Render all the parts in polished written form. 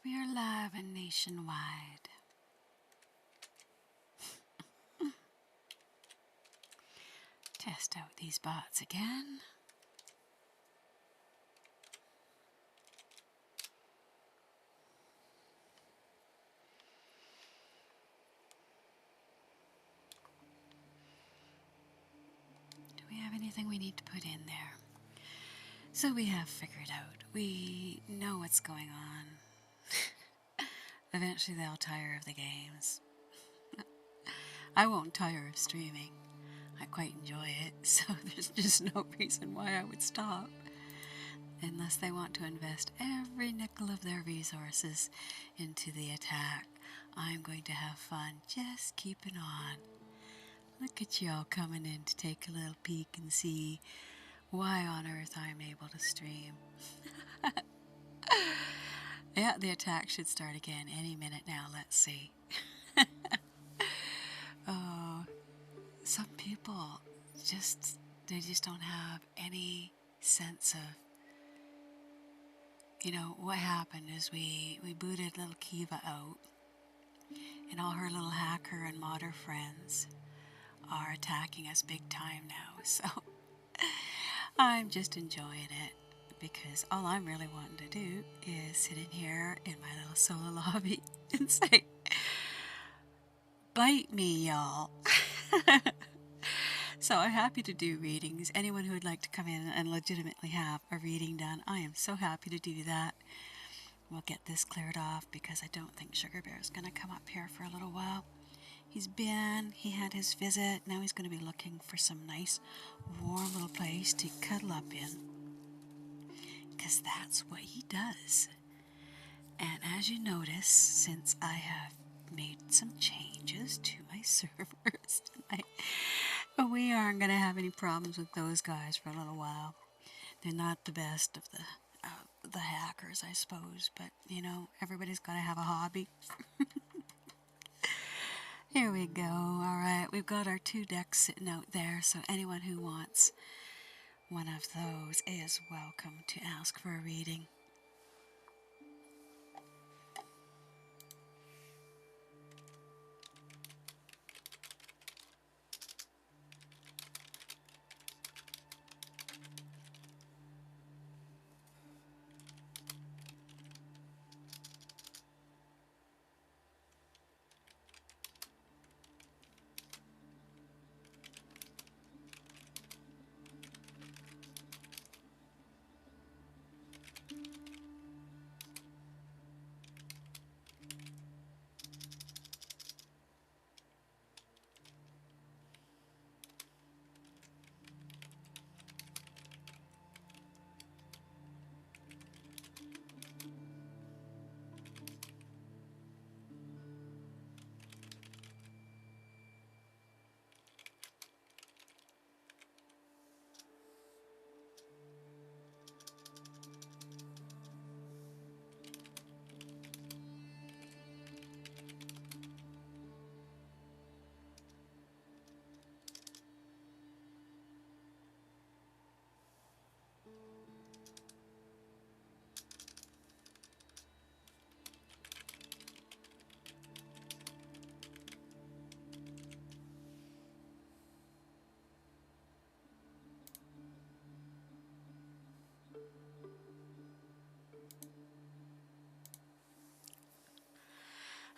we are live and nationwide. Test out these bots again. Do we have anything we need to put in there? So we have figured out. We know what's going on. Eventually they'll tire of the games. I won't tire of streaming. I quite enjoy it, so there's just no reason why I would stop. Unless they want to invest every nickel of their resources into the attack, I'm going to have fun just keeping on. Look at y'all coming in to take a little peek and see why on earth I'm able to stream. Yeah, the attack should start again any minute now. Let's see. Oh, some people they just don't have any sense of, you know, what happened is we booted little Kiva out, and all her little hacker and modder friends are attacking us big time now, so I'm just enjoying it, because all I'm really wanting to do is sit in here in my little solo lobby and say, bite me, y'all. So I'm happy to do readings. Anyone who would like to come in and legitimately have a reading done, I am so happy to do that. We'll get this cleared off because I don't think Sugar Bear is going to come up here for a little while. He had his visit, now he's going to be looking for some nice warm little place to cuddle up in, because that's what he does. And as you notice, since I have made some changes to my servers tonight, we aren't going to have any problems with those guys for a little while. They're not the best of the hackers, I suppose, but you know, everybody's got to have a hobby. Here we go. Alright, we've got our 2 decks sitting out there, so anyone who wants one of those is welcome to ask for a reading.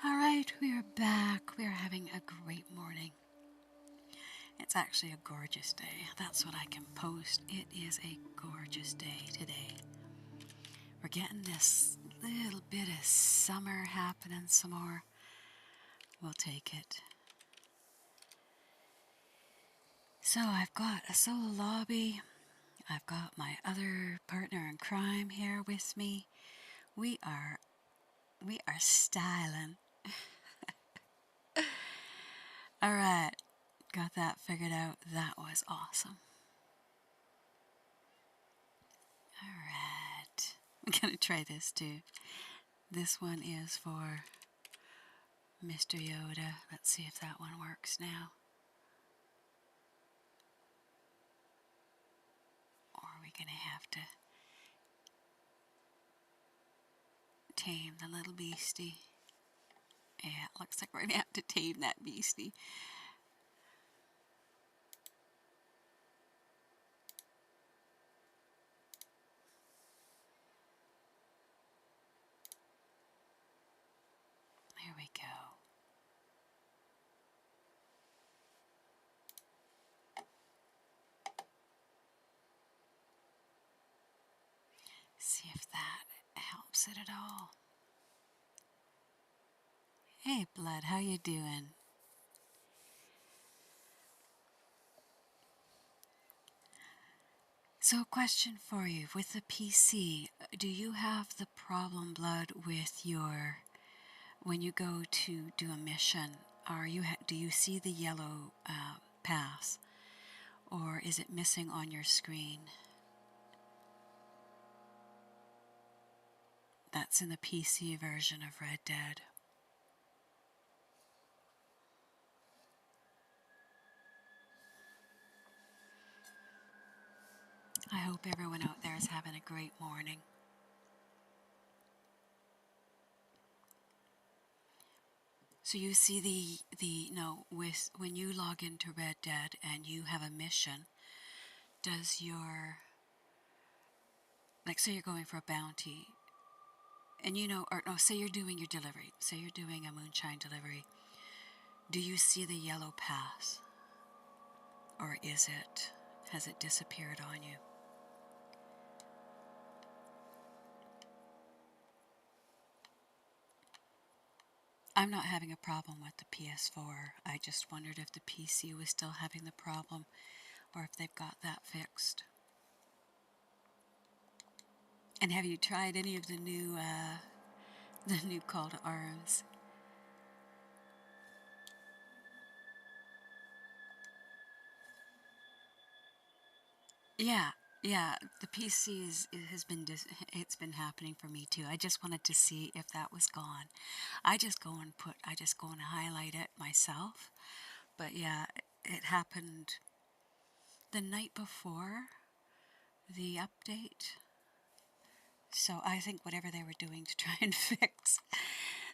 Alright, we are back. We are having a great morning. It's actually a gorgeous day. That's what I can post. It is a gorgeous day today. We're getting this little bit of summer happening some more. We'll take it. So I've got a solo lobby. I've got my other partner in crime here with me. We are styling. Alright, got that figured out. That was awesome. Alright, I'm gonna try this too. This one is for Mr. Yoda. Let's see if that one works now. Or are we gonna have to tame the little beastie. Yeah, it looks like we're going to have to tame that beastie. There we go. See if that helps it at all. Hey, Blood, how you doing? So, question for you. With the PC, do you have the problem, Blood, with your... when you go to do a mission, do you see the yellow pass? Or is it missing on your screen? That's in the PC version of Red Dead. I hope everyone out there is having a great morning. So you see when you log into Red Dead and you have a mission, does your, like say you're going for a bounty, and say you're doing your delivery, say you're doing a moonshine delivery, do you see the yellow pass? Or has it disappeared on you? I'm not having a problem with the PS4. I just wondered if the PC was still having the problem or if they've got that fixed. And have you tried any of the new call to arms? Yeah, the PC it's been happening for me too. I just wanted to see if that was gone. I just go and highlight it myself. But yeah, it happened the night before the update. So I think whatever they were doing to try and fix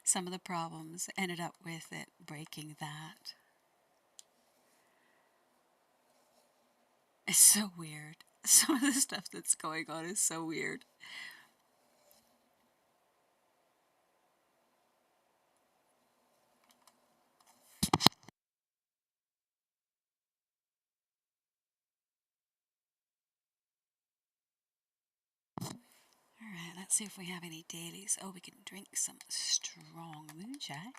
some of the problems ended up with it breaking that. It's so weird. Some of the stuff that's going on is so weird. Alright, let's see if we have any dailies. Oh, we can drink some strong moonshine.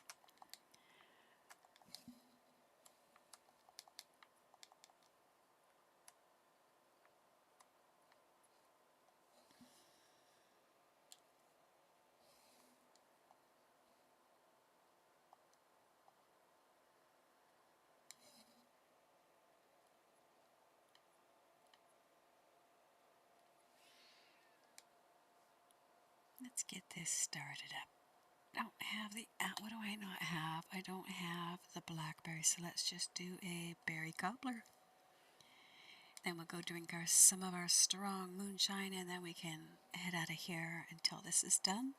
Let's get this started up. I don't have what do I not have? I don't have the blackberry, so let's just do a berry cobbler. Then we'll go drink some of our strong moonshine, and then we can head out of here until this is done.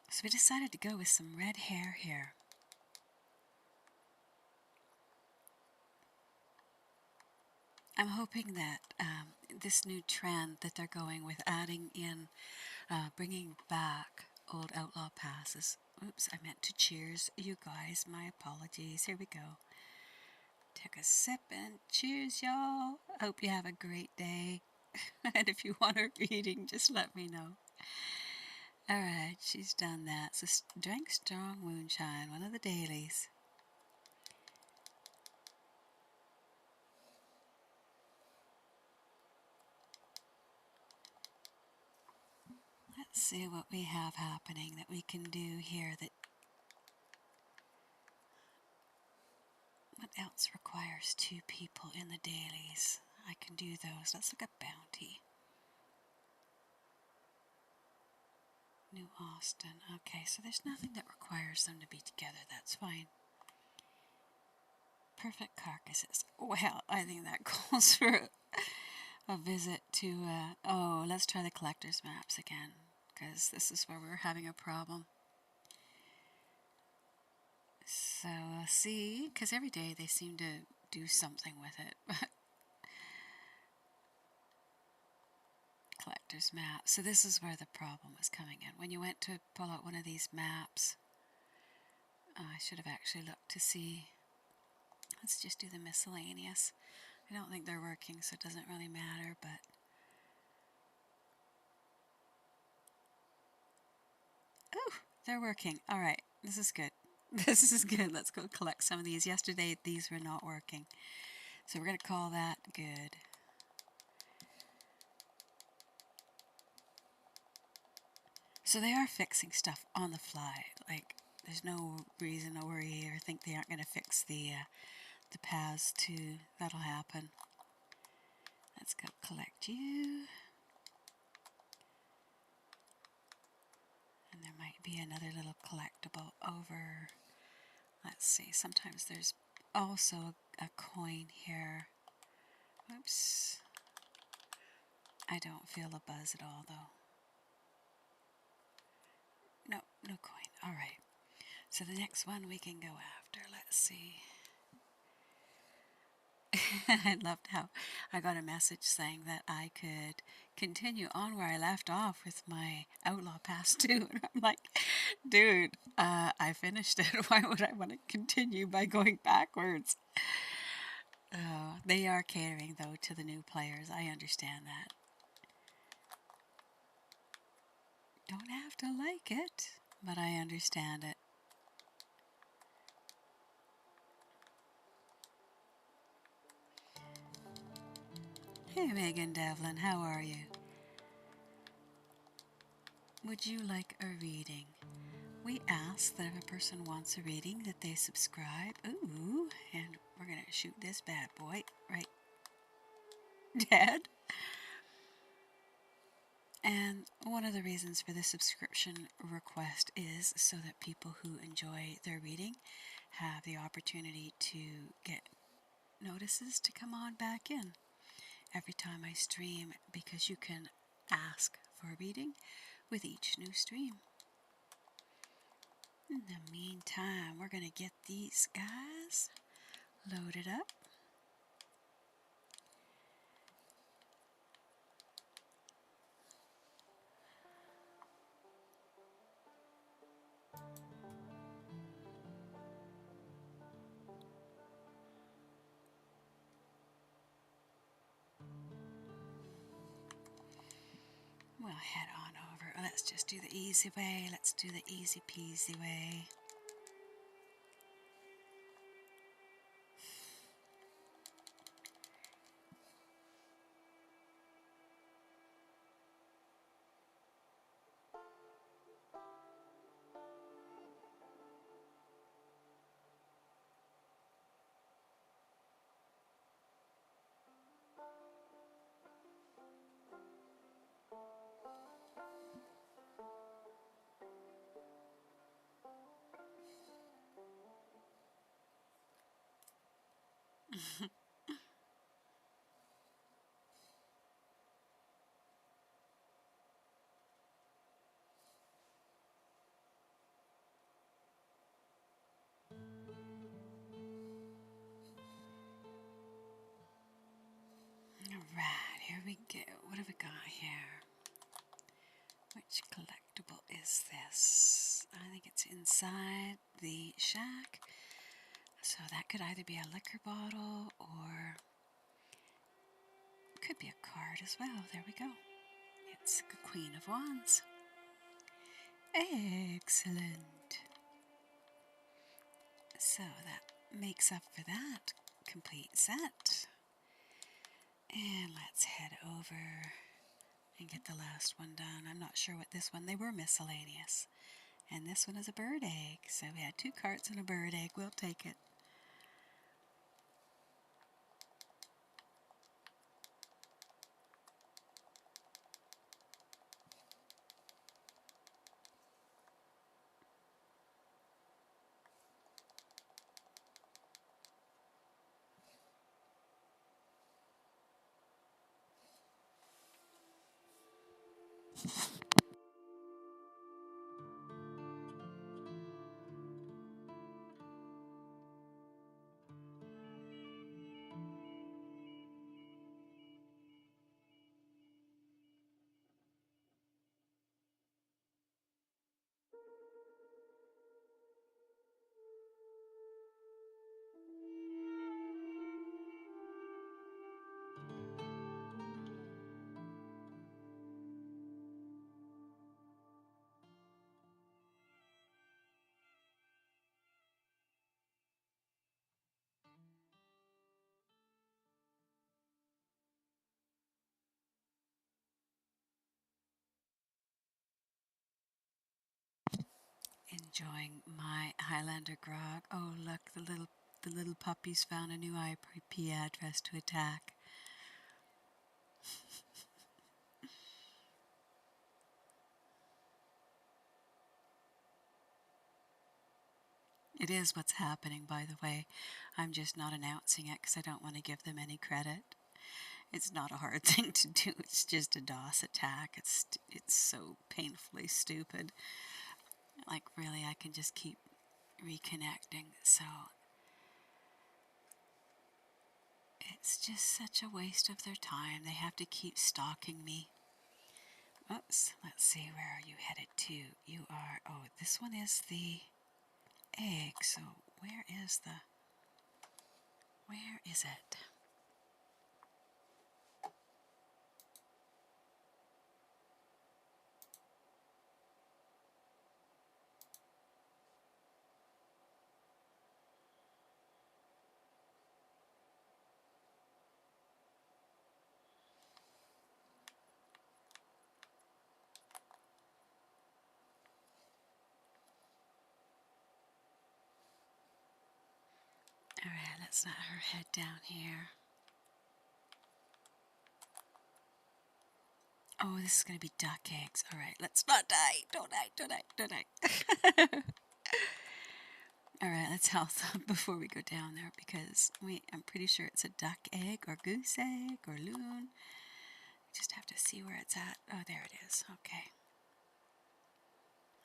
So we decided to go with some red hair here. I'm hoping that this new trend that they're going with, adding in, bringing back old outlaw passes. Oops, I meant to cheers you guys. My apologies. Here we go. Take a sip and cheers, y'all. Hope you have a great day. And if you want a reading, just let me know. Alright, she's done that. So drink strong moonshine, one of the dailies. Let's see what we have happening that we can do here. What else requires 2 people in the dailies? I can do those. Let's look at bounty. New Austin. Okay, so there's nothing that requires them to be together. That's fine. Perfect carcasses. Well, I think that calls for a visit to, oh, let's try the collector's maps again, because this is where we're having a problem. So, see, because every day they seem to do something with it. Collector's map. So this is where the problem was coming in. When you went to pull out one of these maps, I should have actually looked to see. Let's just do the miscellaneous. I don't think they're working, so it doesn't really matter, but oh, they're working. All right, this is good. This is good. Let's go collect some of these. Yesterday, these were not working, so we're going to call that good. So they are fixing stuff on the fly. Like, there's no reason to worry or think they aren't going to fix the paths too. That'll happen. Let's go collect you. And there might be another little collectible over. Let's see. Sometimes there's also a coin here. Oops. I don't feel a buzz at all, though. No, no coin. All right. So the next one we can go after. Let's see. I loved how I got a message saying that I could continue on where I left off with my Outlaw Pass 2. And I'm like, dude, I finished it. Why would I want to continue by going backwards? They are catering, though, to the new players. I understand that. Don't have to like it, but I understand it. Hey, Megan Devlin, how are you? Would you like a reading? We ask that if a person wants a reading that they subscribe. Ooh, and we're going to shoot this bad boy right dead. And one of the reasons for the subscription request is so that people who enjoy their reading have the opportunity to get notices to come on back in every time I stream, because you can ask for a reading with each new stream. In the meantime, we're going to get these guys loaded up. We'll head on over. Let's just do the easy way. Let's do the easy peasy way. Alright, here we go. What have we got here? Which collectible is this? I think it's inside the shack. So that could either be a liquor bottle or could be a card as well. There we go. It's the Queen of Wands. Excellent. So that makes up for that complete set. And let's head over and get the last one done. I'm not sure what this one, they were miscellaneous. And this one is a bird egg. So we had 2 carts and a bird egg. We'll take it. Enjoying my Highlander grog. Oh, look, the little puppies found a new IP address to attack. It is what's happening, by the way. I'm just not announcing it because I don't want to give them any credit. It's not a hard thing to do. It's just a DOS attack. It's so painfully stupid. Like, really, I can just keep reconnecting. So it's just such a waste of their time. They have to keep stalking me. Oops. Let's see. Where are you headed to? You are... Oh, this one is the egg. So where is the... Where is it? Alright, let's let her head down here. Oh, this is going to be duck eggs. Alright, let's not die. Don't die, don't die, don't die. Alright, let's health up before we go down there because I'm pretty sure it's a duck egg or goose egg or loon. Just have to see where it's at. Oh, there it is. Okay.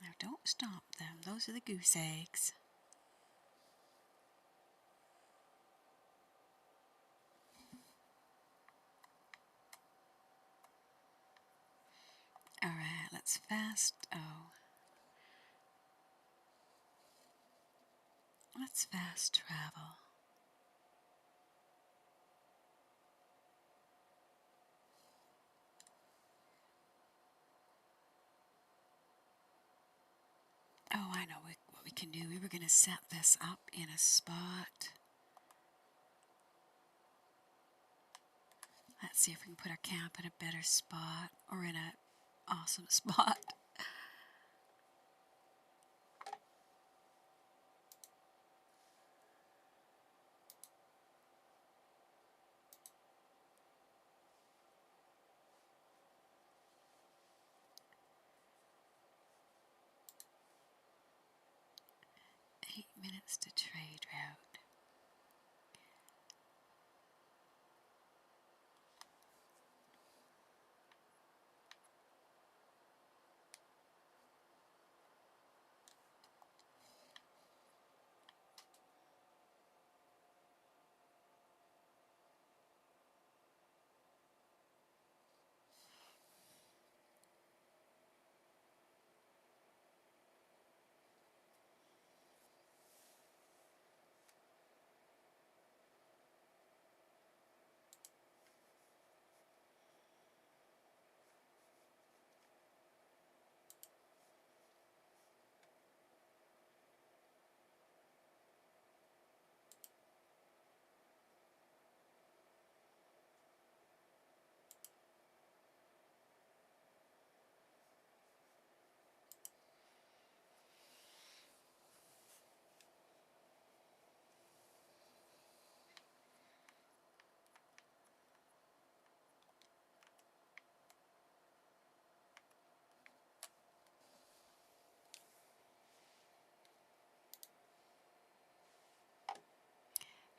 Now don't stomp them. Those are the goose eggs. Alright, let's fast. Oh. Let's fast travel. Oh, I know what we can do. We were going to set this up in a spot. Let's see if we can put our camp in a better spot or in an awesome spot. 8 minutes to trade route.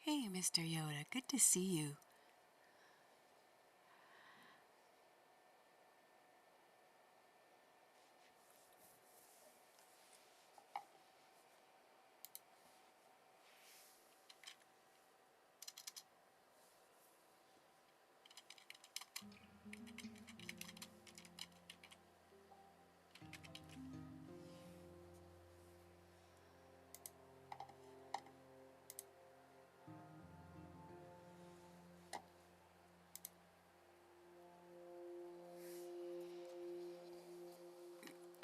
Hey, Mr. Yoda, good to see you.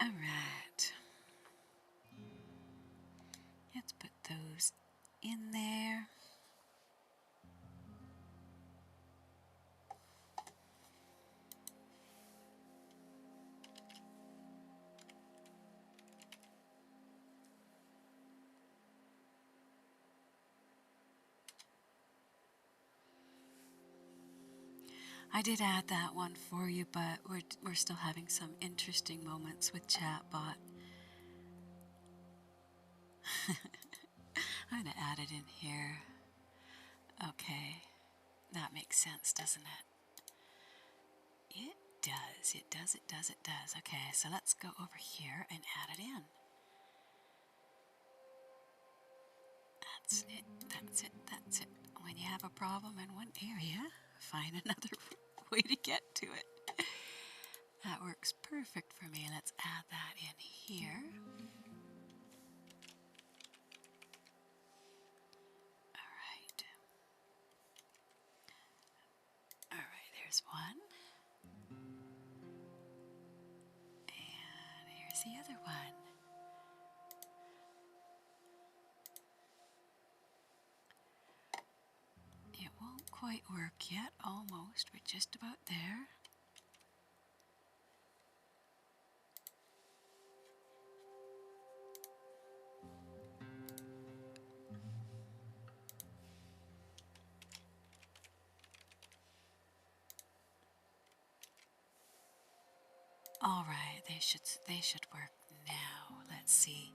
All right. Let's put those in there. I did add that one for you, but we're still having some interesting moments with chatbot. I'm going to add it in here. Okay, that makes sense, doesn't it? It does, it does, it does, it does. Okay, so let's go over here and add it in. That's it, that's it, that's it. When you have a problem in one area, find another way to get to it. That works perfect for me. Let's add that in here. All right, there's one. And here's the other one. It won't quite work yet, almost. We're just about there. All right, they should work now. Let's see.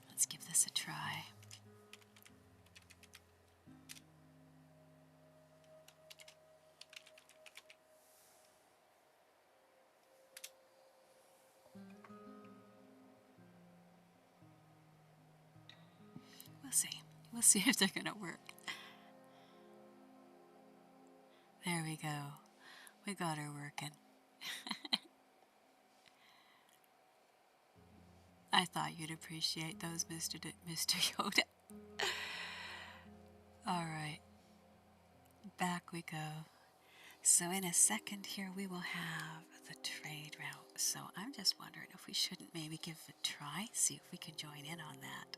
Let's give this a try. We'll see. We'll see if they're gonna work. There we go. We got her working. I thought you'd appreciate those, Mr. Yoda. All right, back we go. So in a second here we will have the trade route. So I'm just wondering if we shouldn't maybe give it a try, see if we can join in on that.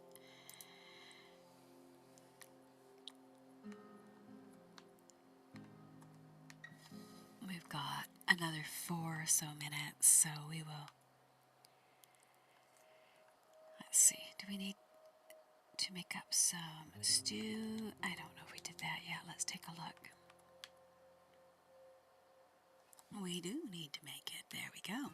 We've got another 4 or so minutes, so we will. Let's see, do we need to make up some stew? I don't know if we did that yet. Let's take a look. We do need to make it. There we go.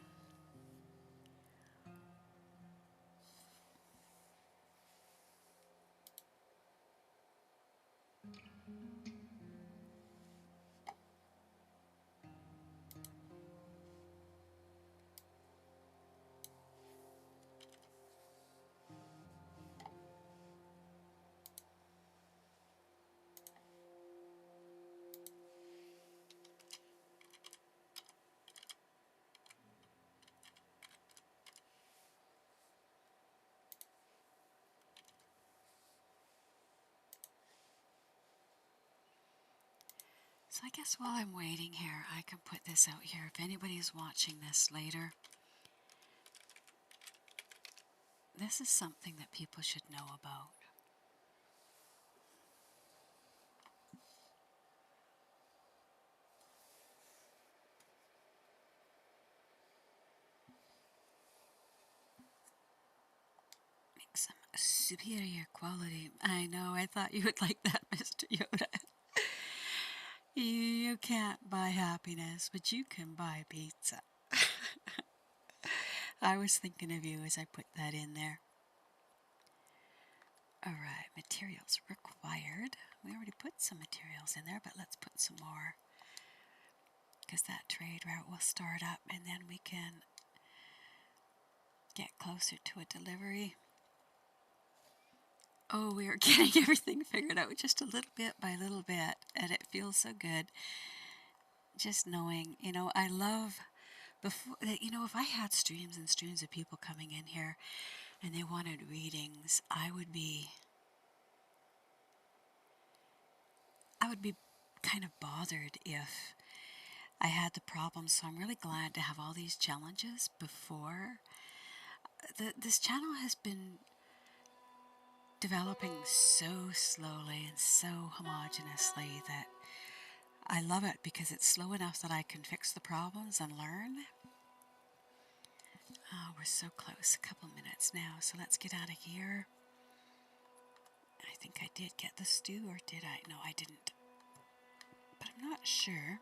So I guess while I'm waiting here, I can put this out here. If anybody's watching this later, this is something that people should know about. Make some superior quality. I know, I thought you would like that, Mr. Yoda. You can't buy happiness, but you can buy pizza. I was thinking of you as I put that in there. Alright, materials required. We already put some materials in there, but let's put some more. Because that trade route will start up and then we can get closer to a delivery. Oh, we are getting everything figured out just a little bit by little bit, and it feels so good. Just knowing, you know, I love before, you know, if I had streams and streams of people coming in here and they wanted readings, I would be kind of bothered if I had the problem. So I'm really glad to have all these challenges before this channel has been developing so slowly and so homogeneously that I love it because it's slow enough that I can fix the problems and learn. Oh, we're so close, a couple minutes now, so let's get out of here. I think I did get the stew, or did I? No, I didn't. But I'm not sure.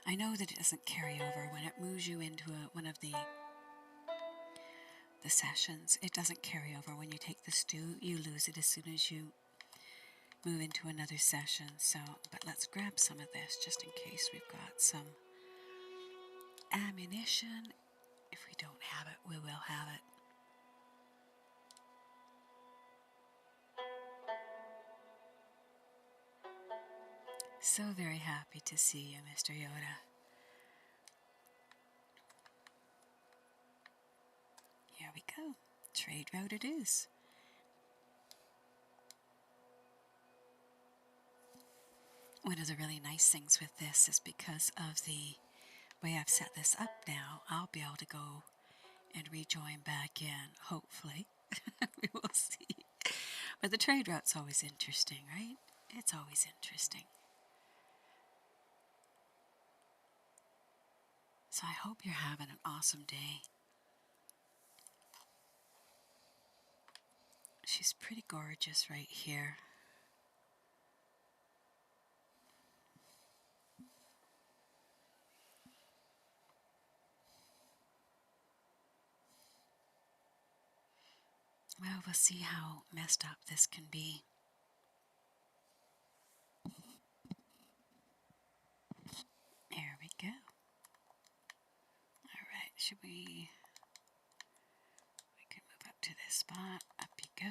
I know that it doesn't carry over when it moves you into one of the sessions. It doesn't carry over when you take the stew. You lose it as soon as you move into another session. So, but let's grab some of this just in case we've got some ammunition. If we don't have it, we will have it. So very happy to see you, Mr. Yoda. Here we go. Trade route it is. One of the really nice things with this is because of the way I've set this up now, I'll be able to go and rejoin back in, hopefully. We will see. But the trade route's always interesting, right? It's always interesting. So I hope you're having an awesome day. She's pretty gorgeous right here. Well, we'll see how messed up this can be. There we go. Alright, should we can move up to this spot. Up you go.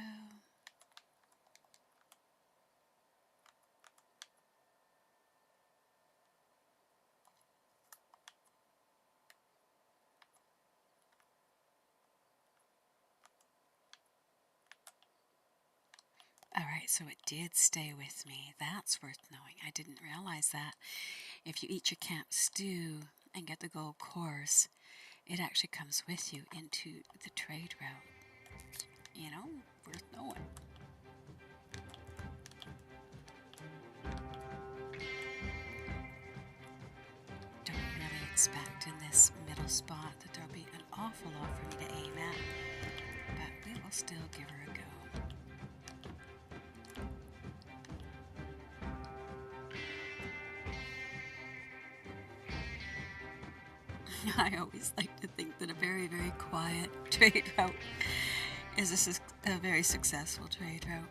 Alright, so it did stay with me. That's worth knowing. I didn't realize that. If you eat your camp stew and get the gold course, it actually comes with you into the trade route. You know, worth knowing. Don't really expect in this middle spot that there'll be an awful lot for me to aim at, but we will still give her a go. I always like to think that a very, very quiet trade route is a very successful trade route.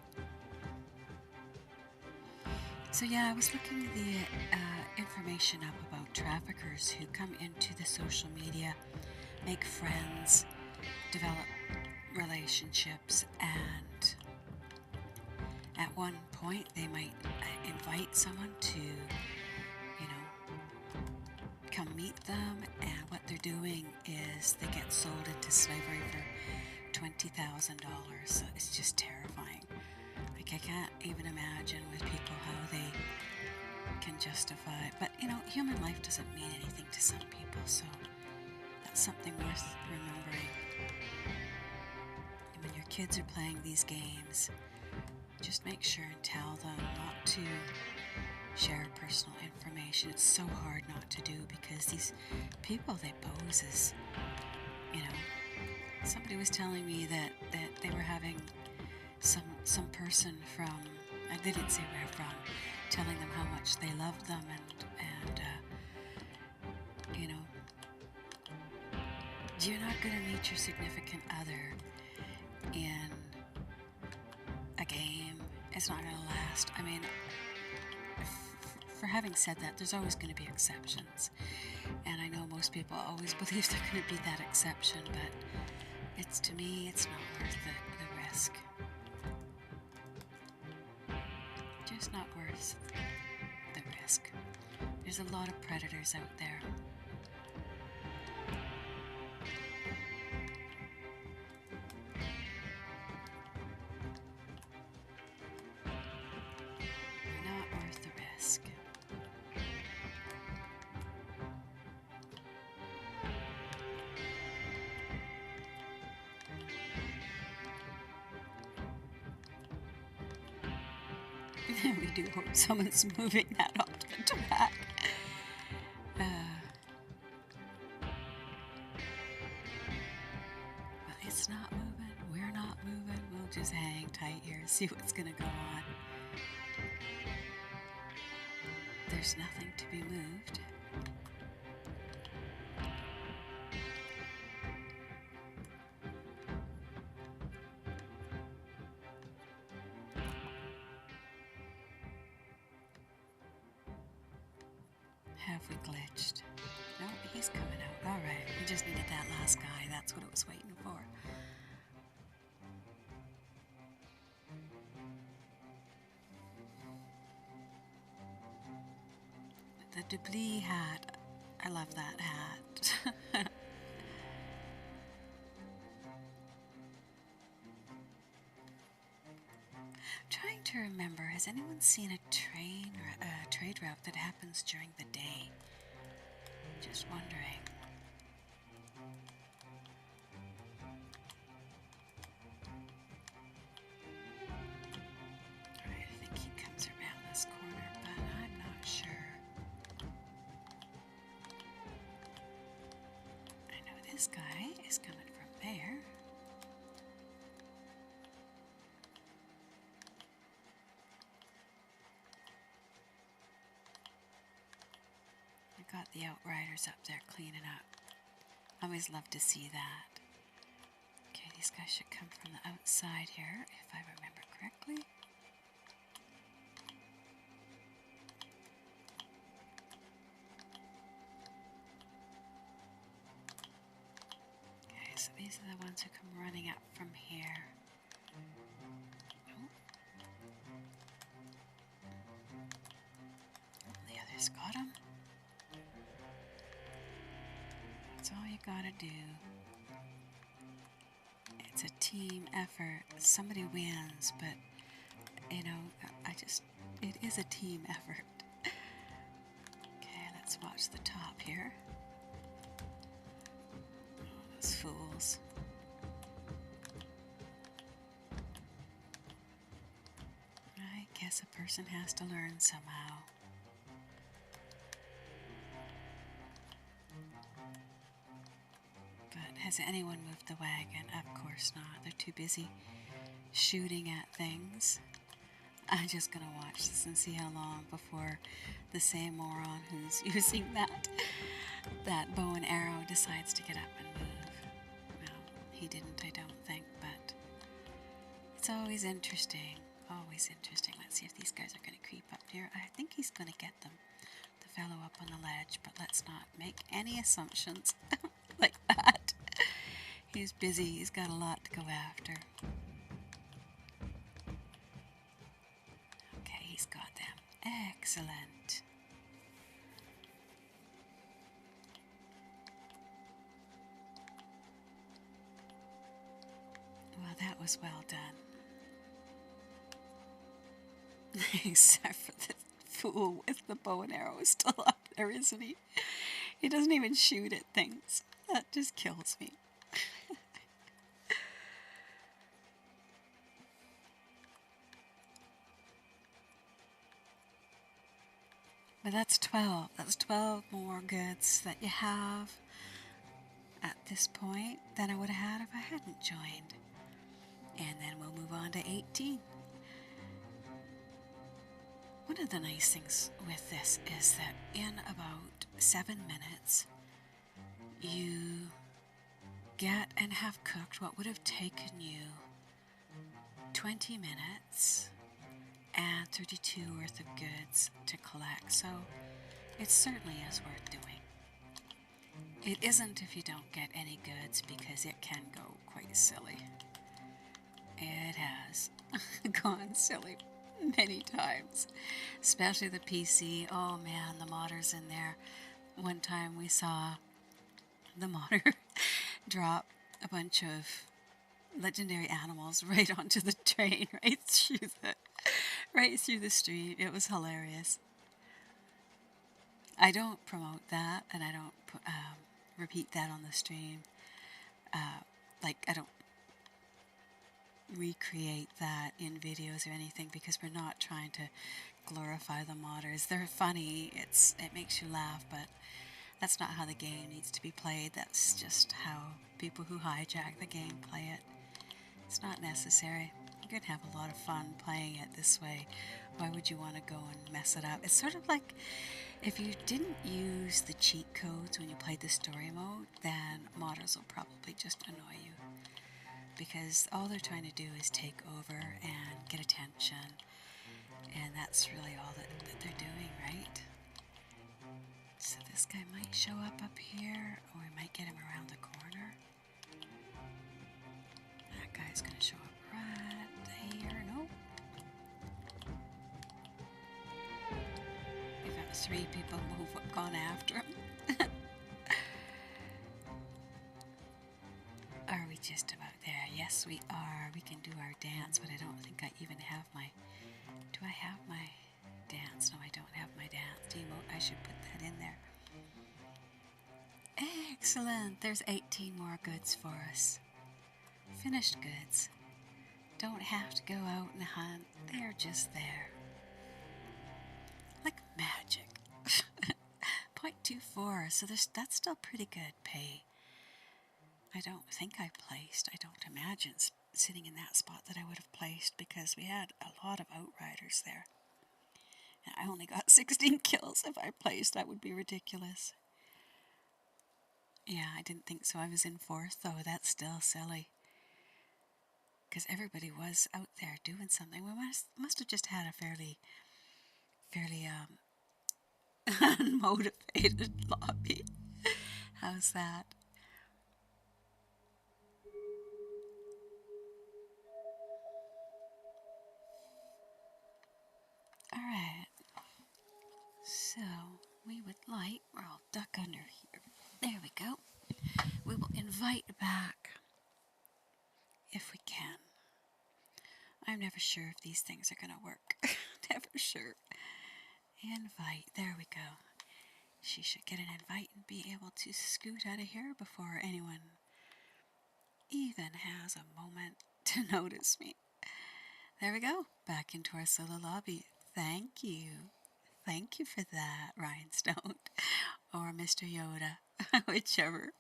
So yeah, I was looking the information up about traffickers who come into the social media, make friends, develop relationships, and at one point they might invite someone to, you know, come meet them, and what they're doing is they get sold into slavery for $20,000. So it's just terrifying. Like, I can't even imagine with people how they can justify. But, you know, human life doesn't mean anything to some people, so that's something worth remembering. And when your kids are playing these games, just make sure and tell them not to share personal information. It's so hard not to do because these people, they pose as, you know, somebody was telling me that they were having some person from, they didn't say where from, telling them how much they loved them and you know, you're not going to meet your significant other in a game. It's not going to last. I mean, for having said that, there's always going to be exceptions. And I know most people always believe they're going to be that exception, but it's, to me, it's not worth the risk. Just not worth the risk. There's a lot of predators out there. Not worth the risk. We do hope someone's moving that off the track. Well, it's not moving. We're not moving. We'll just hang tight here, see what's going to go on. There's nothing to be moved. Have we glitched? No, he's coming out. Alright, we just needed that last guy. That's what it was waiting for. The Debris hat. I love that hat. Trying to remember, has anyone seen a train or a trade route that happens during the day? Just wondering. Alright, I think he comes around this corner, but I'm not sure. I know this guy is coming from there. Got the Outriders up there cleaning up. Always love to see that. Okay, these guys should come from the outside here, if I remember correctly. Okay, so these are the ones who come running up from here. Oh. The others got him. That's all you gotta do. It's a team effort. Somebody wins, but you know, it is a team effort. Okay, let's watch the top here. Oh, those fools. I guess a person has to learn somehow. Has anyone moved the wagon? Of course not. They're too busy shooting at things. I'm just gonna watch this and see how long before the same moron who's using that bow and arrow decides to get up and move. Well, he didn't, I don't think, but it's always interesting. Always interesting. Let's see if these guys are gonna creep up here. I think he's gonna get them. The fellow up on the ledge, but let's not make any assumptions like that. He's busy, he's got a lot to go after. Okay, he's got them. Excellent. Well, that was well done. Except for the fool with the bow and arrow is still up there, isn't he? He doesn't even shoot at things. That just kills me. But that's 12. That's 12 more goods that you have at this point than I would have had if I hadn't joined. And then we'll move on to 18. One of the nice things with this is that in about 7 minutes, you get and have cooked what would have taken you 20 minutes and 32 worth of goods to collect, so it certainly is worth doing. It isn't if you don't get any goods, because it can go quite silly. It has gone silly many times, especially the PC. Oh man, the modders in there. One time we saw the modder drop a bunch of legendary animals right onto the train, right through the street. It was hilarious. I don't promote that, and I don't repeat that on the stream. I don't recreate that in videos or anything, because we're not trying to glorify the modders. They're funny, it makes you laugh, but that's not how the game needs to be played. That's just how people who hijack the game play it. It's not necessary. You can have a lot of fun playing it this way. Why would you want to go and mess it up? It's sort of like if you didn't use the cheat codes when you played the story mode, then modders will probably just annoy you. Because all they're trying to do is take over and get attention. And that's really all that they're doing, right? So this guy might show up here, or we might get him around the corner. That guy's gonna show up right here. Nope. We've got 3 people who've gone after him. Are we just about there? Yes, we are. We can do our dance, but I don't think I even have my... Do I have my dance? No, I don't have my dance emote. I should put that in there. Excellent. There's 18 more goods for us. Finished goods. Don't have to go out and hunt. They're just there. Like magic. 0.24. So that's still pretty good pay. I don't think I placed. I don't imagine sitting in that spot that I would have placed, because we had a lot of outriders there. And I only got 16 kills. If I placed, that would be ridiculous. Yeah, I didn't think so. I was in 4th, though. That's still silly. Because everybody was out there doing something. We must have just had a fairly unmotivated lobby. How's that? Alright, so we would like, or I'll duck under here. There we go. We will invite back if we can. I'm never sure if these things are going to work. Never sure. Invite, there we go. She should get an invite and be able to scoot out of here before anyone even has a moment to notice me. There we go. Back into our solo lobby. Thank you. Thank you for that, Rhinestone. Or Mr. Yoda. Whichever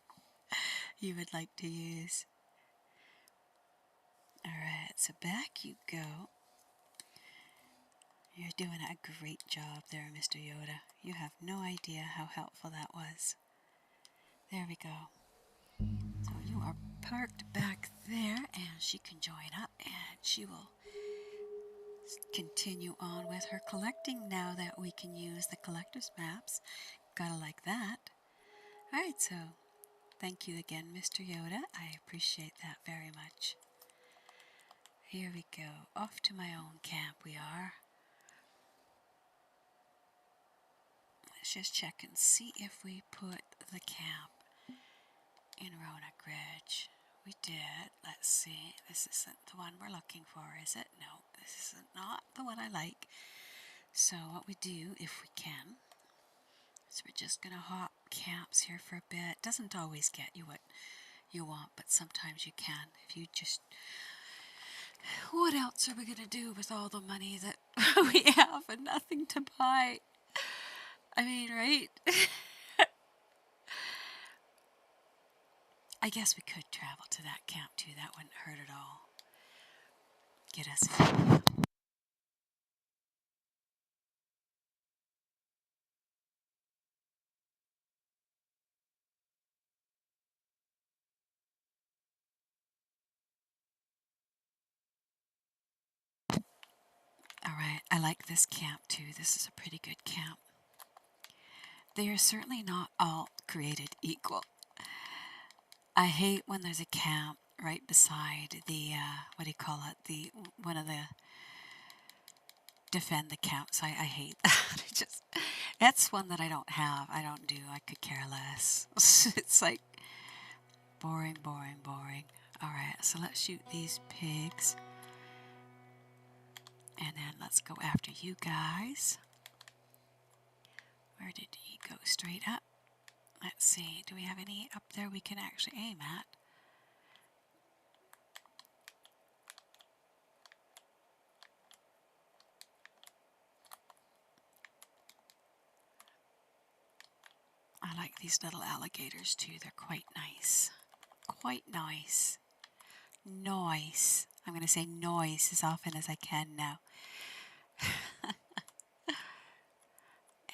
you would like to use. Alright, so back you go. You're doing a great job there, Mr. Yoda. You have no idea how helpful that was. There we go. So you are parked back there, and she can join up, and she will continue on with her collecting now that we can use the collector's maps. Gotta like that. Alright, so thank you again, Mr. Yoda. I appreciate that very much. Here we go. Off to my own camp we are. Let's just check and see if we put the camp in Roanoke Ridge. We did. Let's see. This isn't the one we're looking for, is it? No, this is not the one I like. So what we do, if we can, is we're just going to hop camps here for a bit. Doesn't always get you what you want, but sometimes you can. If you just... What else are we going to do with all the money that we have and nothing to buy? I mean, right? I guess we could travel to that camp too. That wouldn't hurt at all. Get us in. Alright, I like this camp too. This is a pretty good camp. They are certainly not all created equal. I hate when there's a camp right beside the, what do you call it, one of the defend the camps. I hate that. That's one that I don't have. I don't do. I could care less. It's like boring, boring, boring. Alright, so let's shoot these pigs. And then let's go after you guys. Where did he go? Straight up? Let's see. Do we have any up there we can actually aim at? like these little alligators too. They're quite nice. Quite nice. Nice. I'm going to say noise as often as I can now.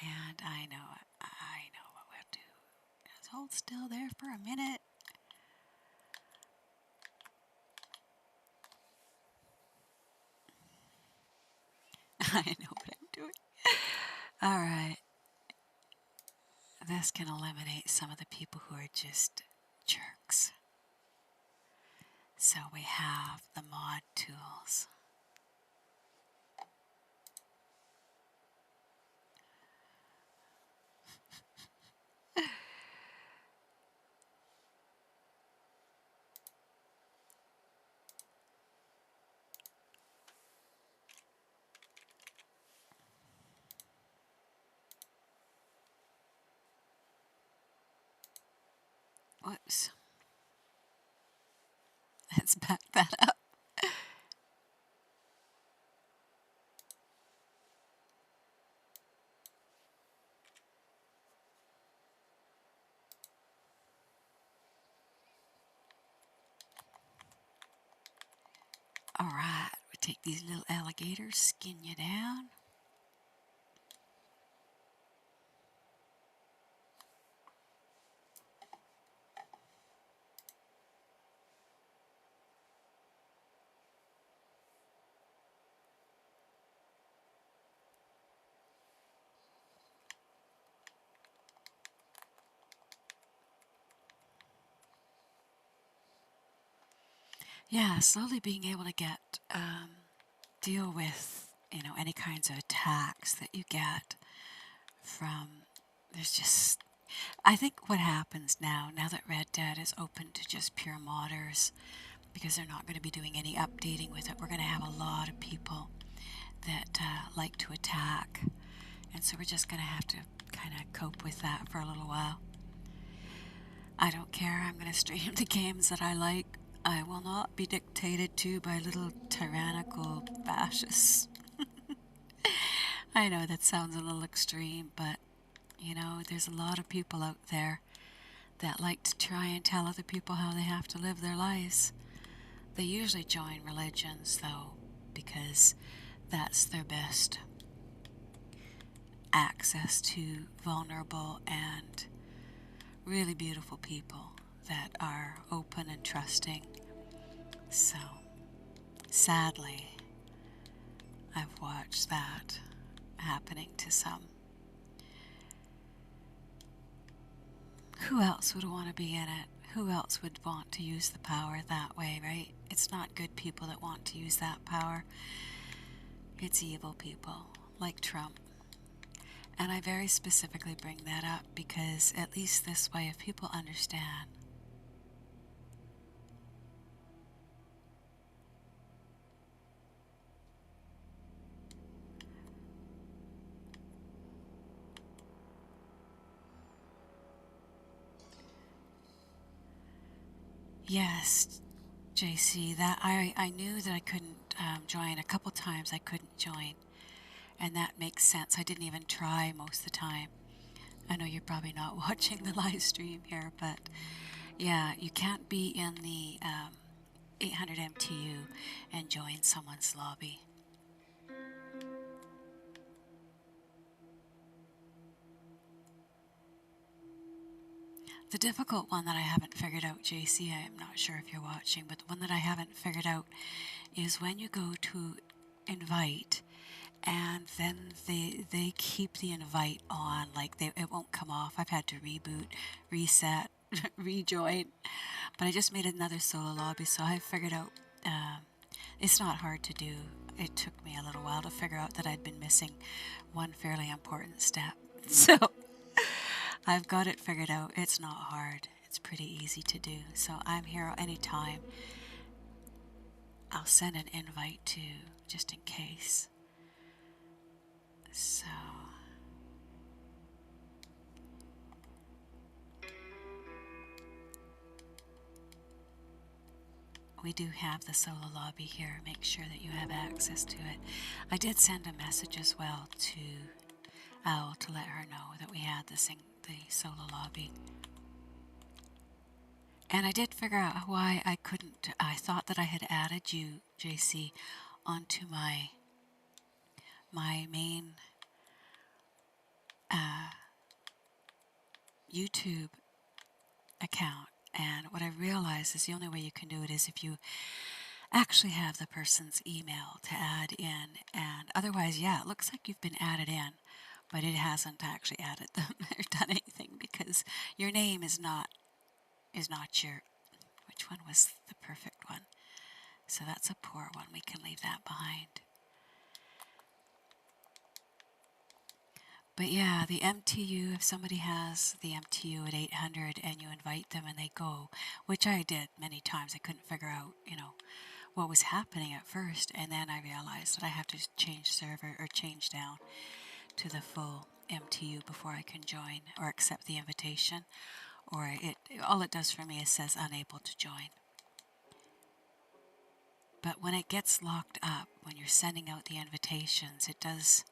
And I know what we'll do. Just hold still there for a minute. I know what I'm doing. All right. This can eliminate some of the people who are just jerks. So we have the mod tools. Whoops. Let's back that up. All right, we take these little alligators, skin you down. Yeah, slowly being able to get, deal with, any kinds of attacks that you get from, there's just, I think what happens now that Red Dead is open to just pure modders, because they're not going to be doing any updating with it, we're going to have a lot of people that like to attack, and so we're just going to have to kind of cope with that for a little while. I don't care, I'm going to stream the games that I like. I will not be dictated to by little tyrannical fascists. I know that sounds a little extreme, but, there's a lot of people out there that like to try and tell other people how they have to live their lives. They usually join religions, though, because that's their best access to vulnerable and really beautiful people that are open and trusting. So, sadly, I've watched that happening to some. Who else would want to be in it? Who else would want to use the power that way, right? It's not good people that want to use that power. It's evil people, like Trump. And I very specifically bring that up because at least this way, if people understand, yes, JC, that I knew that I couldn't join. A couple times I couldn't join, and that makes sense. I didn't even try most of the time. I know you're probably not watching the live stream here, but yeah, you can't be in the 800 MTU and join someone's lobby. The difficult one that I haven't figured out, JC, I'm not sure if you're watching, but the one that I haven't figured out is when you go to invite and then they keep the invite on, like it won't come off. I've had to reboot, reset, rejoin, but I just made another solo lobby, so I figured out it's not hard to do. It took me a little while to figure out that I'd been missing one fairly important step. So I've got it figured out. It's not hard. It's pretty easy to do. So I'm here anytime. I'll send an invite too, just in case. So we do have the solo lobby here. Make sure that you have access to it. I did send a message as well to Owl to let her know that we had the the solo lobby. And I did figure out why I couldn't. I thought that I had added you, JC, onto my main YouTube account. And what I realized is the only way you can do it is if you actually have the person's email to add in. And otherwise, yeah, it looks like you've been added in, but it hasn't actually added them or done anything because your name is not your... Which one was the perfect one? So that's a poor one. We can leave that behind. But yeah, the MTU, if somebody has the MTU at 800 and you invite them and they go, which I did many times, I couldn't figure out, what was happening at first. And then I realized that I have to change server or change down to the full MTU before I can join or accept the invitation. Or all it does for me is says unable to join. But when it gets locked up, when you're sending out the invitations, it does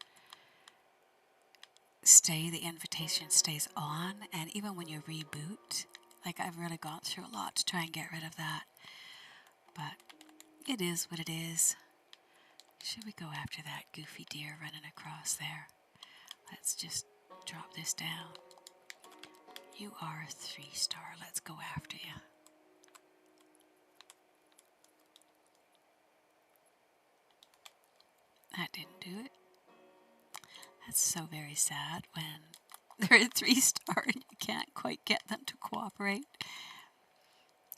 stay, the invitation stays on, and even when you reboot, like I've really gone through a lot to try and get rid of that. But it is what it is. Should we go after that goofy deer running across there? Let's just drop this down. You are a 3-star. Let's go after you. That didn't do it. That's so very sad when they're a 3-star and you can't quite get them to cooperate.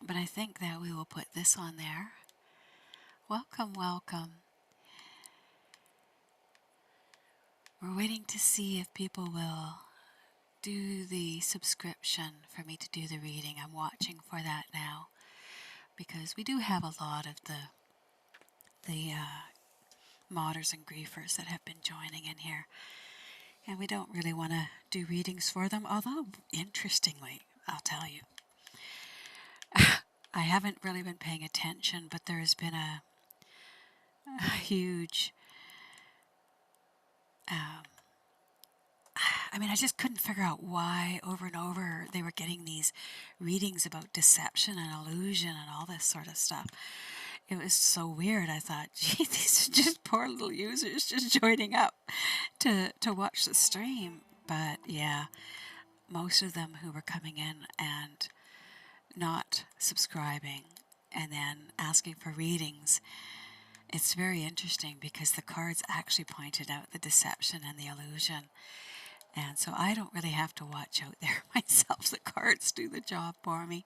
But I think that we will put this on there. Welcome, welcome. We're waiting to see if people will do the subscription for me to do the reading. I'm watching for that now because we do have a lot of the modders and griefers that have been joining in here. And we don't really want to do readings for them, although, interestingly, I'll tell you, I haven't really been paying attention, but there has been a huge, I just couldn't figure out why over and over they were getting these readings about deception and illusion and all this sort of stuff. It was so weird. I thought, gee, these are just poor little users just joining up to watch the stream. But yeah, most of them who were coming in and not subscribing and then asking for readings, it's very interesting because the cards actually pointed out the deception and the illusion. And so I don't really have to watch out there myself. The cards do the job for me.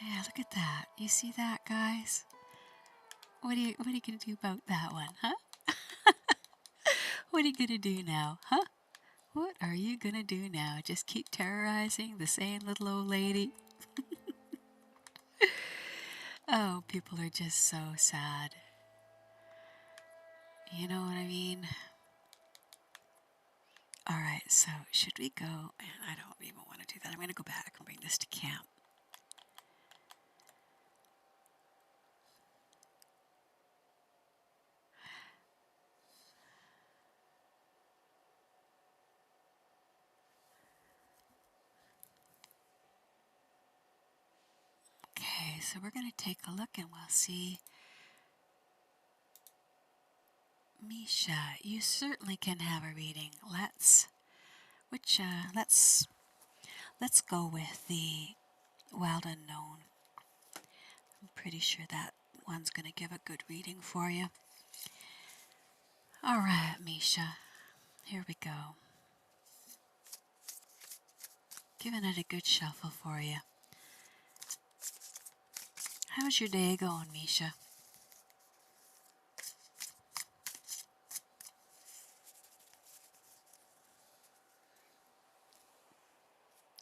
Yeah, look at that. You see that, guys? What are you gonna do about that one, huh? What are you gonna do now, huh? What are you gonna do now? Just keep terrorizing the same little old lady? Oh, people are just so sad. You know what I mean? Alright, so should we go? I don't even want to do that. I'm going to go back and bring this to camp. Okay, so we're going to take a look and we'll see. Misha, you certainly can have a reading. Let's go with the Wild Unknown. I'm pretty sure that one's going to give a good reading for you. All right, Misha, here we go. Giving it a good shuffle for you. How's your day going, Misha?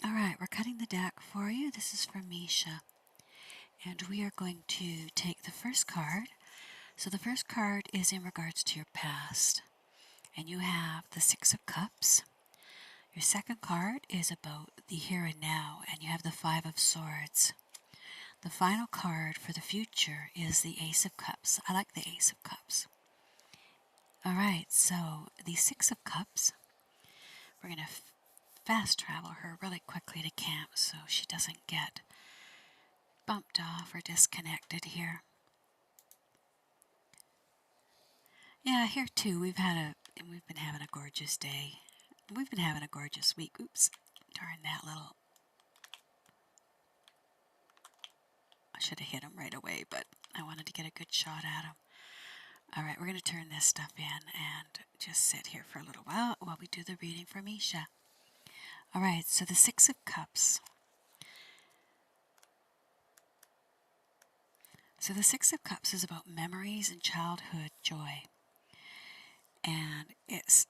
All right, we're cutting the deck for you. This is for Misha. And we are going to take the first card. So the first card is in regards to your past. And you have the 6 of Cups. Your second card is about the here and now, and you have the 5 of Swords. The final card for the future is the Ace of Cups. I like the Ace of Cups. All right, so the Six of Cups, we're going to fast travel her really quickly to camp so she doesn't get bumped off or disconnected here. Yeah, here too, we've been having a gorgeous day. We've been having a gorgeous week. Oops, darn that little. I should have hit him right away, but I wanted to get a good shot at him. All right, we're going to turn this stuff in and just sit here for a little while we do the reading for Misha. All right, so the Six of Cups. So the Six of Cups is about memories and childhood joy. And it's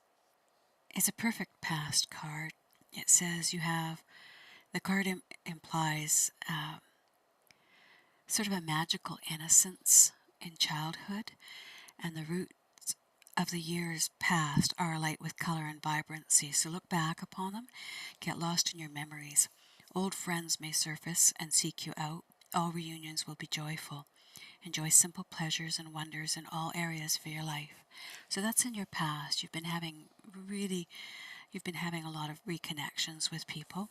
a perfect past card. It says you have, the card implies sort of a magical innocence in childhood, and the roots of the years past are alight with color and vibrancy. So look back upon them, get lost in your memories. Old friends may surface and seek you out. All reunions will be joyful. Enjoy simple pleasures and wonders in all areas for your life. So that's in your past. You've been having a lot of reconnections with people.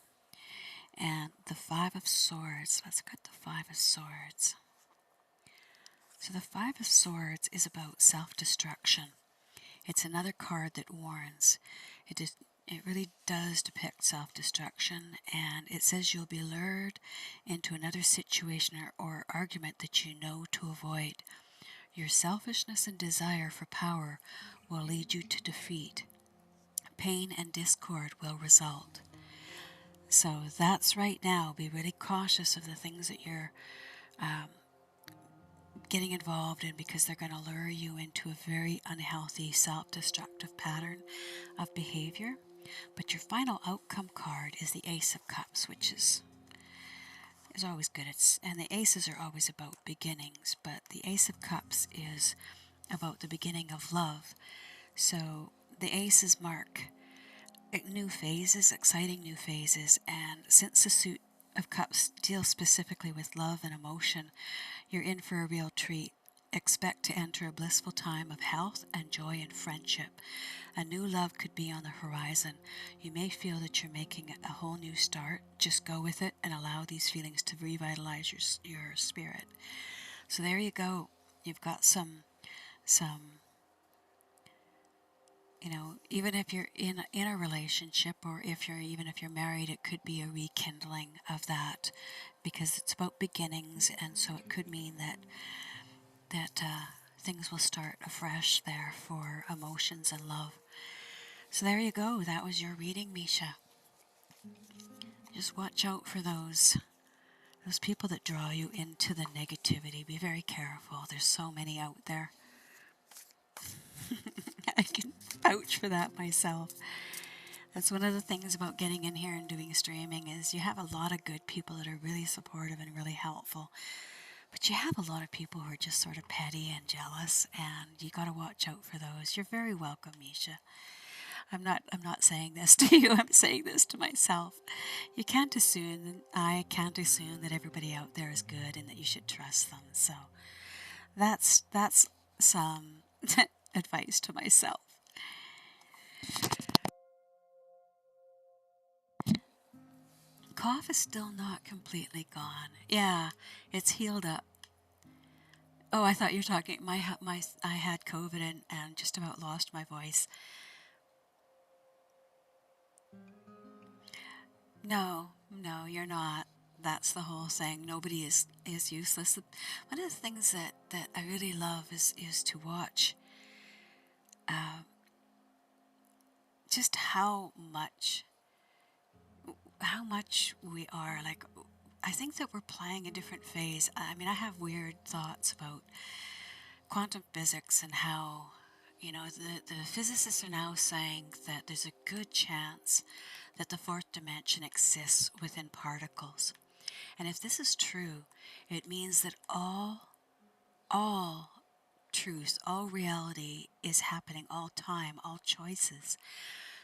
And the Five of Swords, let's look at the Five of Swords. So the Five of Swords is about self-destruction. It's another card that warns. It really does depict self-destruction, and it says you'll be lured into another situation or argument that you know to avoid. Your selfishness and desire for power will lead you to defeat. Pain and discord will result. So that's right now. Be really cautious of the things that you're getting involved in, because they're going to lure you into a very unhealthy, self-destructive pattern of behavior. But your final outcome card is the Ace of Cups, which is always good. And the aces are always about beginnings, but the Ace of Cups is about the beginning of love. So the aces mark new phases, exciting new phases, and since the Suit of Cups deals specifically with love and emotion, you're in for a real treat. Expect to enter a blissful time of health and joy and friendship. A new love could be on the horizon. You may feel that you're making a whole new start. Just go with it and allow these feelings to revitalize your spirit. So there you go. You've got some even if you're in a relationship, or if you're married, it could be a rekindling of that, because it's about beginnings, and so it could mean that things will start afresh there for emotions and love. So there you go. That was your reading, Misha. Just watch out for those people that draw you into the negativity. Be very careful. There's so many out there. I can vouch for that myself. That's one of the things about getting in here and doing streaming, is you have a lot of good people that are really supportive and really helpful. But you have a lot of people who are just sort of petty and jealous, and you got to watch out for those. You're very welcome, Misha. I'm not saying this to you. I'm saying this to myself. I can't assume that everybody out there is good and that you should trust them. So that's some advice to myself. Cough is still not completely gone. Yeah, it's healed up. Oh, I thought you were talking. I had COVID and just about lost my voice. No, you're not. That's the whole thing. Nobody is useless. One of the things that I really love is to watch just how much we are. Like, I think that we're playing a different phase. I mean, I have weird thoughts about quantum physics and how, the physicists are now saying that there's a good chance that the fourth dimension exists within particles. And if this is true, it means that all truth, all reality is happening all time, all choices.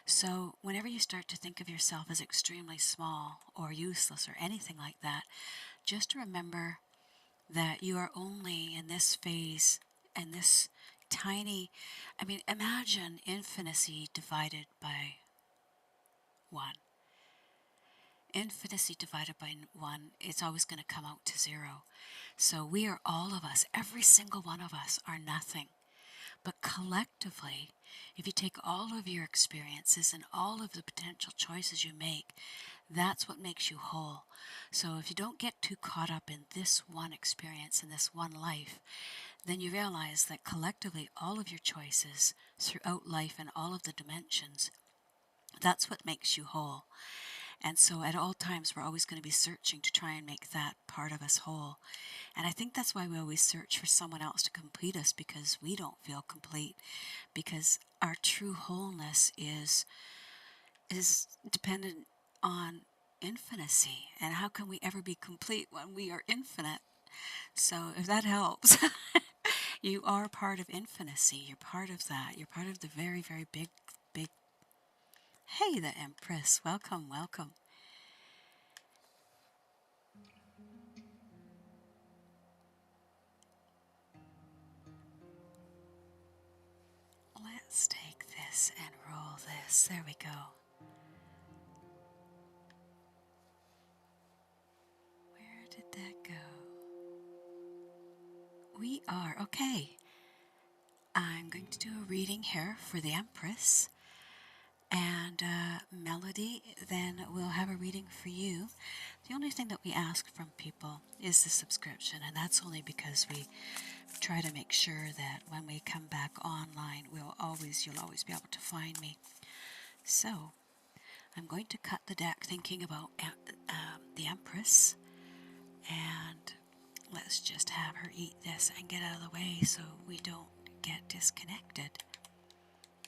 So whenever you start to think of yourself as extremely small or useless or anything like that, just remember that you are only in this phase and this tiny, I mean, imagine infinity divided by 1. Infinity divided by 1, it's always going to come out to 0. So we are, all of us, every single one of us are nothing. But collectively, if you take all of your experiences and all of the potential choices you make, that's what makes you whole. So if you don't get too caught up in this one experience, in this one life, then you realize that collectively all of your choices throughout life and all of the dimensions, that's what makes you whole. And so at all times, we're always going to be searching to try and make that part of us whole. And I think that's why we always search for someone else to complete us, because we don't feel complete. Because our true wholeness is dependent on infinity. And how can we ever be complete when we are infinite? So if that helps, you are part of infinity. You're part of that. You're part of the very, very big, big. Hey, the Empress. Welcome, welcome. Let's take this and roll this. There we go. Where did that go? We are okay. I'm going to do a reading here for the Empress. And Melody, then we'll have a reading for you. The only thing that we ask from people is the subscription, and that's only because we try to make sure that when we come back online, you'll always be able to find me. So, I'm going to cut the deck thinking about the Empress, and let's just have her eat this and get out of the way so we don't get disconnected.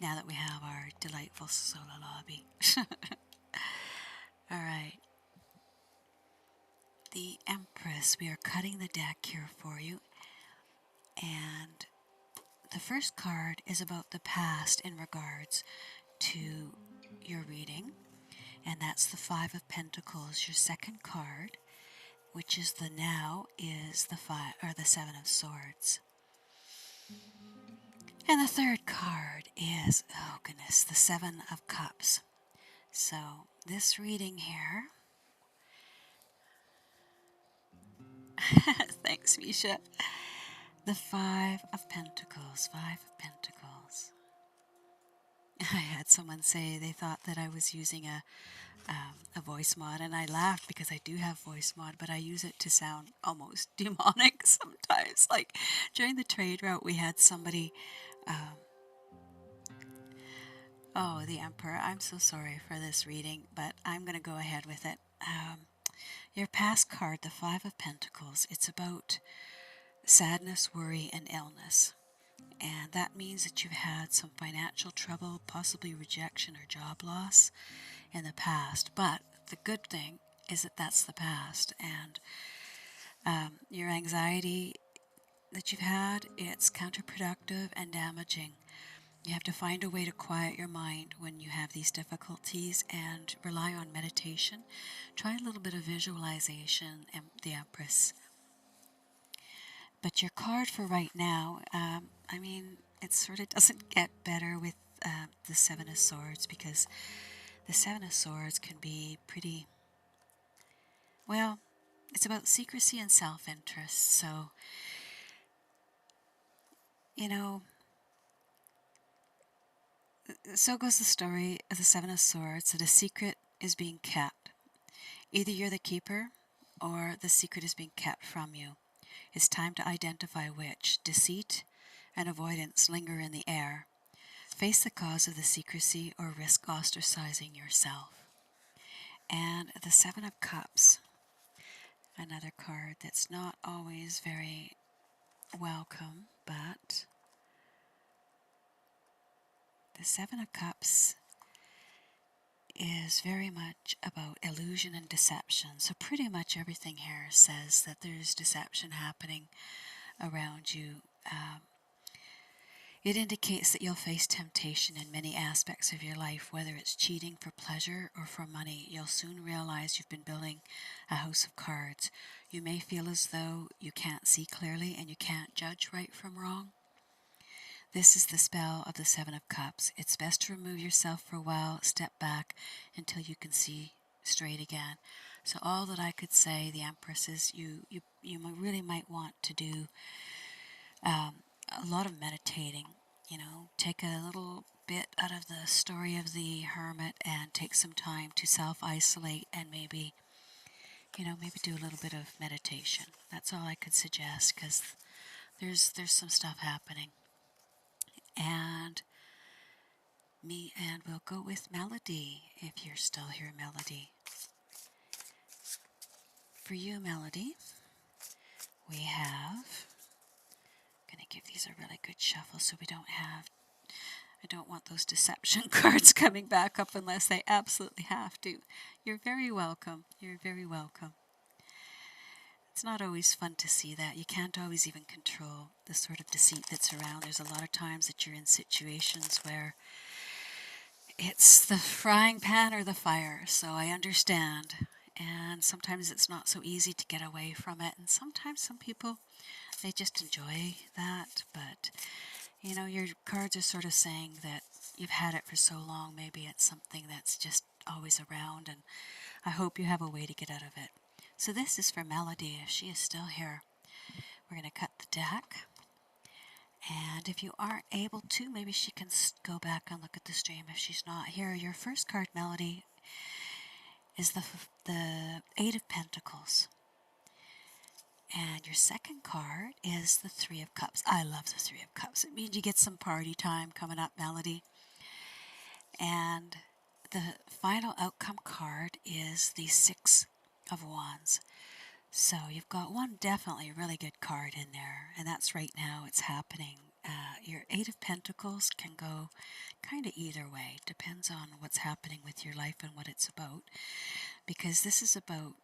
Now that we have our delightful solo lobby. Alright. The Empress, we are cutting the deck here for you. And the first card is about the past in regards to your reading. And that's the 5 of Pentacles. Your second card, which is the now, is the 7 of Swords. And the third card is, oh goodness, the 7 of Cups. So, this reading here, thanks Misha, the 5 of Pentacles, 5 of Pentacles. I had someone say they thought that I was using a voice mod, and I laughed because I do have voice mod, but I use it to sound almost demonic sometimes. Like during the trade route, we had somebody, oh, the Emperor, I'm so sorry for this reading, but I'm going to go ahead with it. Your past card, the 5 of Pentacles, it's about sadness, worry, and illness. And that means that you've had some financial trouble, possibly rejection or job loss in the past. But the good thing is that that's the past. And your anxiety that you've had, it's counterproductive and damaging. You have to find a way to quiet your mind when you have these difficulties and rely on meditation. Try a little bit of visualization, the Empress. But your card for right now, I mean, it sort of doesn't get better with the 7 of Swords, because the 7 of Swords can be pretty, well, it's about secrecy and self-interest. So, you know, so goes the story of the 7 of Swords, that a secret is being kept. Either you're the keeper or the secret is being kept from you. It's time to identify which. Deceit and avoidance linger in the air. Face the cause of the secrecy or risk ostracizing yourself. And the 7 of Cups, another card that's not always very welcome, but the 7 of Cups is very much about illusion and deception. So pretty much everything here says that there's deception happening around you. It indicates that you'll face temptation in many aspects of your life, whether it's cheating for pleasure or for money. You'll soon realize you've been building a house of cards. You may feel as though you can't see clearly and you can't judge right from wrong. This is the spell of the Seven of Cups. It's best to remove yourself for a while, step back until you can see straight again. So all that I could say, the Empress, is you really might want to do a lot of meditating. Take a little bit out of the story of the hermit and take some time to self-isolate and maybe do a little bit of meditation. That's all I could suggest, because there's some stuff happening. And we'll go with Melody, if you're still here, Melody. For you, Melody, we have, I'm going to give these a really good shuffle so I don't want those deception cards coming back up unless they absolutely have to. You're very welcome. You're very welcome. It's not always fun to see that. You can't always even control the sort of deceit that's around. There's a lot of times that you're in situations where it's the frying pan or the fire, so I understand. And sometimes it's not so easy to get away from it, and sometimes some people, they just enjoy that. But your cards are sort of saying that you've had it for so long, maybe it's something that's just always around, and I hope you have a way to get out of it. So this is for Melody, if she is still here. We're going to cut the deck. And if you aren't able to, maybe she can go back and look at the stream if she's not here. Your first card, Melody, is the Eight of Pentacles. And your second card is the Three of Cups. I love the Three of Cups. It means you get some party time coming up, Melody. And the final outcome card is the Six of Wands. So you've got one definitely really good card in there, and that's right now it's happening. Your Eight of Pentacles can go kind of either way. Depends on what's happening with your life and what it's about. Because this is about,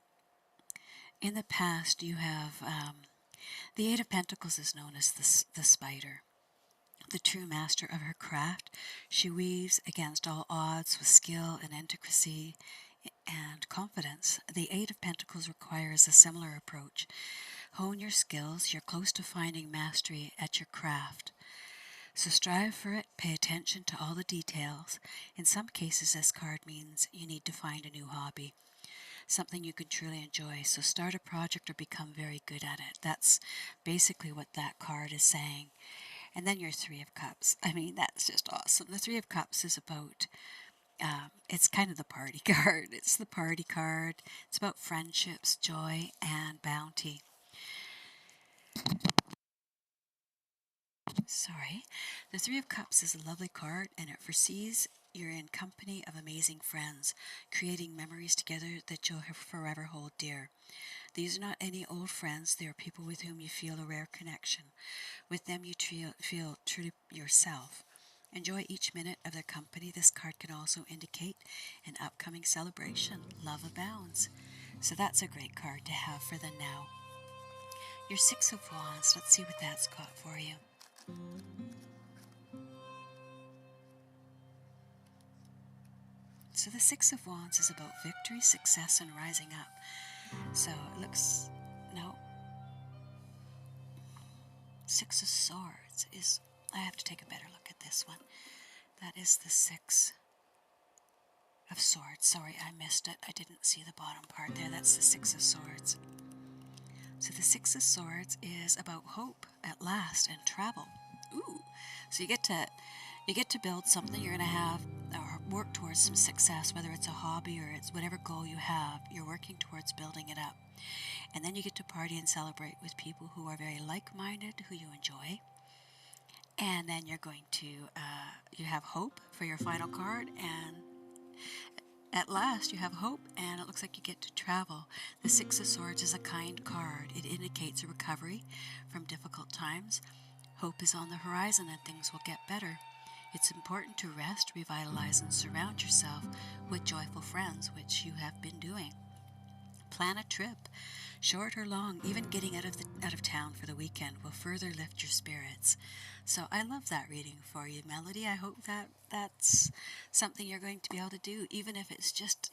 in the past you have, the Eight of Pentacles is known as the spider. The true master of her craft. She weaves against all odds with skill and intricacy and confidence. The Eight of Pentacles requires a similar approach. Hone your skills. You're close to finding mastery at your craft. So strive for it. Pay attention to all the details. In some cases, this card means you need to find a new hobby, something you can truly enjoy. So start a project or become very good at it. That's basically what that card is saying. And then your Three of Cups. I mean, that's just awesome. The Three of Cups is about, it's kind of the party card. It's the party card. It's about friendships, joy, and bounty. Sorry. The Three of Cups is a lovely card, and it foresees you're in company of amazing friends, creating memories together that you'll forever hold dear. These are not any old friends. They are people with whom you feel a rare connection. With them you feel truly yourself. Enjoy each minute of their company. This card can also indicate an upcoming celebration. Love abounds. So that's a great card to have for the now. Your Six of Wands. Let's see what that's got for you. So the Six of Wands is about victory, success, and rising up. So it looks, no. Six of Swords is, I have to take a better look at this one. That is the Six of Swords. Sorry, I missed it. I didn't see the bottom part there. That's the Six of Swords. So the Six of Swords is about hope at last and travel. Ooh, so you get to build something. You're going to have or work towards some success, whether it's a hobby or it's whatever goal you have. You're working towards building it up. And then you get to party and celebrate with people who are very like-minded, who you enjoy. And then you're going to, you have hope for your final card, and at last you have hope, and it looks like you get to travel. The Six of Swords is a kind card. It indicates a recovery from difficult times. Hope is on the horizon and things will get better. It's important to rest, revitalize, and surround yourself with joyful friends, which you have been doing. Plan a trip, short or long. Even getting out of town for the weekend will further lift your spirits. So I love that reading for you, Melody. I hope that that's something you're going to be able to do, even if it's just,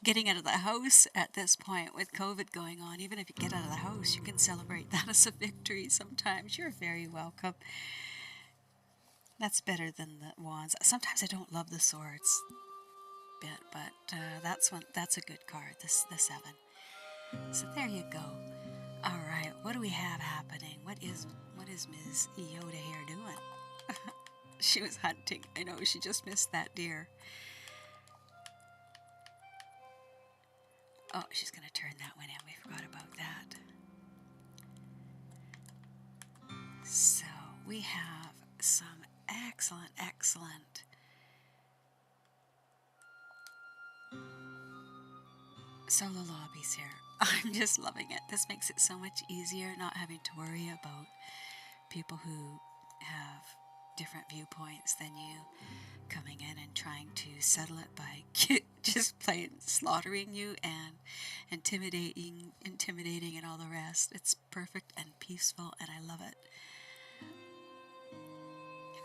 getting out of the house at this point with COVID going on. Even if you get out of the house, you can celebrate that as a victory sometimes. You're very welcome. That's better than the wands. Sometimes I don't love the swords bit, but that's a good card. The 7. So there you go. All right, what do we have happening? What is Ms. Yoda here doing? She was hunting. I know, she just missed that deer. Oh, she's going to turn that one in. We forgot about that. So we have some excellent solo lobbies here. I'm just loving it. This makes it so much easier not having to worry about people who have different viewpoints than you coming in and trying to settle it by just plain slaughtering you and intimidating and all the rest. It's perfect and peaceful, and I love it.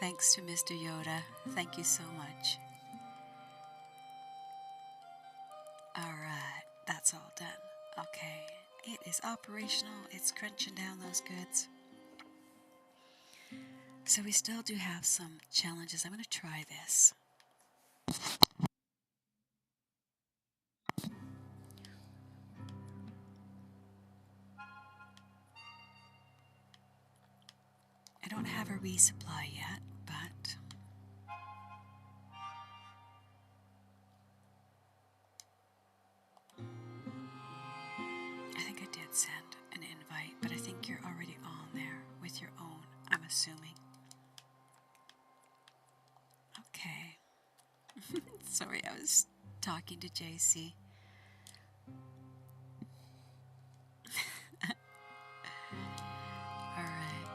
Thanks to Mr. Yoda. Thank you so much. Alright, that's all done. Okay, it is operational. It's crunching down those goods. So we still do have some challenges. I'm going to try this. I don't have a resupply yet, but I think I did send an invite, but I think you're already on there with your own, I'm assuming. Okay. Sorry, I was talking to JC. Alright.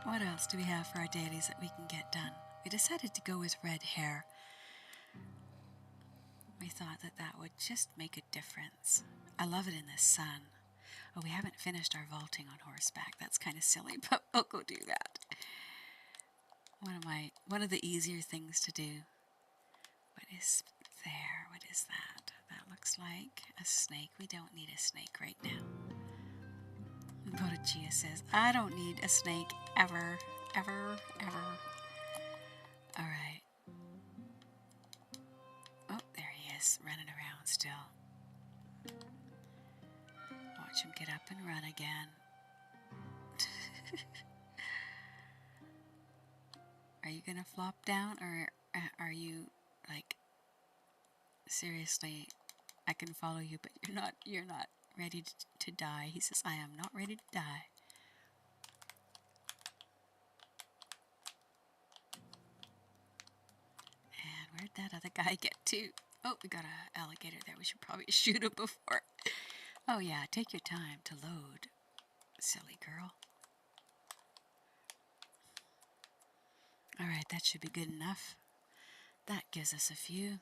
What else do we have for our dailies that we can get done? We decided to go with red hair. We thought that would just make a difference. I love it in the sun. Oh, we haven't finished our vaulting on horseback. That's kind of silly, but we'll go do that. One of the easier things to do. What is there? What is that? That looks like a snake. We don't need a snake right now. Bodacia says, I don't need a snake ever. Alright. Oh, there he is, running around still. Watch him get up and run again. Are you gonna flop down, or are you like, seriously, I can follow you, but you're not ready to die? He says, I am not ready to die. And where'd that other guy get to? Oh, we got an alligator there. We should probably shoot him before. Oh yeah, take your time to load, silly girl. Alright, that should be good enough. That gives us a few.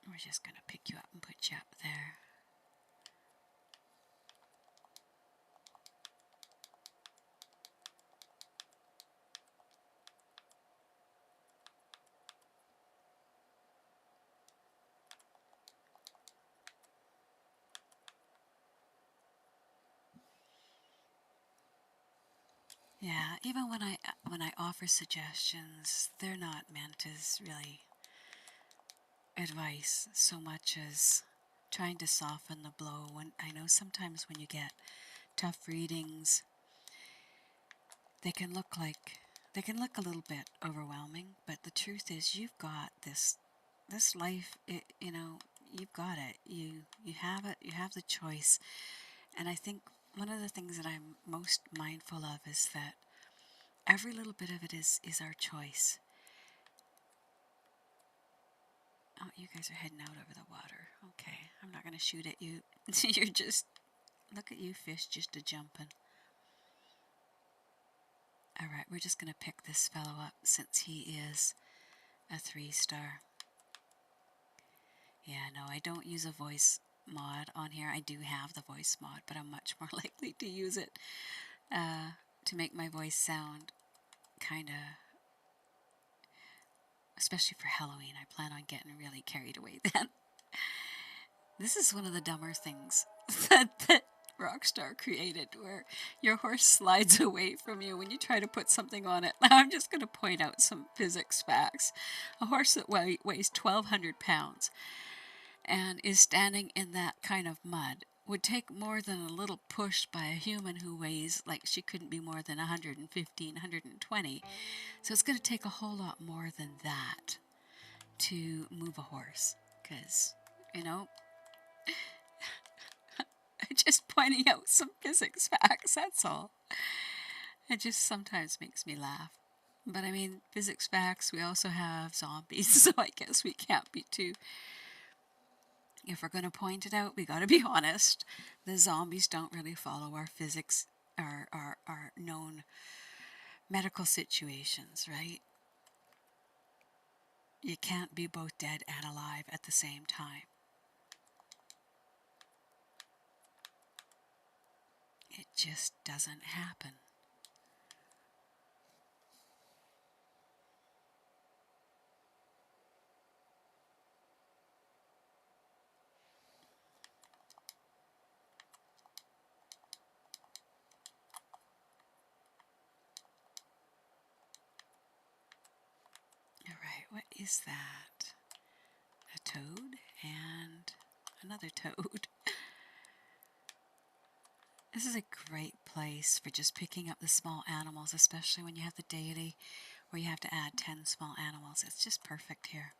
We're just going to pick you up and put you up there. Yeah, even when I offer suggestions, they're not meant as really advice so much as trying to soften the blow. When I know sometimes when you get tough readings, they can look a little bit overwhelming, but the truth is you've got this life, you know, you've got it. You have it. You have the choice. And I think one of the things that I'm most mindful of is that every little bit of it is our choice. Oh, you guys are heading out over the water. Okay, I'm not going to shoot at you. You're just, look at you fish just a-jumping. Alright, we're just going to pick this fellow up since he is a 3-star. Yeah, no, I don't use a voice mod on here. I do have the voice mod, but I'm much more likely to use it to make my voice sound kind of, especially for Halloween. I plan on getting really carried away then. This is one of the dumber things that Rockstar created, where your horse slides away from you when you try to put something on it. Now, I'm just going to point out some physics facts. A horse that weighs 1,200 pounds and is standing in that kind of mud would take more than a little push by a human who weighs, like, she couldn't be more than 115, 120. So it's going to take a whole lot more than that to move a horse. Because, you know, just pointing out some physics facts, that's all. It just sometimes makes me laugh. But I mean, physics facts, we also have zombies, so I guess we can't be too... If we're going to point it out, we got to be honest. The zombies don't really follow our physics, our known medical situations, right? You can't be both dead and alive at the same time. It just doesn't happen. Alright, what is that? A toad and another toad. This is a great place for just picking up the small animals, especially when you have the deity where you have to add 10 small animals. It's just perfect here.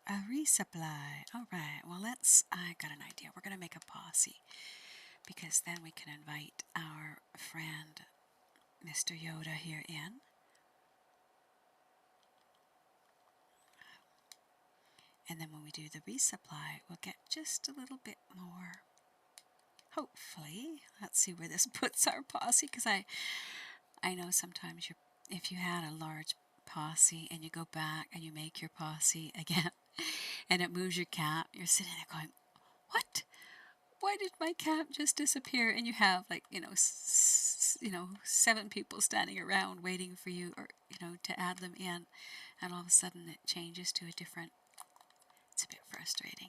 A resupply. Alright, well I got an idea. We're going to make a posse, because then we can invite our friend Mr. Yoda here in. And then when we do the resupply, we'll get just a little bit more. Hopefully. Let's see where this puts our posse, because I know sometimes if you had a large posse and you go back and you make your posse again and it moves your camp, you're sitting there going, what? Why did my camp just disappear? And you have, like, 7 people standing around waiting for you, or to add them in, and all of a sudden it changes to a different... It's a bit frustrating.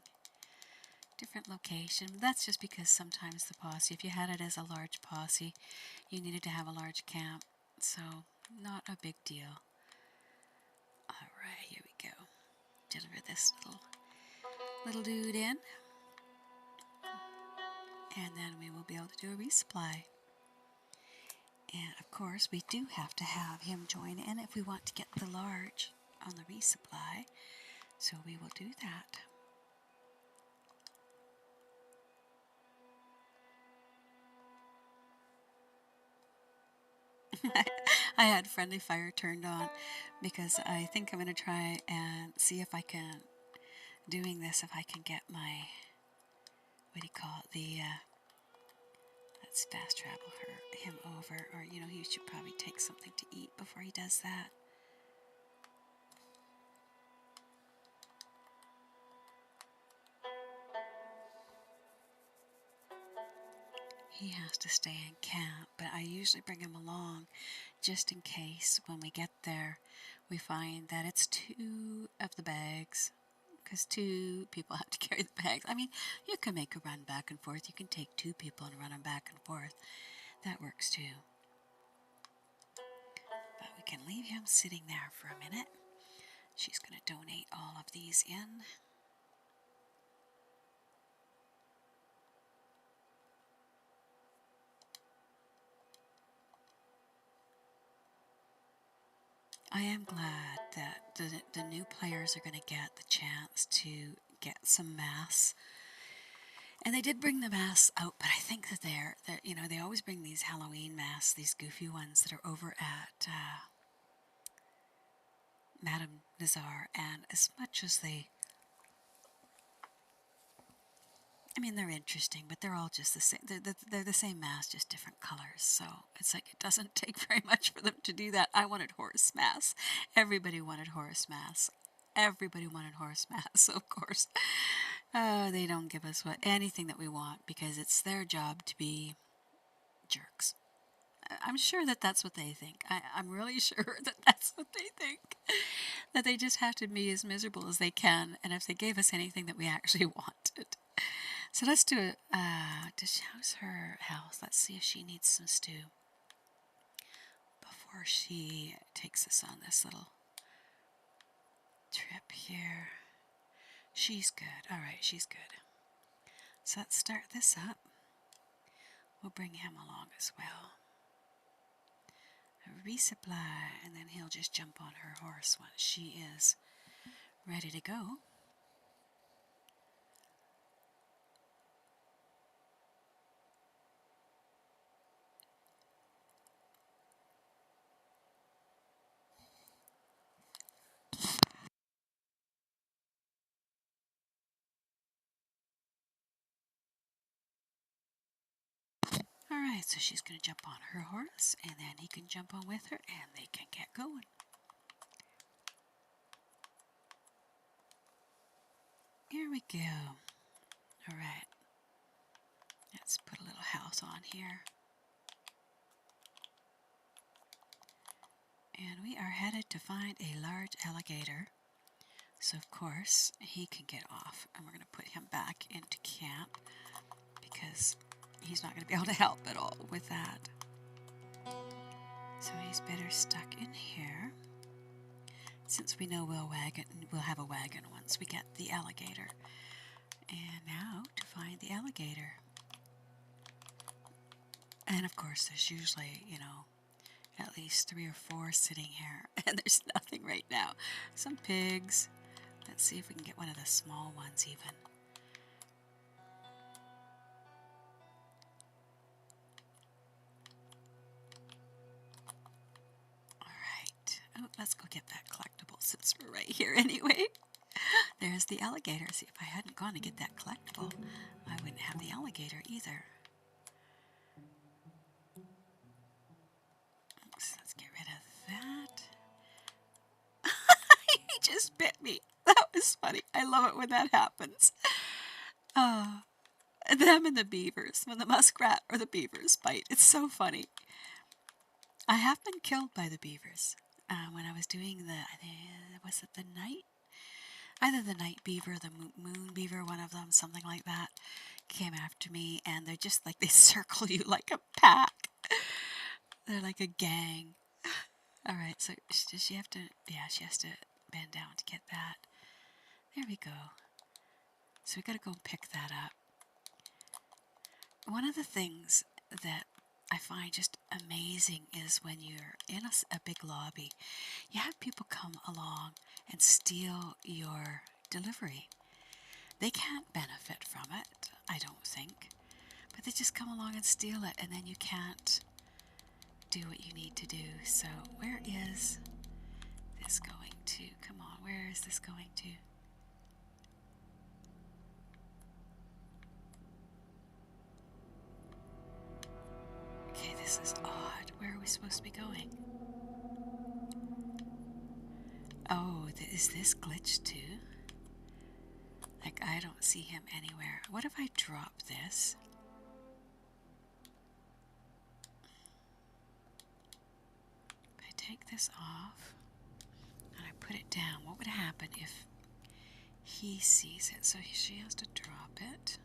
Different location. That's just because sometimes the posse, if you had it as a large posse, you needed to have a large camp. So, not a big deal. Alright, here we go. Deliver this little dude in. And then we will be able to do a resupply. And of course, we do have to have him join in if we want to get the large on the resupply. So we will do that. I had friendly fire turned on because I think I'm going to try and see if I can, doing this, if I can get my, what do you call it, let's fast travel him over, or he should probably take something to eat before he does that. He has to stay in camp, but I usually bring him along just in case when we get there we find that it's 2 of the bags, because 2 people have to carry the bags. I mean, you can make a run back and forth. You can take 2 people and run them back and forth. That works too. But we can leave him sitting there for a minute. She's going to donate all of these in. I am glad that the new players are going to get the chance to get some masks. And they did bring the masks out, but I think that they always bring these Halloween masks, these goofy ones that are over at Madame Nazar, and as much as they're interesting, but they're all just the same. They're the same mask, just different colors. So it's like it doesn't take very much for them to do that. I wanted horse masks. Everybody wanted horse masks. Everybody wanted horse masks. So of course, they don't give us anything that we want, because it's their job to be jerks. I'm sure that that's what they think. I'm really sure that that's what they think. That they just have to be as miserable as they can, and if they gave us anything that we actually wanted. So let's do it. How's her health? Let's see if she needs some stew before she takes us on this little trip here. She's good. All right, she's good. So let's start this up. We'll bring him along as well. A resupply, and then he'll just jump on her horse once she is ready to go. Alright, so she's going to jump on her horse, and then he can jump on with her, and they can get going. Here we go. Alright, let's put a little house on here. And we are headed to find a large alligator. So of course, he can get off, and we're going to put him back into camp, because he's not going to be able to help at all with that. So he's better stuck in here. Since we know we'll have a wagon once we get the alligator. And now to find the alligator. And of course there's usually, at least 3 or 4 sitting here. And there's nothing right now. Some pigs. Let's see if we can get one of the small ones even. Oh, let's go get that collectible since we're right here anyway. There's the alligator. See, if I hadn't gone to get that collectible, I wouldn't have the alligator either. Oops, let's get rid of that. He just bit me. That was funny. I love it when that happens. Them and the beavers, when the muskrat or the beavers bite. It's so funny. I have been killed by the beavers. When I was doing was it the night? Either the night beaver or the moon beaver, one of them, something like that, came after me, and they're just like, they circle you like a pack. They're like a gang. Alright, so does she have to, yeah, she has to bend down to get that. There we go. So we gotta go and pick that up. One of the things that I find just amazing is when you're in a big lobby, you have people come along and steal your delivery. They can't benefit from it, I don't think, but they just come along and steal it, and then you can't do what you need to do. So where is this going to? Come on, where is this going to? Okay, this is odd. Where are we supposed to be going? Oh, is this glitched too? Like, I don't see him anywhere. What if I drop this? If I take this off and I put it down, what would happen if he sees it? So she has to drop it.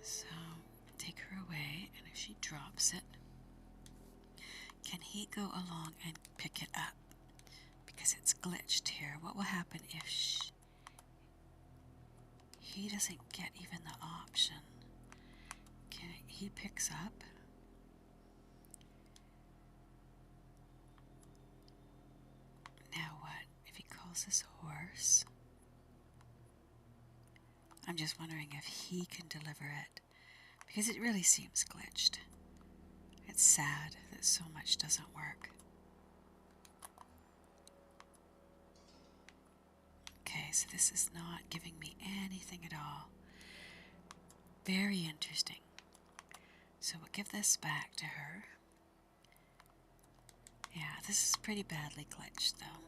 So take her away, and if she drops it, can he go along and pick it up? Because it's glitched here. What will happen if he doesn't get even the option? Okay, he picks up. Now what? If he calls his horse? I'm just wondering if he can deliver it, because it really seems glitched. It's sad that so much doesn't work. Okay, so this is not giving me anything at all. Very interesting. So we'll give this back to her. Yeah, this is pretty badly glitched though.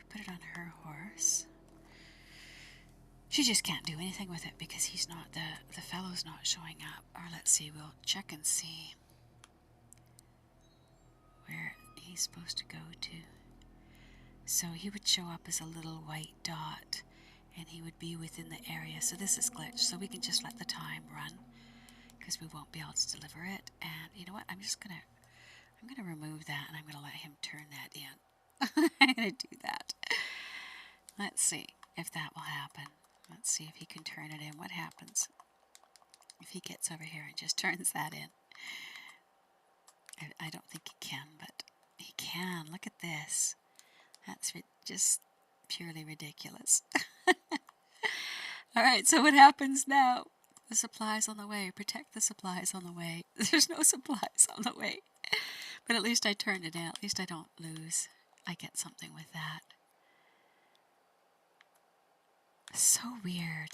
Put it on her horse. She just can't do anything with it because he's not, the fellow's not showing up. Or let's see, we'll check and see where he's supposed to go to. So he would show up as a little white dot, and he would be within the area. So this is glitched, so we can just let the time run, because we won't be able to deliver it. And you know what? I'm gonna remove that, and I'm gonna let him turn that in. I'm gonna do that. Let's see if that will happen. Let's see if he can turn it in. What happens if he gets over here and just turns that in? I don't think he can, but he can. Look at this. That's just purely ridiculous. All right, so what happens now? The supplies on the way. Protect the supplies on the way. There's no supplies on the way. But at least I turned it in. At least I don't lose. I get something with that. So weird.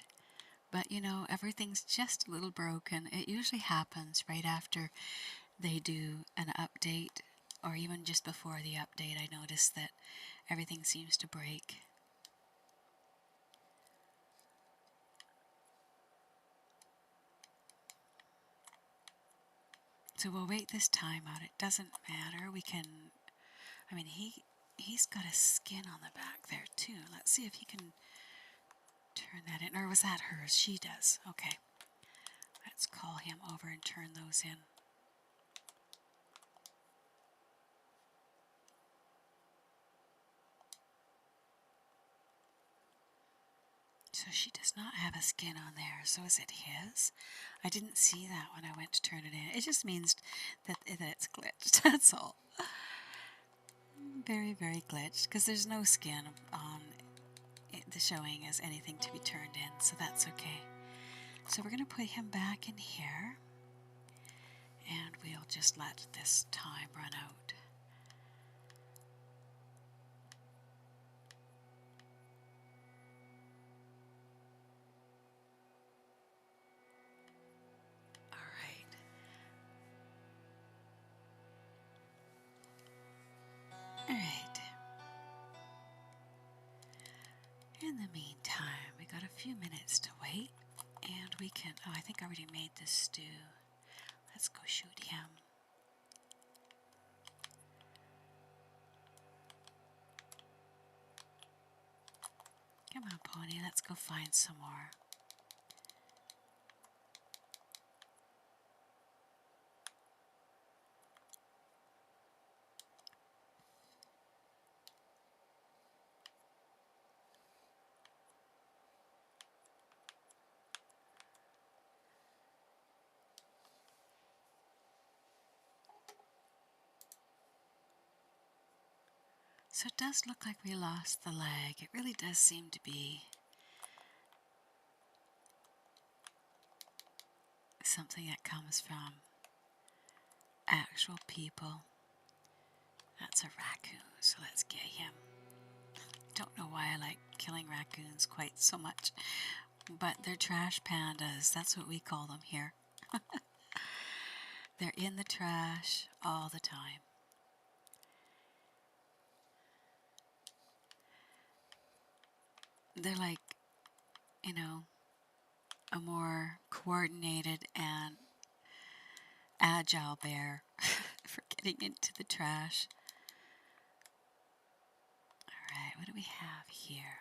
But you know, everything's just a little broken. It usually happens right after they do an update, or even just before the update. I notice that everything seems to break. So we'll wait this time out. It doesn't matter. We can, I mean, he's got a skin on the back there too. Let's see if he can turn that in. Or was that hers? She does. Okay. Let's call him over and turn those in. So she does not have a skin on there. So is it his? I didn't see that when I went to turn it in. It just means that it's glitched. That's all. Very, very glitched, because there's no skin on the showing as anything to be turned in, so that's okay. So we're going to put him back in here, and we'll just let this time run out. Alright. In the meantime, we got a few minutes to wait, and we can, oh, I think I already made this stew. Let's go shoot him. Come on, pony, let's go find some more. So it does look like we lost the leg. It really does seem to be something that comes from actual people. That's a raccoon, so let's get him. Don't know why I like killing raccoons quite so much, but they're trash pandas. That's what we call them here. They're in the trash all the time. They're like, you know, a more coordinated and agile bear for getting into the trash. Alright, what do we have here?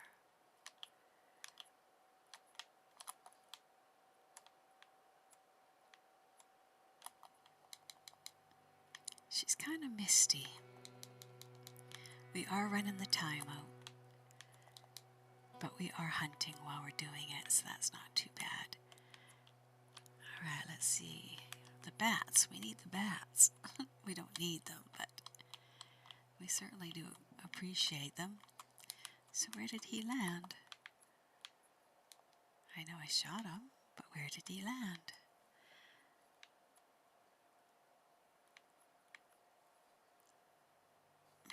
She's kind of misty. We are running the time out, but we are hunting while we're doing it, so that's not too bad. Alright, let's see. The bats. We need the bats. We don't need them, but we certainly do appreciate them. So where did he land? I know I shot him, but where did he land?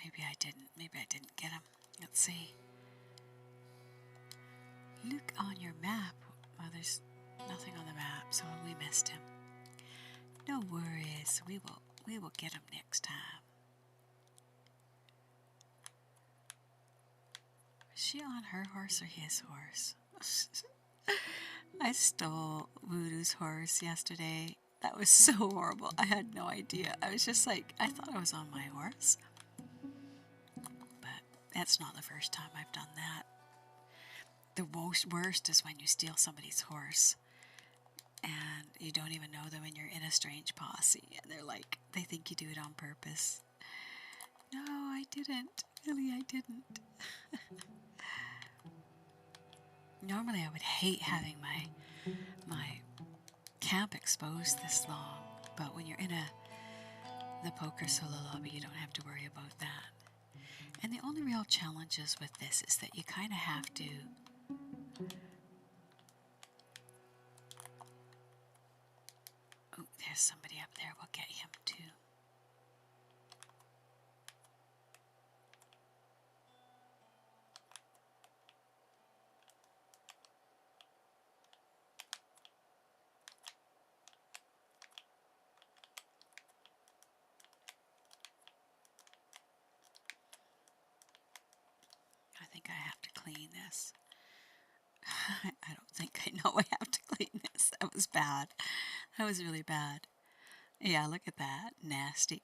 Maybe I didn't get him. Let's see. Look on your map. Well, there's nothing on the map, so we missed him. No worries. We will get him next time. Was she on her horse or his horse? I stole Voodoo's horse yesterday. That was so horrible. I had no idea. I was just like, I thought I was on my horse. But That's not the first time I've done that. The worst is when you steal somebody's horse and you don't even know them and you're in a strange posse and they're like, they think you do it on purpose. No, I didn't. Really, I didn't. Normally I would hate having my camp exposed this long, but when you're in the poker solo lobby, you don't have to worry about that. And the only real challenges with this is that you kind of have to oh, there's somebody up there. We'll get him too. I think I have to clean this. I don't think I know I have to clean this. That was bad. That was really bad. Yeah, look at that. Nasty.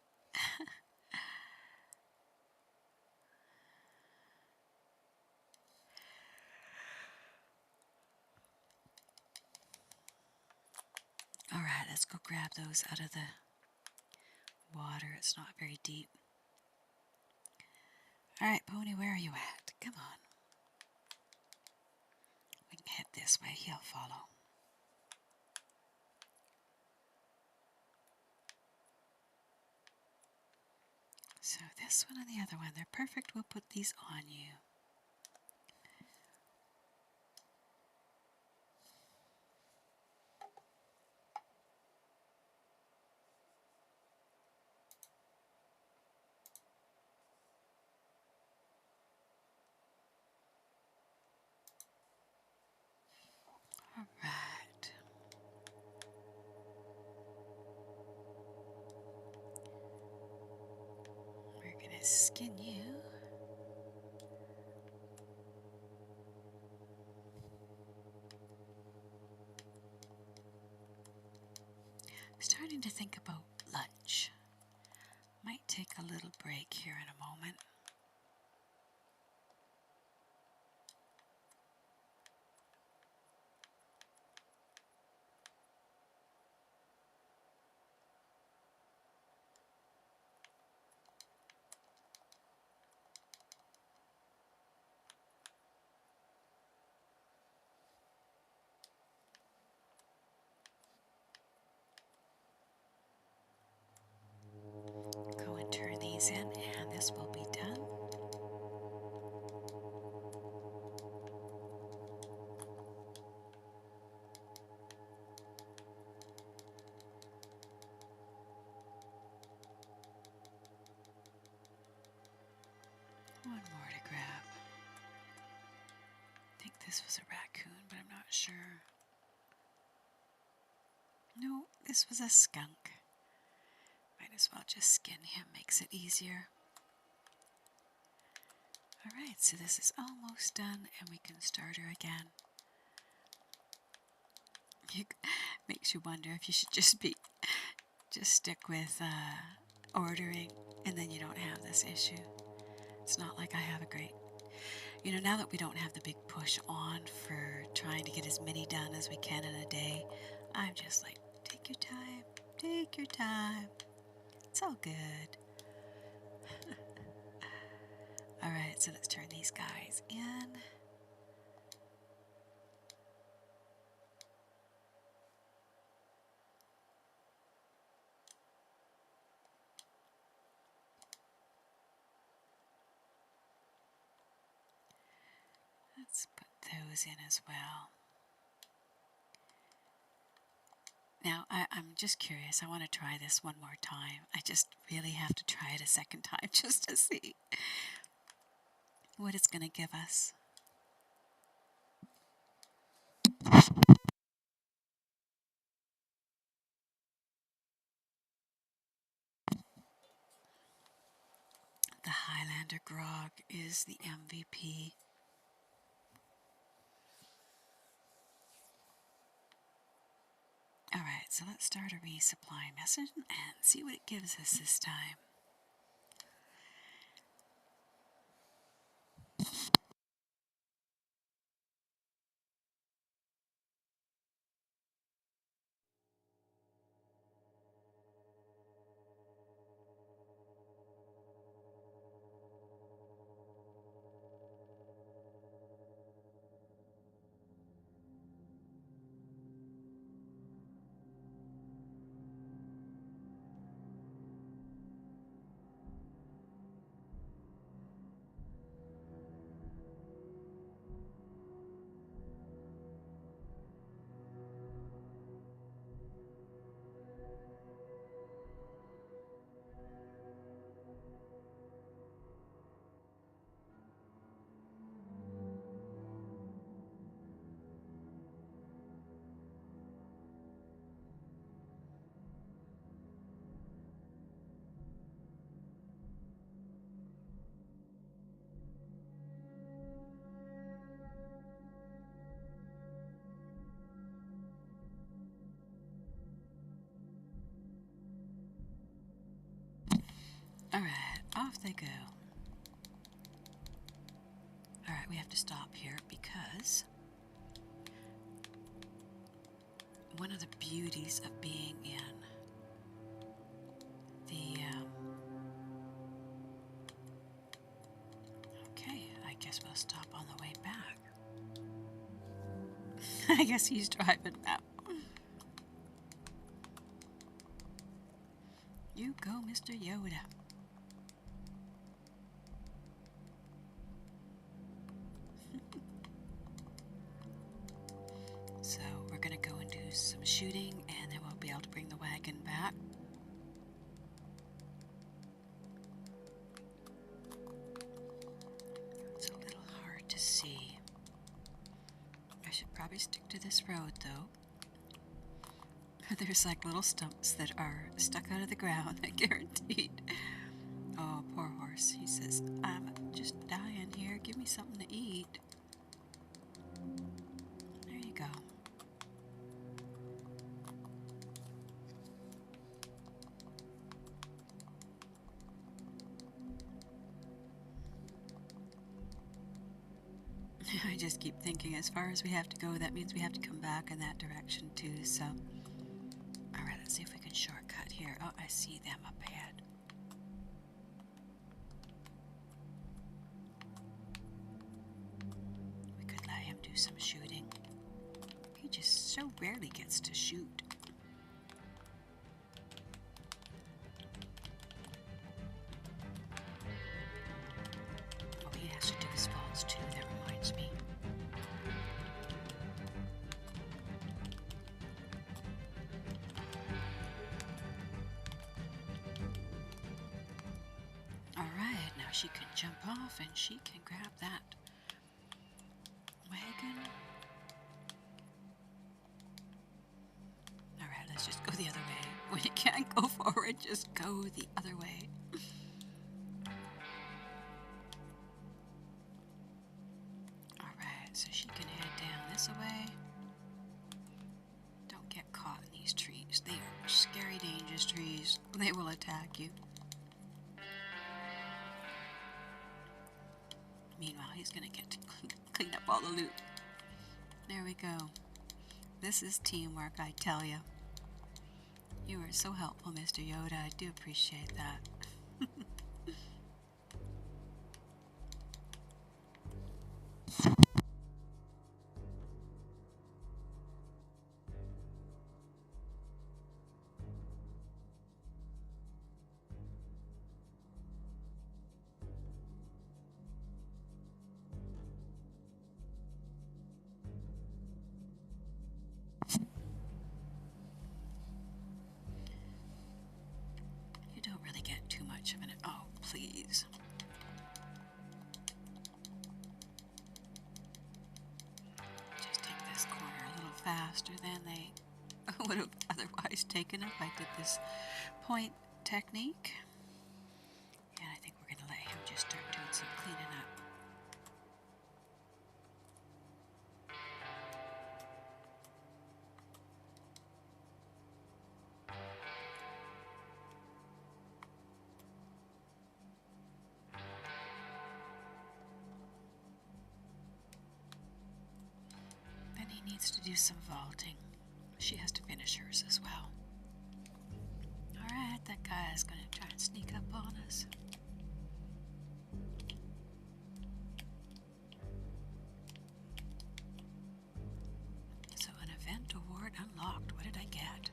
Alright, let's go grab those out of the water. It's not very deep. Alright, Pony, where are you at? Come on. We can head this way. He'll follow. So this one and the other one, they're perfect. We'll put these on you. Alright. We're going to skin you. Starting to think about lunch. Might take a little break here in a moment. Go and turn these in, and this will be done. One more to grab. I think this was a raccoon, but I'm not sure. No, this was a skunk. Might as well just skin him, makes it easier. Alright, so this is almost done, and we can start her again. Makes you wonder if you should just stick with ordering, and then you don't have this issue. It's not like I have a great, now that we don't have the big push on for trying to get as many done as we can in a day, I'm just like, take your time, take your time. It's all good. Alright, so let's turn these guys in. Let's put those in as well. Now, I'm just curious. I want to try this one more time. I just really have to try it a second time just to see what it's going to give us. The Highlander Grog is the MVP. Alright, so let's start a resupply message and see what it gives us this time. Alright, off they go. Alright, we have to stop here because one of the beauties of being in the okay, I guess we'll stop on the way back. I guess he's driving now. You go, Mr. Yoda. So we're going to go and do some shooting, and then we'll be able to bring the wagon back. It's a little hard to see. I should probably stick to this road, though. There's like little stumps that are stuck out of the ground, I guaranteed. Oh, poor horse. He says, I'm just dying here. Give me something to eat. There you go. I just keep thinking, as far as we have to go, that means we have to come back in that direction too, so. Alright, let's see if we can shortcut here. Oh, I see them up ahead. We could let him do some shooting. He just so rarely gets to shoot. Oh, he has to do his falls too, that reminds me. Alright, now she can jump off and she can grab that wagon. Alright, let's just go the other way. When you can't go forward, just go the other way. Alright, so she can head down this way. Don't get caught in these trees. They are scary, dangerous trees. They will attack you. Meanwhile, he's going to get to clean up all the loot. There we go. This is teamwork, I tell you. You are so helpful, Mr. Yoda. I do appreciate that. You don't really get too much of an... Oh, please. Just take this corner a little faster than they would have otherwise taken if I did this point technique. And I think we're going to let him just start doing some cleaning up. Needs to do some vaulting. She has to finish hers as well. Alright, that guy is going to try and sneak up on us. So an event award unlocked. What did I get?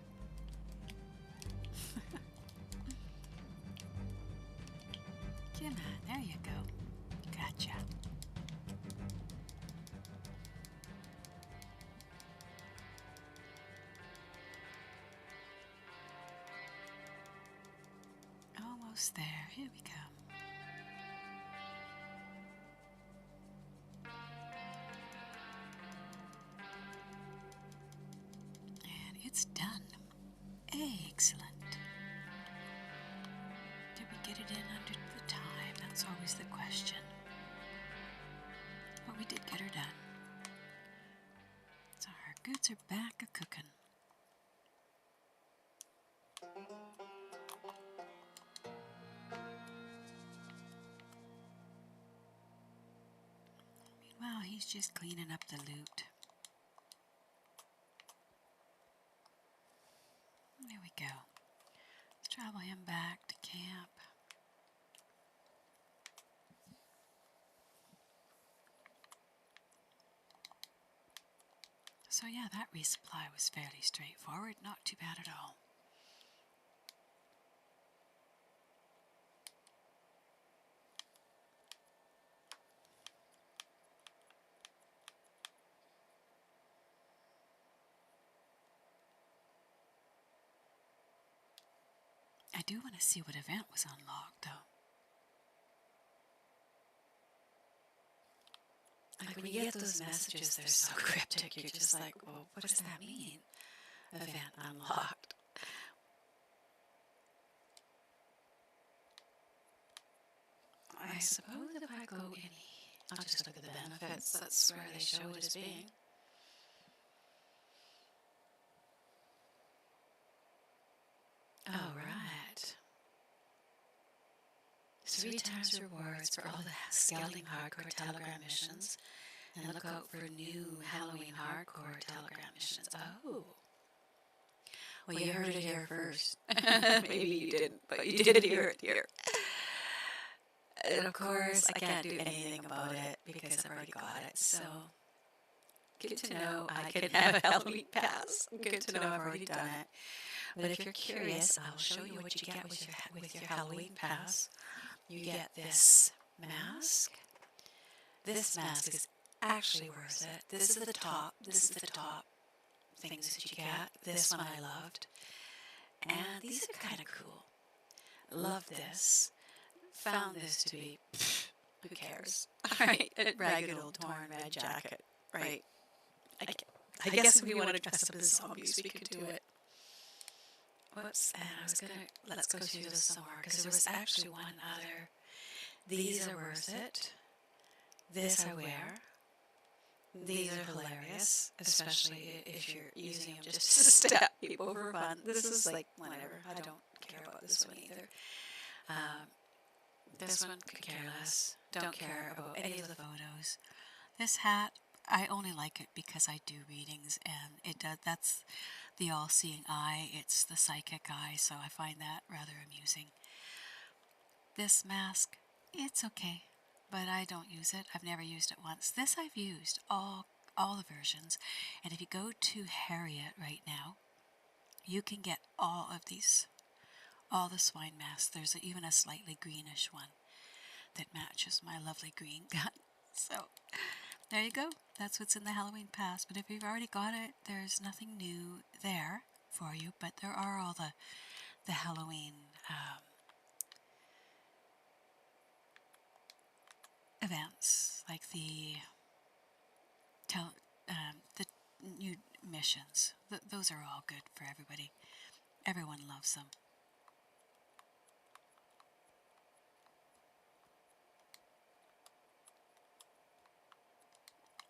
Come on, there you go. Gotcha. Almost there. Here we go. And it's done. Excellent. Did we get it in under the time? That's always the question. But we did get her done. So our goods are back a-cooking. he's just cleaning up the loot. There we go. Let's travel him back to camp. So yeah, that resupply was fairly straightforward, not too bad at all. I do want to see what event was unlocked though. Like when you get those messages, they're so cryptic, you're just like, well, what does that mean? Event unlocked. I suppose if I go any, I'll just look at the benefits, that's where they show it as being. Alright. 3 times rewards for all the scouting hardcore telegram missions. And look out for new Halloween hardcore telegram missions. Oh. Well, you heard it here first. Maybe you didn't, but you did hear it here. And of course, I can't do anything about it because I've already got it. So, good to know I can have a Halloween pass. Good to know I've already done it. But if you're curious, I'll show you what you get with your Halloween pass. You get this mask. This mask is actually worth it. This is the top. This is the top things that you get. This one I loved. And these are kind of cool. Love this. Found this to be, who cares? Right? A ragged old torn red jacket. Right? I guess if we want to dress up as zombies, we could do it. Whoops. And I was going to, let's go through this some more, because there was actually one other. These are worth it. This I wear. These are hilarious, especially if you're using them just to stab people for fun. This is like, whatever. I don't care about this one either. This one could care less. Don't care about any of the photos. This hat, I only like it because I do readings, and it does. That's the all-seeing eye. It's the psychic eye, so I find that rather amusing. This mask, it's okay, but I don't use it. I've never used it once. This I've used, all the versions. And if you go to Harriet right now, you can get all of these, all the swine masks. There's even a slightly greenish one that matches my lovely green gun. So, there you go. That's what's in the Halloween pass. But if you've already got it, there's nothing new there for you. But there are all the Halloween events, like the new missions. Those are all good for everybody. Everyone loves them.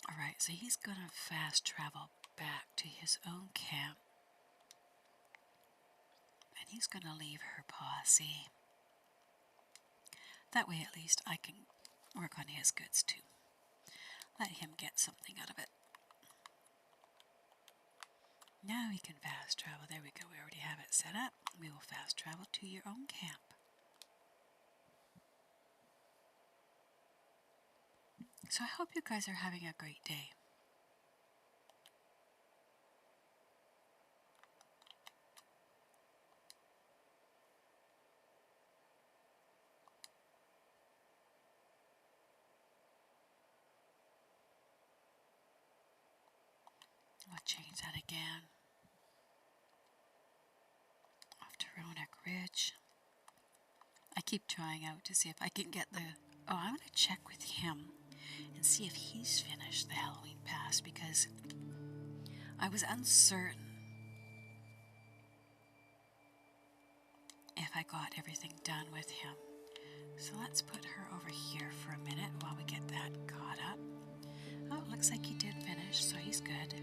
Alright, so he's going to fast travel back to his own camp. And he's going to leave her posse. That way at least I can work on his goods too. Let him get something out of it. Now we can fast travel. There we go. We already have it set up. We will fast travel to your own camp. So I hope you guys are having a great day. We'll change that again. Off to Roanoke Ridge. I keep trying out to see if I can get the... Oh, I'm going to check with him and see if he's finished the Halloween pass, because I was uncertain if I got everything done with him. So let's put her over here for a minute while we get that caught up. Oh, it looks like he did finish, so he's good.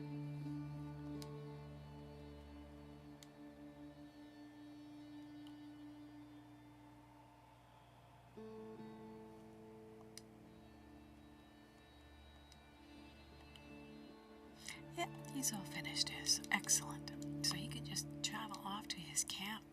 Yeah, he's all finished his. Excellent. So he can just travel off to his camp.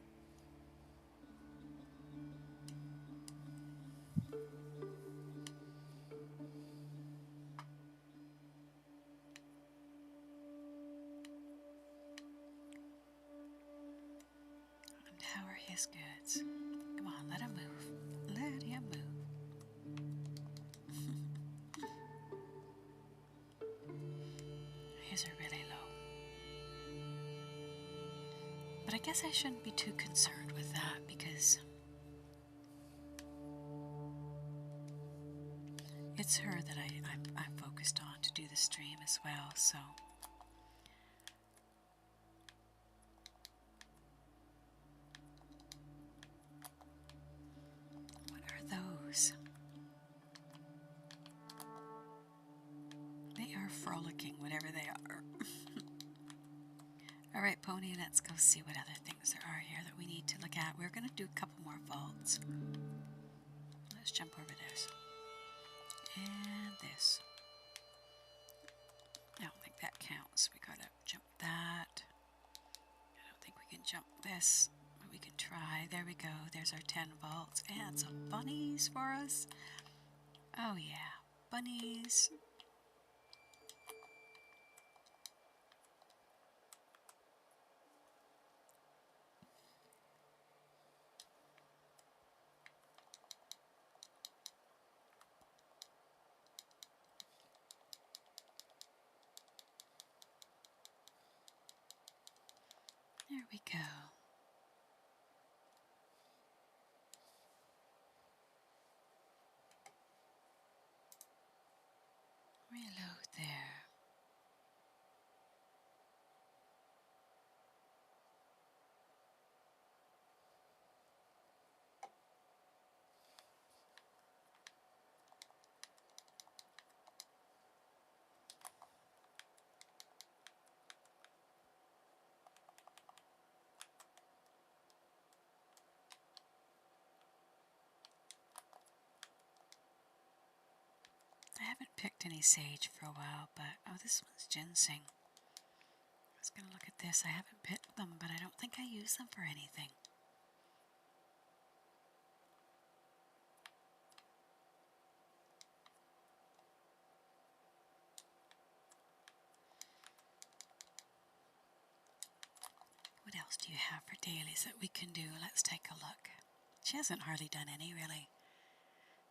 And how are his goods? Come on, let him move. Let him move. His are really low. But I guess I shouldn't be too concerned with that because it's her that I'm focused on to do the stream as well, so. What are those? They are frolicking, whatever they are. Alright, Pony, let's go see what other things there are here that we need to look at. We're going to do a couple more vaults. Let's jump over this. And this. I don't think that counts. We gotta jump that. I don't think we can jump this, but we can try. There we go. There's our 10 vaults. And some bunnies for us. Oh yeah, bunnies. There we go. Reload there. I haven't picked any sage for a while, but oh, this one's ginseng. I was gonna look at this. I haven't picked them, but I don't think I use them for anything. What else do you have for dailies that we can do? Let's take a look. She hasn't hardly done any, really.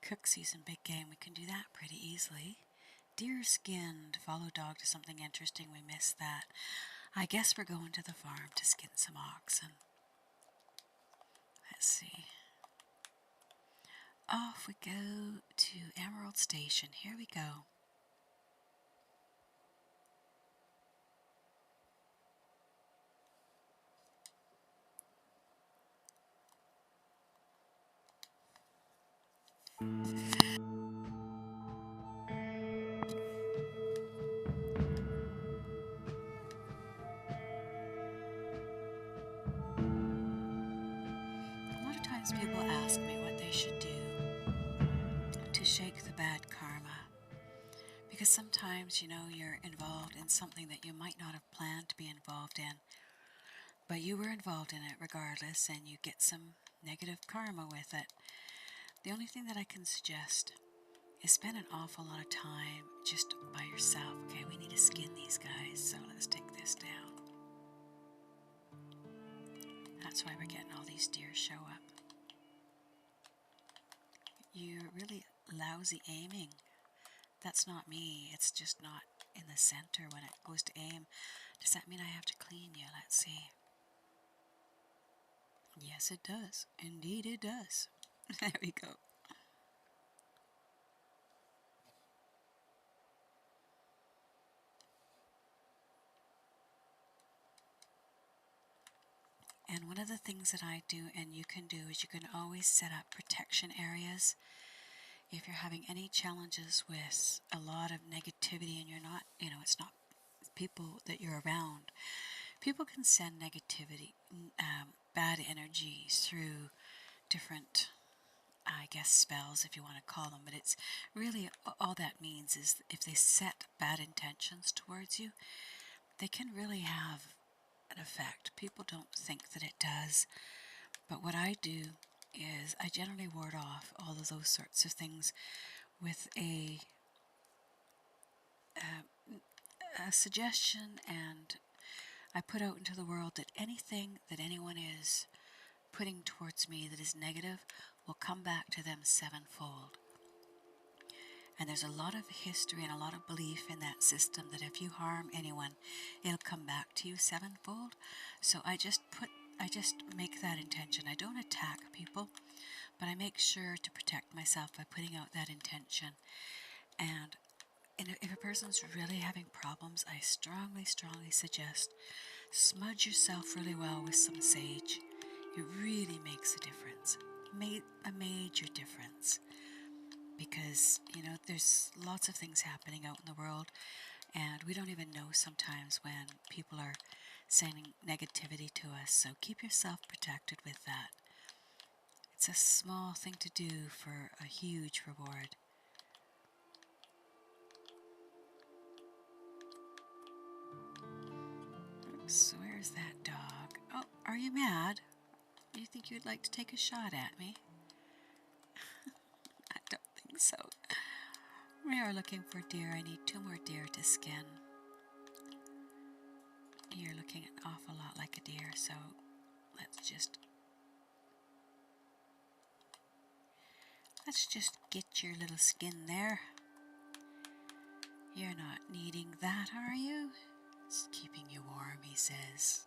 Cook season big game, we can do that pretty easily. Deer skinned, follow dog to something interesting, we missed that. I guess we're going to the farm to skin some oxen. Let's see. Off we go to Emerald Station. Here we go. A lot of times people ask me what they should do to shake the bad karma. Because sometimes, you know, you're involved in something that you might not have planned to be involved in. But you were involved in it regardless, and you get some negative karma with it. The only thing that I can suggest is spend an awful lot of time just by yourself. Okay, we need to skin these guys, so let's take this down. That's why we're getting all these deer show up. You're really lousy aiming. That's not me. It's just not in the center when it goes to aim. Does that mean I have to clean you? Let's see. Yes, it does. Indeed, it does. There we go. And one of the things that I do, and you can do, is you can always set up protection areas. If you're having any challenges with a lot of negativity and you're not, you know, it's not people that you're around, people can send negativity, bad energies through different, I guess, spells, if you want to call them. But it's really, all that means is if they set bad intentions towards you, they can really have an effect. People don't think that it does, but what I do is I generally ward off all of those sorts of things with a suggestion, and I put out into the world that anything that anyone is putting towards me that is negative will come back to them sevenfold. And there's a lot of history and a lot of belief in that system that if you harm anyone, it'll come back to you sevenfold. So I just make that intention. I don't attack people, but I make sure to protect myself by putting out that intention. And if a person's really having problems, I strongly suggest smudge yourself really well with some sage. It really makes a difference. A major difference. Because, there's lots of things happening out in the world, and we don't even know sometimes when people are sending negativity to us. So keep yourself protected with that. It's a small thing to do for a huge reward. Oops, where's that dog? Oh, are you mad? Do you think you'd like to take a shot at me? I don't think so. We are looking for deer. I need 2 more deer to skin. You're looking an awful lot like a deer, so let's just get your little skin there. You're not needing that, are you? It's keeping you warm, he says.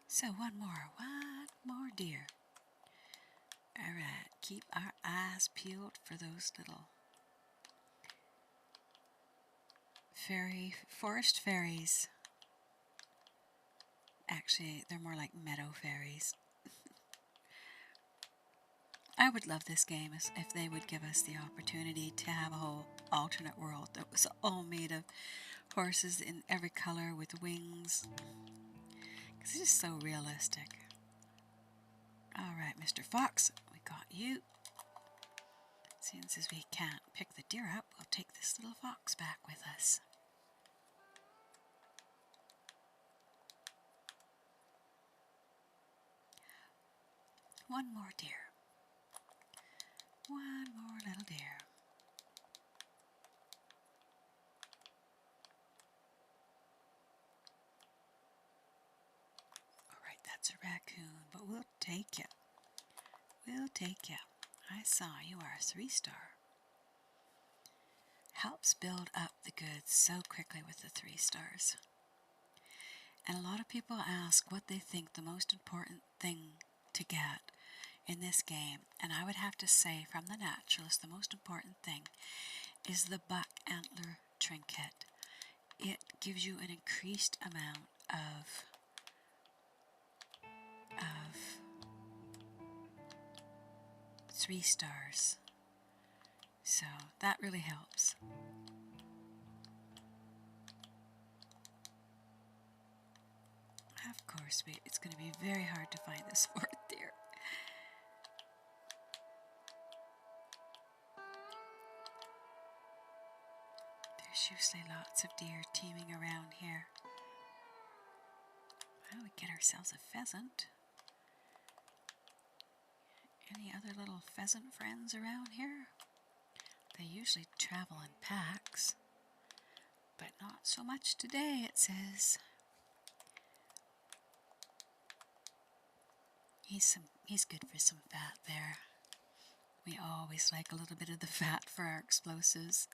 So one more deer. Alright, keep our eyes peeled for those little forest fairies. Actually, they're more like meadow fairies. I would love this game if they would give us the opportunity to have a whole alternate world that was all made of horses in every color with wings. Because it's just so realistic. Alright, Mr. Fox, we got you. Since as we can't pick the deer up, we'll take this little fox back with us. One more deer. One more little deer. Alright, that's a raccoon, but we'll take you. We'll take you. I saw you are a 3-star. Helps build up the goods so quickly with the 3 stars. And a lot of people ask what they think the most important thing to get in this game, and I would have to say from the naturalist the most important thing is the buck antler trinket. It gives you an increased amount of 3 stars, so that really helps. Of course, it's going to be very hard to find this 4th deer. There's usually lots of deer teeming around here. Well, we get ourselves a pheasant. Any other little pheasant friends around here? They usually travel in packs, but not so much today, it says. He's good for some fat there. We always like a little bit of the fat for our explosives.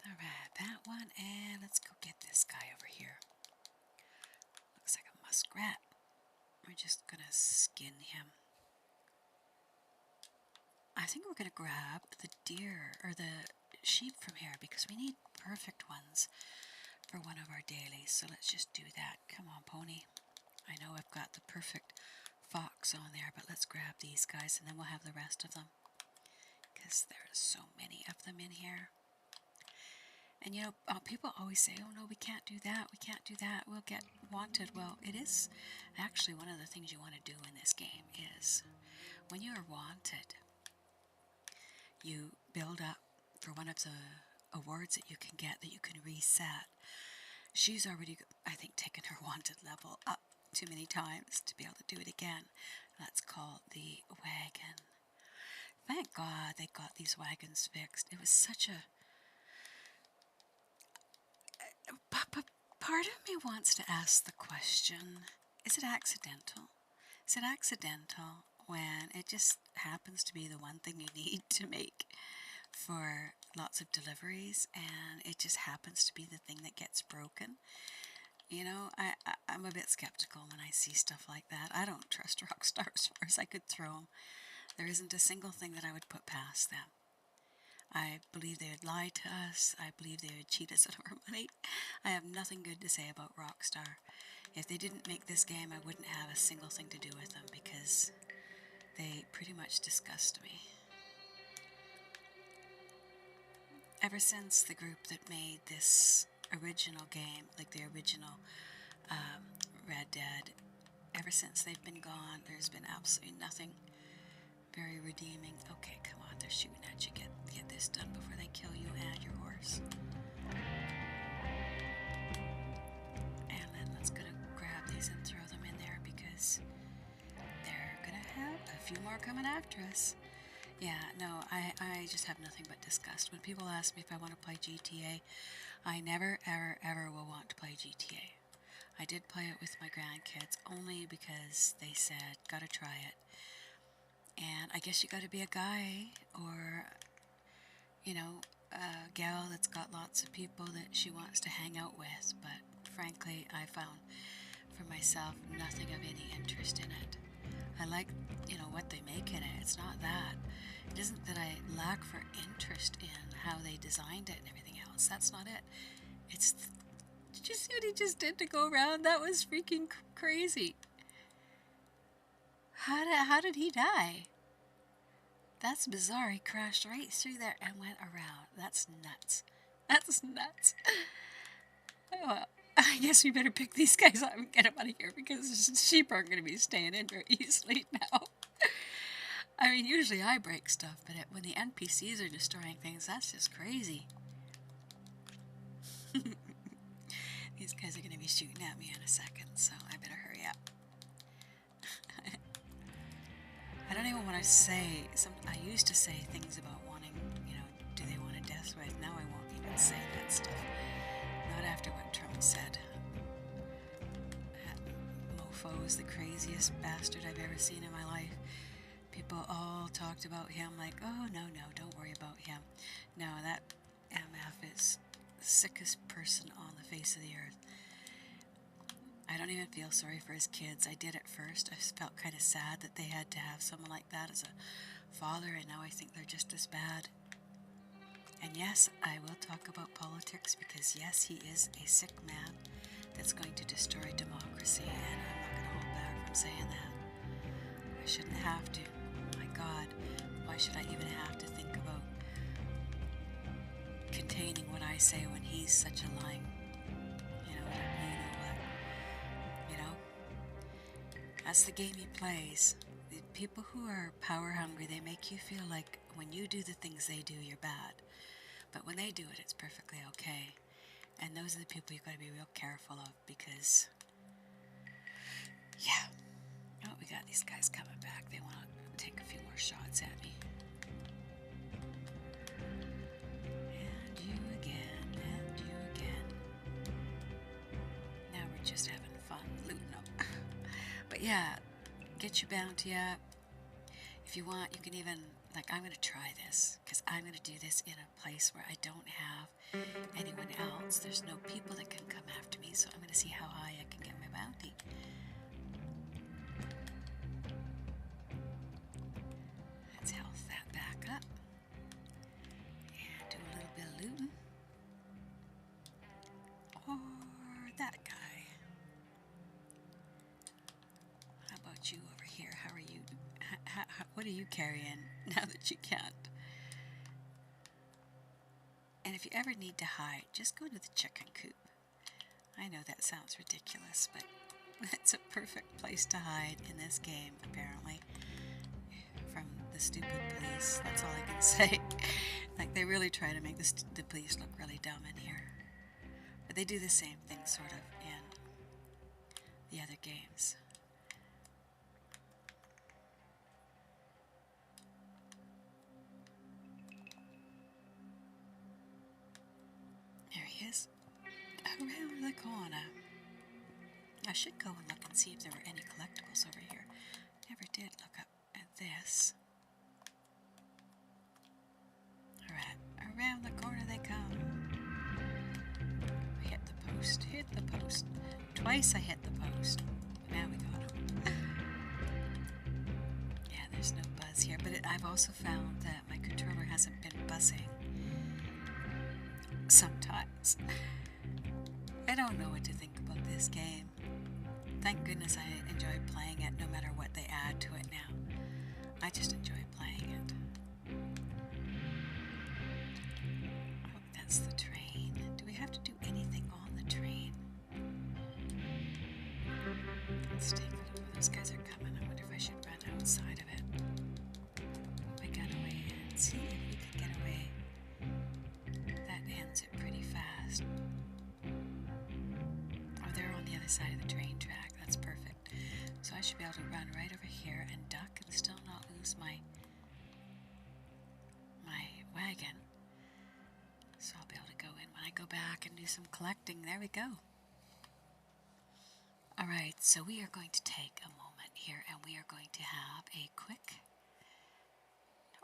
Alright, that one, and let's go get this guy over here. Looks like a muskrat. We're just gonna skin him. I think we're gonna grab the deer or the sheep from here because we need perfect ones for one of our dailies, so let's just do that. Come on, pony. I know I've got the perfect fox on there, but let's grab these guys and then we'll have the rest of them, because there's so many of them in here. And you know, people always say, oh no, we can't do that, we can't do that, we'll get wanted. Well, it is actually one of the things you want to do in this game is when you are wanted, you build up for one of the awards that you can get that you can reset. She's already, I think, taken her wanted level up too many times to be able to do it again. That's called the wagon. Thank God they got these wagons fixed. It was such a... But part of me wants to ask the question, is it accidental? Is it accidental when it just happens to be the one thing you need to make for lots of deliveries, and it just happens to be the thing that gets broken? You know, I'm a bit skeptical when I see stuff like that. I don't trust Rockstar as far as I could throw them. There isn't a single thing that I would put past them. I believe they would lie to us. I believe they would cheat us out of our money. I have nothing good to say about Rockstar. If they didn't make this game, I wouldn't have a single thing to do with them, because they pretty much disgust me. Ever since the group that made this original game, like the original Red Dead, ever since they've been gone, there's been absolutely nothing very redeeming. Okay, come on, they're shooting at you. Get this done before they kill you and your horse. And then let's gonna grab these and throw them in there, because they're gonna have a few more coming after us. Yeah, no, I just have nothing but disgust. When people ask me if I want to play GTA, I never, ever, ever will want to play GTA. I did play it with my grandkids only because they said, gotta try it. And I guess you gotta be a guy or, you know, a gal that's got lots of people that she wants to hang out with. But frankly, I found for myself nothing of any interest in it. I like, you know, what they make in it. It's not that. It isn't that I lack for interest in how they designed it and everything else. That's not it. It's... Did you see what he just did to go around? That was freaking crazy. How did he die? That's bizarre. He crashed right through there and went around. That's nuts. That's nuts. Well, I guess we better pick these guys up and get them out of here, because sheep aren't going to be staying in very easily now. I mean, usually I break stuff, but when the NPCs are destroying things, that's just crazy. These guys are going to be shooting at me in a second, so I better hurry up. I don't even want to say, I used to say things about wanting, you know, do they want a death wish? Now I won't even say that stuff. Not after what Trump said. That mofo is the craziest bastard I've ever seen in my life. People all talked about him like, oh, no, don't worry about him. No, that MF is the sickest person on the face of the earth. I don't even feel sorry for his kids. I did at first. I felt kind of sad that they had to have someone like that as a father, and now I think they're just as bad. And yes, I will talk about politics, because yes, he is a sick man that's going to destroy democracy, and I'm not going to hold back from saying that. I shouldn't have to. My God, why should I even have to think about containing what I say when he's such a lying, you know what, you know? That's the game he plays. The people who are power hungry, they make you feel like when you do the things they do, you're bad. But when they do it, it's perfectly okay. And those are the people you've got to be real careful of, because, yeah. Oh, we got these guys coming back. They want to take a few more shots at me. And you again, and you again. Now we're just having fun looting them. But yeah, get your bounty up. If you want, you can even, like, I'm going to try this, because I'm going to do this in a place where I don't have anyone else. There's no people that can come after me, so I'm going to see how high I can get my bounty. Let's health that back up. And do a little bit of looting. Oh, that guy. How about you over here? How are you? What are you carrying now that you can't? And if you ever need to hide, just go to the chicken coop. I know that sounds ridiculous, but it's a perfect place to hide in this game, apparently. From the stupid police, that's all I can say. Like, they really try to make the police look really dumb in here. But they do the same thing, sort of, in the other games. There he is, around the corner. I should go and look and see if there were any collectibles over here. Never did look up at this. Alright, around the corner they come. Hit the post, hit the post. Twice I hit the post. Now we got him. Yeah, there's no buzz here, but I've also found that my controller hasn't been buzzing. Sometimes. I don't know what to think about this game. Thank goodness I enjoy playing it no matter what they add to it now. I just enjoy playing it. Oh, that's the train. Do we have to do anything on the train? Let's take a look. Those guys are coming. I wonder if I should run outside of it. We got away and see if we could get away. That ends it pretty fast. Oh, they're on the other side of the train track. That's perfect. So I should be able to run right over here and duck and still not lose my wagon. So I'll be able to go in when I go back and do some collecting. There we go. Alright, so we are going to take a moment here and we are going to have a quick,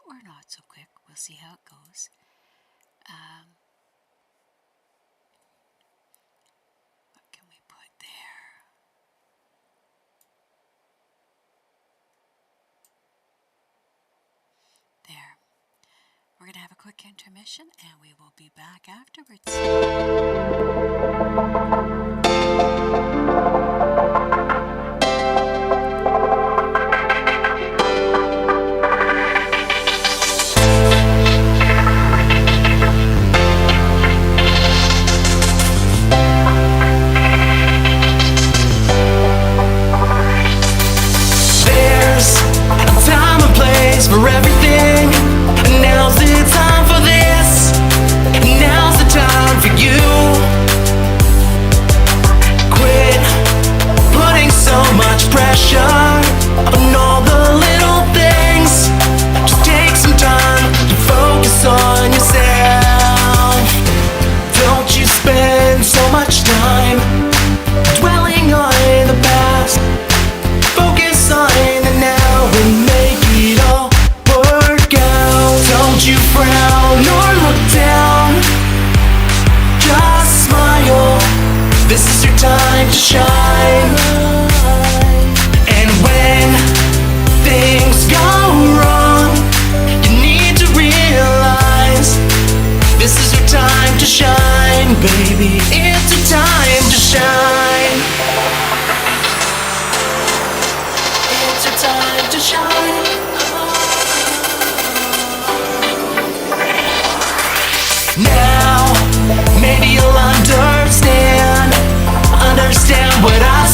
or not so quick, we'll see how it goes. What can we put there? There. We're going to have a quick intermission and we will be back afterwards. For everything, and now's the time for this, and now's the time for you. Quit putting so much pressure on all the little things. Just take some time to focus on yourself. Don't you spend so much time dwelling on the past. Focus on the now and make it all work out. Don't you frown or look down, just smile. This is your time to shine. And when things go wrong, you need to realize this is your time to shine, baby. It's your time to shine. It's your time to shine. Now, maybe you'll understand what I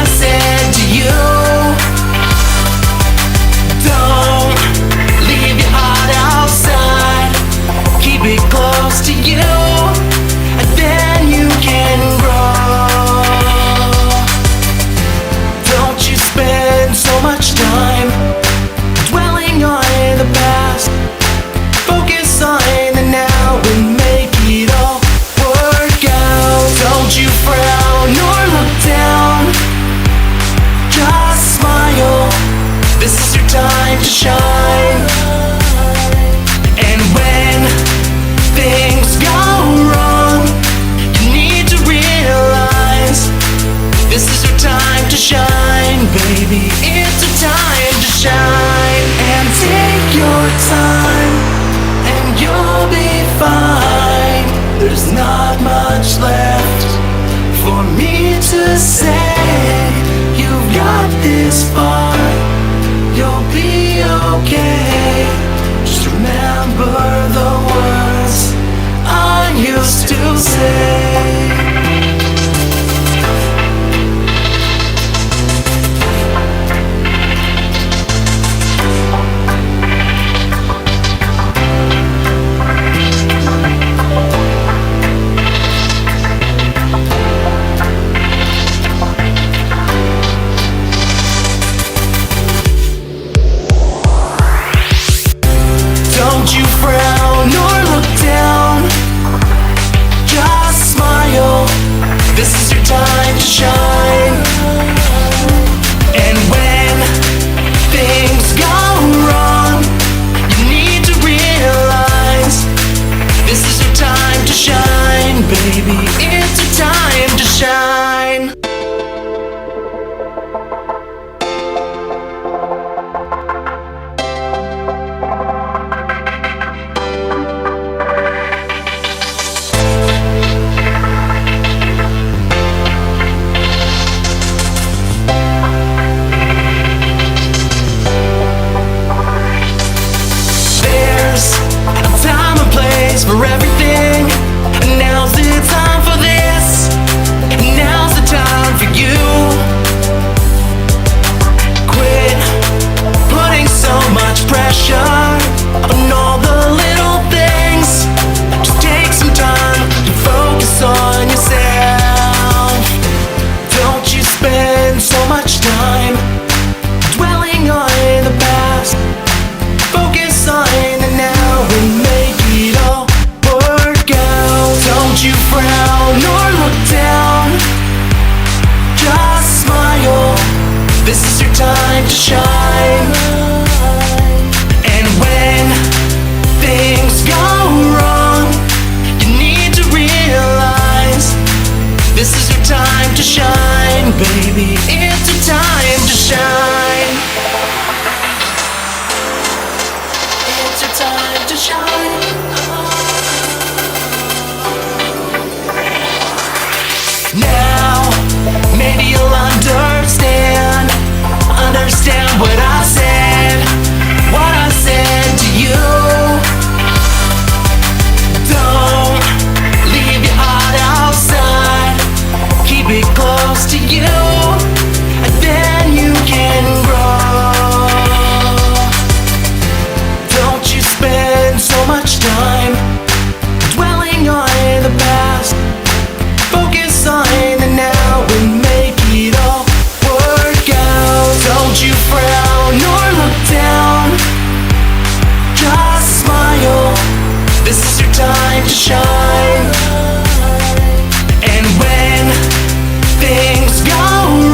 said to you. Don't leave your heart outside, keep it close to you, and then you can grow. Don't you spend so much time dwelling on the past. Focus on the now and make it all much left for me to say. You've got this far, you'll be okay. Just remember the words I used to say. Don't you frown or look down, just smile. This is your time to shine. And when things go wrong, you need to realize this is your time to shine, baby. It's your time to shine. For everything, and now's the time for this. Now's the time for you. Quit putting so much pressure on all the little things. Just take some time to focus on yourself. Don't you spend so much time dwelling on the past. Focus on the now and make it all work out. Don't you frown or look down, just smile. This is your time to shine. And when things go wrong, you need to realize this is your time to shine, baby. It's your time to shine. It's your time to shine. Now, maybe you'll understand what I said to you. Don't leave your heart outside, keep it close to you, and then you can grow. Don't you spend so much time dwelling on the past. Focus on the now and make it all work out. Don't you frown or look down, just smile. This is your time to shine. And when things go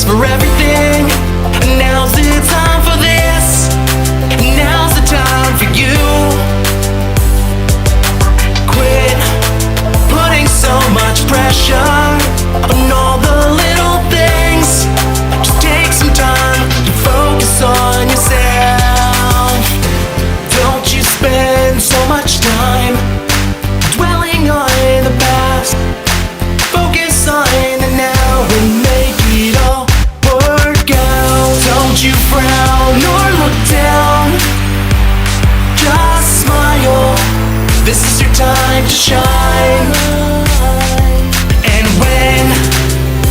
for everything. Now's the time for this. Now's the time for you. Quit putting so much pressure on all the little things. Just take some time to focus on yourself. Don't you spend so much time dwelling on the past. Focus on the now and make it all work out. Don't you frown or look down. Just smile. This is your time to shine. And when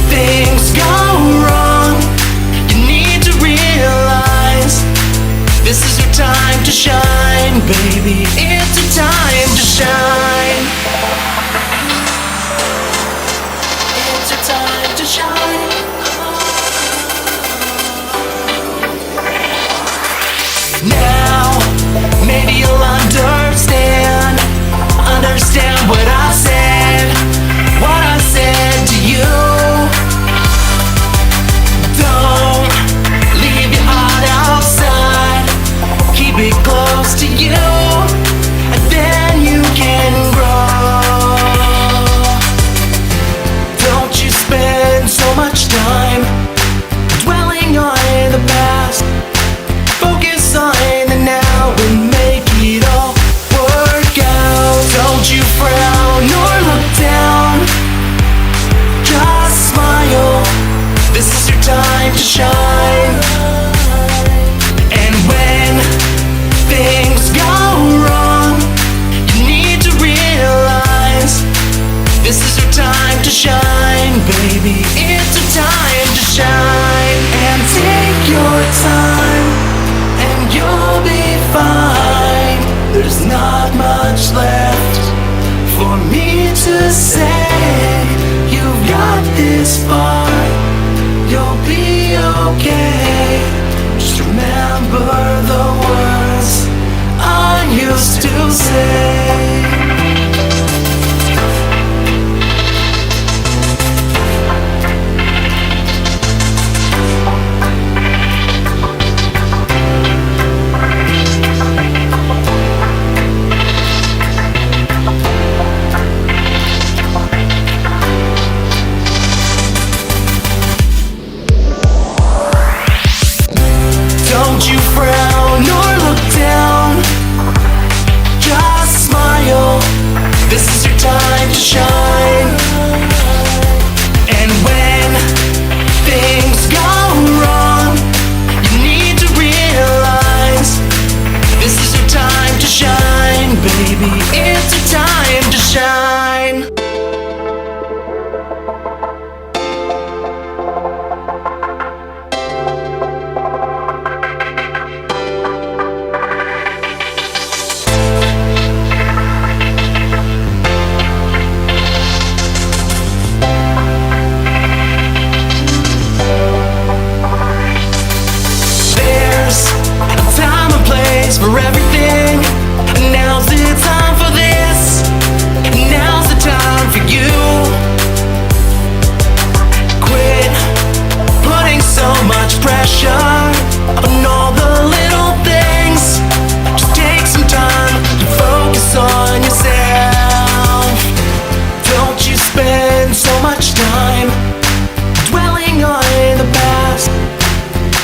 things go wrong, you need to realize this is your time to shine, baby. It's your time to shine. It's your time to shine. Now, maybe you'll understand what I said to you. Don't leave your heart outside. Keep it close to you, and then you can grow. Don't you spend so much time dwelling on the past. Focus on the now and make it all work out. Don't you frown or look down. Just smile. This is your time to shine. And when things go wrong, you need to realize this is your time to shine, baby. It's your time to shine. And take your time, and you'll be fine. There's not much left for me to say. You've got this far, you'll be okay. Just remember the words I used to say. Don't you frown or look down. Just smile. This is your time to shine. And when things go wrong, you need to realize this is your time to shine, baby. It's your time to shine. For everything, now's the time for this. Now's the time for you. Quit putting so much pressure on all the little things. Just take some time to focus on yourself. Don't you spend so much time dwelling on the past.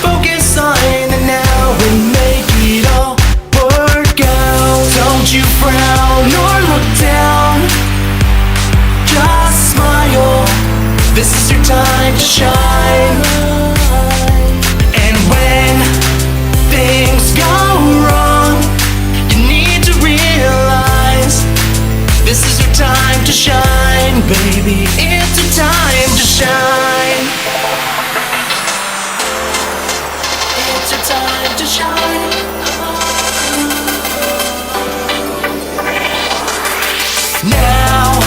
Focus on the now and make it all work out. Don't you frown or look down. Just smile. This is your time to shine. And when things go wrong, you need to realize this is your time to shine, baby. It's your time to shine. It's your time to shine. Now,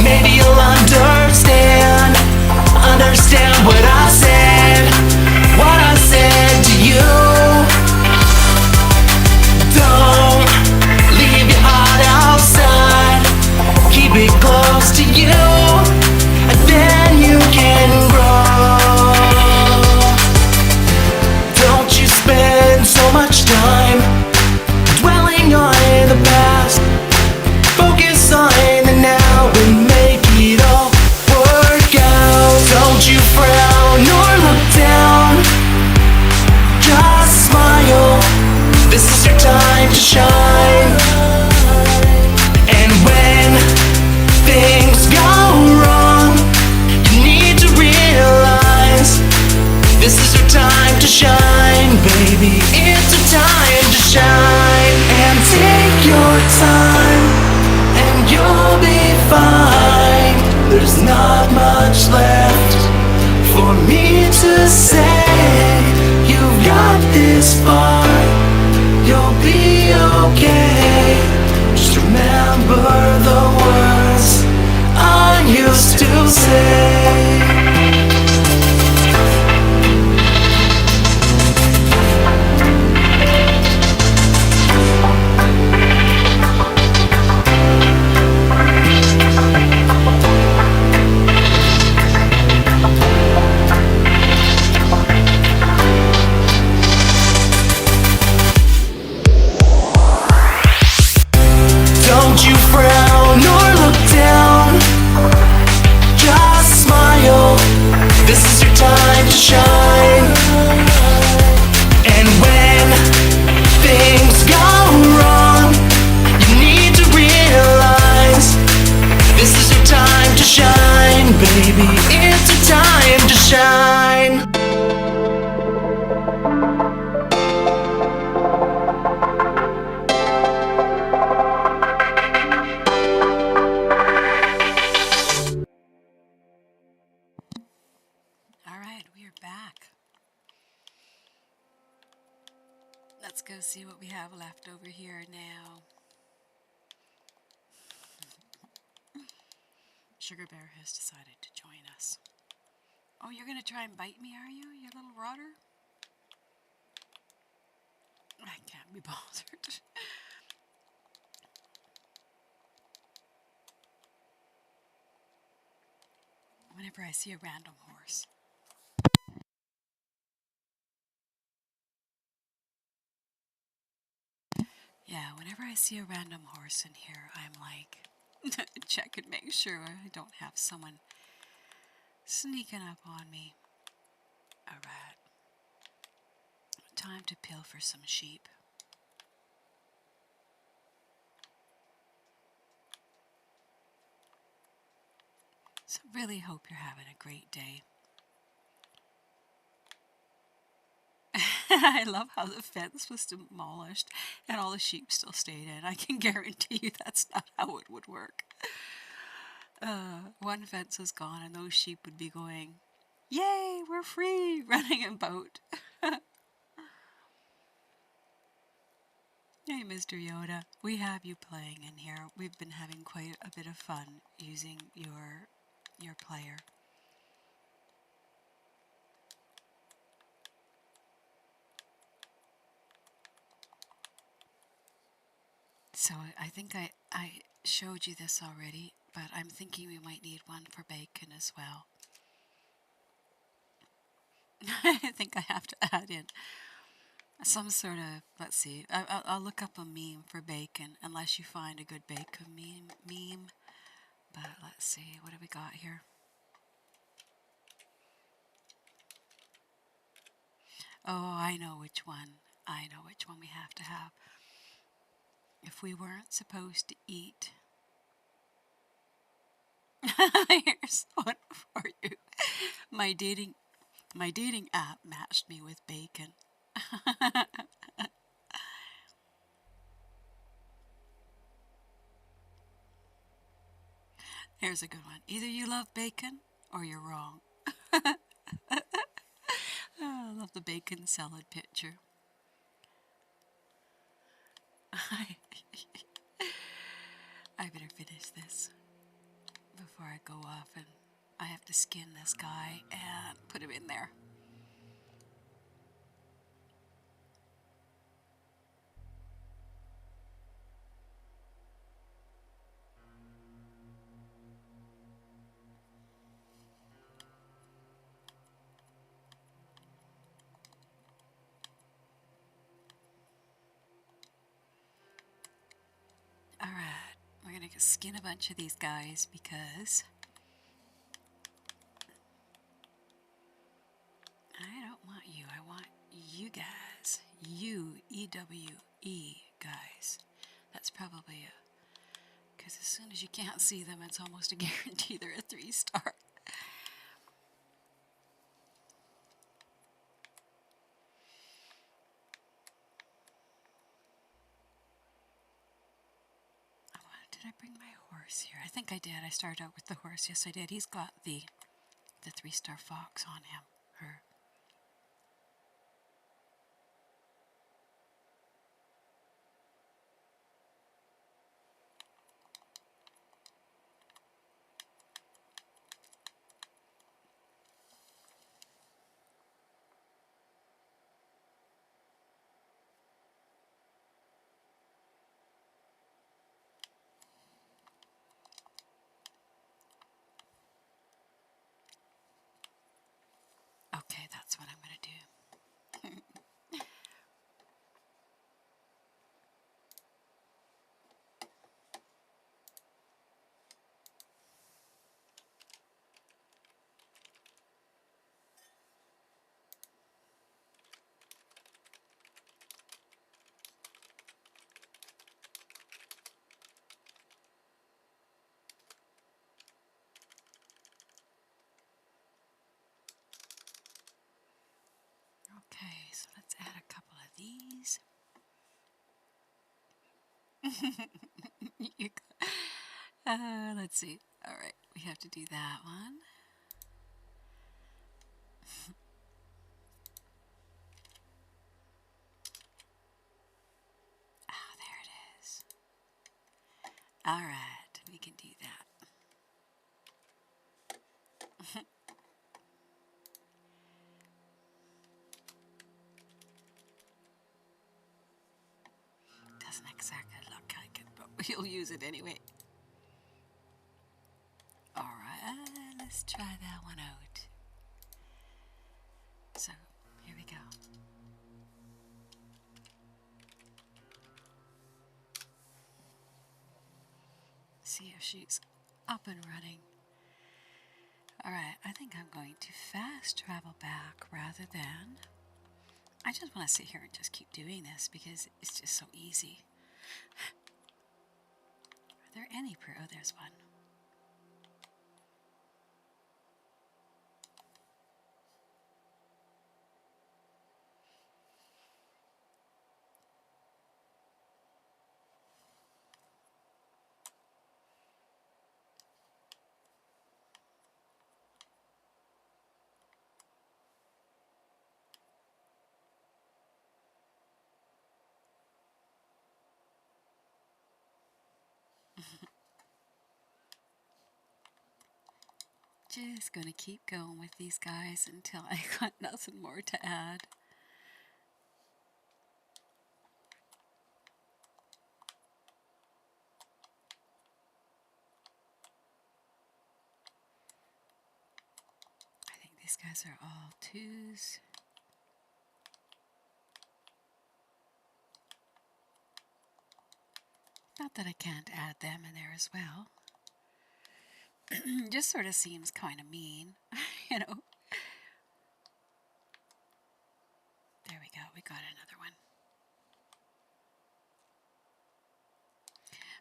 maybe you'll understand what I said to you. Don't leave your heart outside. Keep it close to you. Don't you frown or look down, just smile. This is your time to shine. And when things go wrong, you need to realize this is your time to shine, baby. It's your time to shine. And take your time, and you'll be fine. There's not much left for me to say. You've got this far, you'll be okay. Just remember the words I used to say. Don't you frown or look down, just smile. This is your time to shine. And when things go wrong, you need to realize this is your time to shine, baby. It's your time to shine. Alright, we are back. Let's go see what we have left over here now. Sugar Bear has decided to join us. Oh, you're going to try and bite me, are you, you little rotter? I can't be bothered. Whenever I see a random horse. Yeah, whenever I see a random horse in here, I'm like, check and make sure I don't have someone sneaking up on me. Alright. Time to peel for some sheep. So really hope you're having a great day. I love how the fence was demolished and all the sheep still stayed in. I can guarantee you that's not how it would work. One fence is gone and those sheep would be going, yay, we're free, running about. Hey, Mr. Yoda, we have you playing in here. We've been having quite a bit of fun using your player. So I think I showed you this already, but I'm thinking we might need one for bacon as well. I think I have to add in some sort of, let's see, I'll look up a meme for bacon, unless you find a good bacon meme. But let's see, what have we got here? Oh, I know which one. I know which one we have to have. If we weren't supposed to eat. Here's one for you. My dating app matched me with bacon. Here's a good one. Either you love bacon or you're wrong. I love the bacon salad picture. I better finish this before I go off, and I have to skin this guy and put him in there. Alright, we're gonna skin a bunch of these guys because guys. U-E-W-E guys. That's probably a... because as soon as you can't see them, it's almost a guarantee they're a 3-star. Did I bring my horse here? I think I did. I started out with the horse. Yes, I did. He's got the 3-star fox on him. Her. Okay, that's what I'm going to do. Okay, so let's add a couple of these. Let's see. All right, we have to do that one. Ah, there it is. All right, we can do that. Doesn't exactly look like it, but we'll use it anyway. All right, let's try that one out. So, here we go. See if she's up and running. Alright, I think I'm going to fast travel back rather than... I just want to sit here and just keep doing this because it's just so easy. Are there any oh, there's one. Just gonna keep going with these guys until I got nothing more to add. I think these guys are all 2s. Not that I can't add them in there as well. Just sort of seems kind of mean, you know. There we go, we got another one.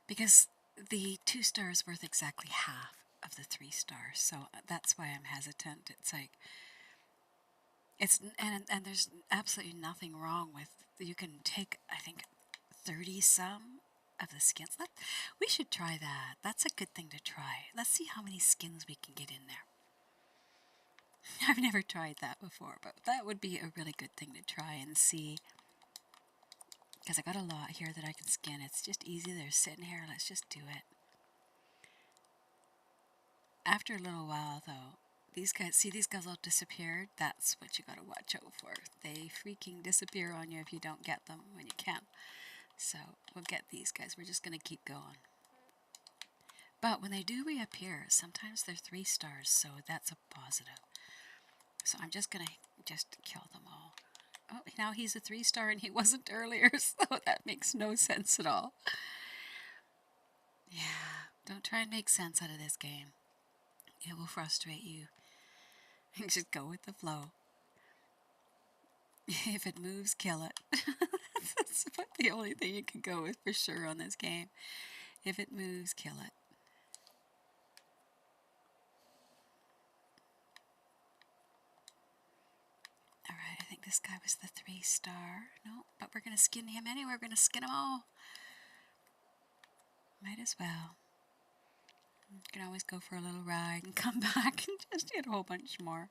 Because the 2 stars worth exactly half of the 3 stars, so that's why I'm hesitant. It's like, and there's absolutely nothing wrong with, you can take, I think, 30 some of the skins. We should try that. That's a good thing to try. Let's see how many skins we can get in there. I've never tried that before, but that would be a really good thing to try and see. Because I got a lot here that I can skin. It's just easy. They're sitting here. Let's just do it. After a little while, though, these guys, see these guys all disappeared? That's what you got to watch out for. They freaking disappear on you if you don't get them when you can. So we'll get these guys. We're just going to keep going. But when they do reappear, sometimes they're 3 stars, so that's a positive. So I'm just going to just kill them all. Oh, now he's a 3-star and he wasn't earlier, so that makes no sense at all. Yeah, don't try and make sense out of this game. It will frustrate you. Just go with the flow. If it moves, kill it. That's about the only thing you can go with for sure on this game. If it moves, kill it. Alright, I think this guy was the 3-star. No, but we're going to skin him anyway. We're going to skin them all. Might as well. You can always go for a little ride and come back and just get a whole bunch more.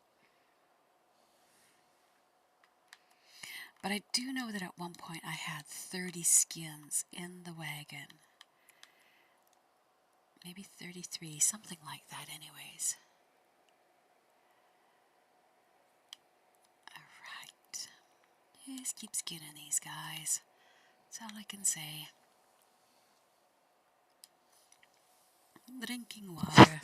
But I do know that at one point I had 30 skins in the wagon. Maybe 33, something like that anyways. Alright. Just keep skinning these guys. That's all I can say. Drinking water.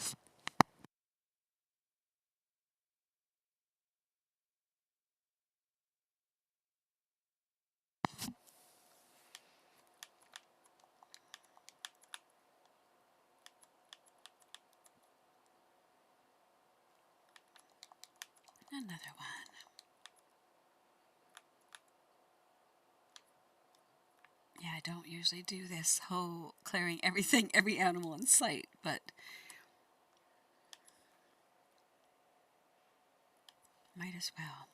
Another one. Yeah, I don't usually do this whole clearing everything, every animal in sight, but might as well.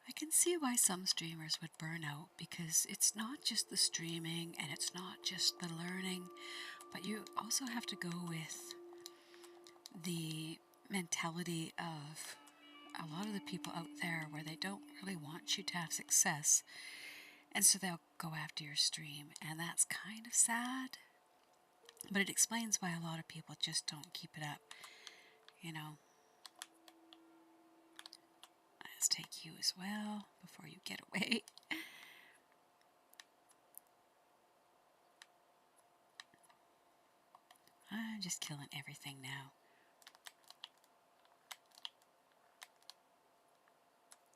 I can see why some streamers would burn out, because it's not just the streaming and it's not just the learning, but you also have to go with the mentality of a lot of the people out there where they don't really want you to have success, and so they'll go after your stream, and that's kind of sad, but it explains why a lot of people just don't keep it up, you know. Let's take you as well before you get away. I'm just killing everything now.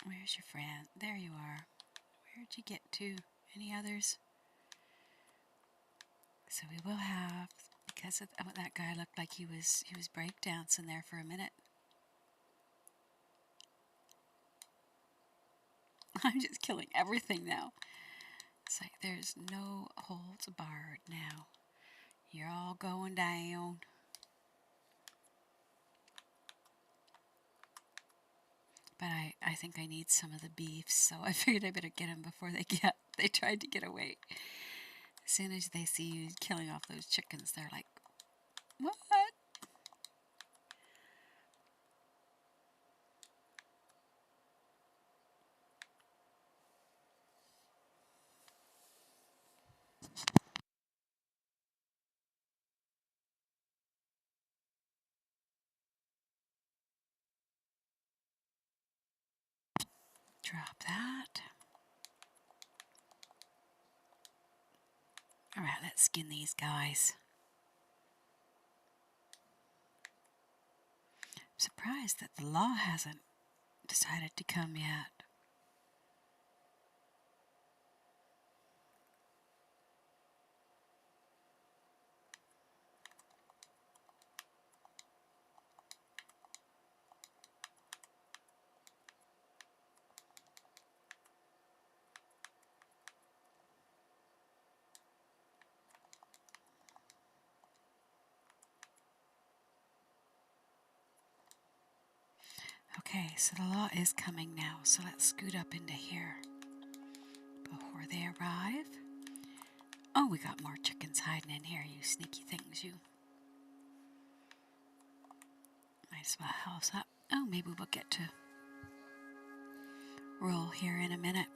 Where's your friend? There you are. Where'd you get to? Any others? So we will have, because of that guy looked like he was breakdancing there for a minute. I'm just killing everything now. It's like there's no holds barred now. You're all going down. But I think I need some of the beef, so I figured I better get them before they tried to get away. As soon as they see you killing off those chickens, they're like, what? Drop that. Alright, let's skin these guys. I'm surprised that the law hasn't decided to come yet. Okay, so the law is coming now, so let's scoot up into here before they arrive. Oh, we got more chickens hiding in here, you sneaky things, you. Might as well house up. Oh, maybe we'll get to roll here in a minute.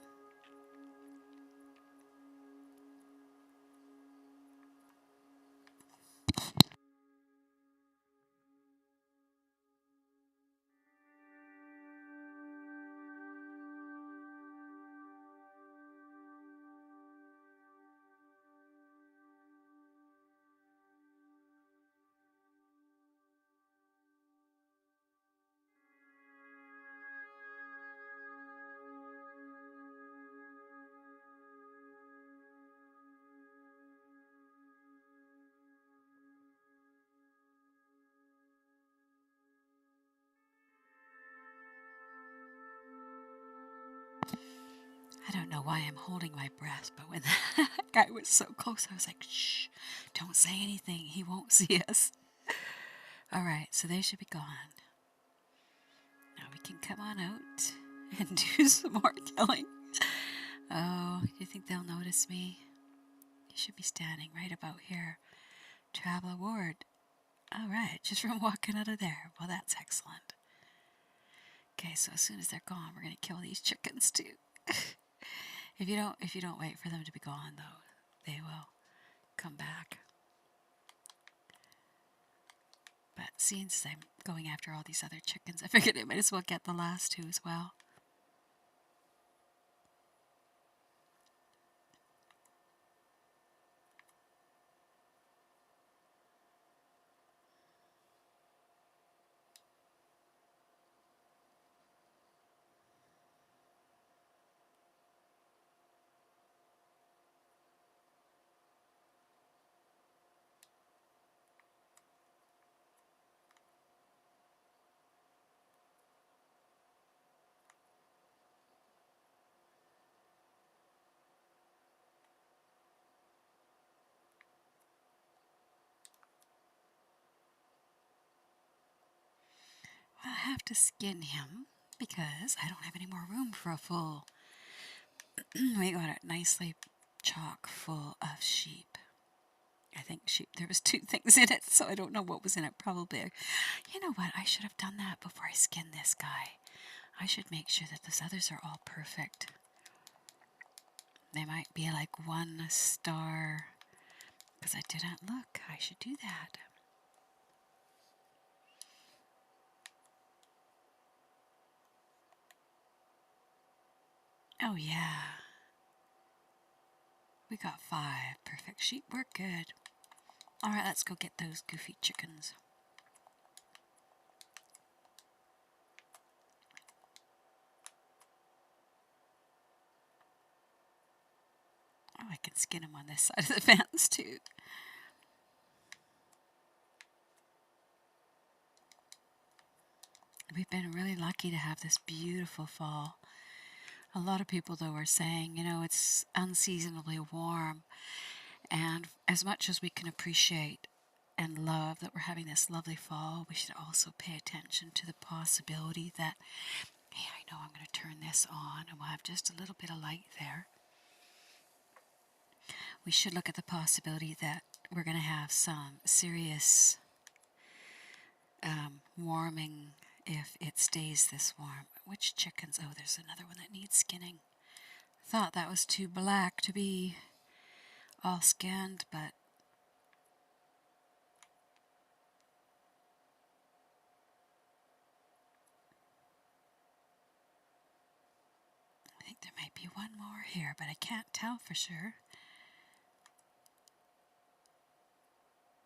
don't know why I'm holding my breath, but when that guy was so close, I was like, shh, don't say anything. He won't see us. All right, so they should be gone. Now we can come on out and do some more killing. Oh, do you think they'll notice me? You should be standing right about here. Travel award. All right, just from walking out of there. Well, that's excellent. Okay, so as soon as they're gone, we're gonna kill these chickens too. If you don't wait for them to be gone, though, they will come back. But since I'm going after all these other chickens, I figured I might as well get the last two as well. I have to skin him because I don't have any more room for a full. We got it nicely chock full of sheep. I think sheep. There was 2 things in it, so I don't know what was in it. Probably. You know what? I should have done that before I skinned this guy. I should make sure that those others are all perfect. They might be like 1 star because I didn't look. I should do that. Oh yeah. We got 5 perfect sheep. We're good. Alright, let's go get those goofy chickens. Oh, I can skin them on this side of the fence too. We've been really lucky to have this beautiful fall. A lot of people, though, are saying, it's unseasonably warm. And as much as we can appreciate and love that we're having this lovely fall, we should also pay attention to the possibility that, hey, I know I'm going to turn this on and we'll have just a little bit of light there. We should look at the possibility that we're going to have some serious warming if it stays this warm. Which chickens? Oh, there's another one that needs skinning. Thought that was too black to be all skinned, but I think there might be one more here, but I can't tell for sure.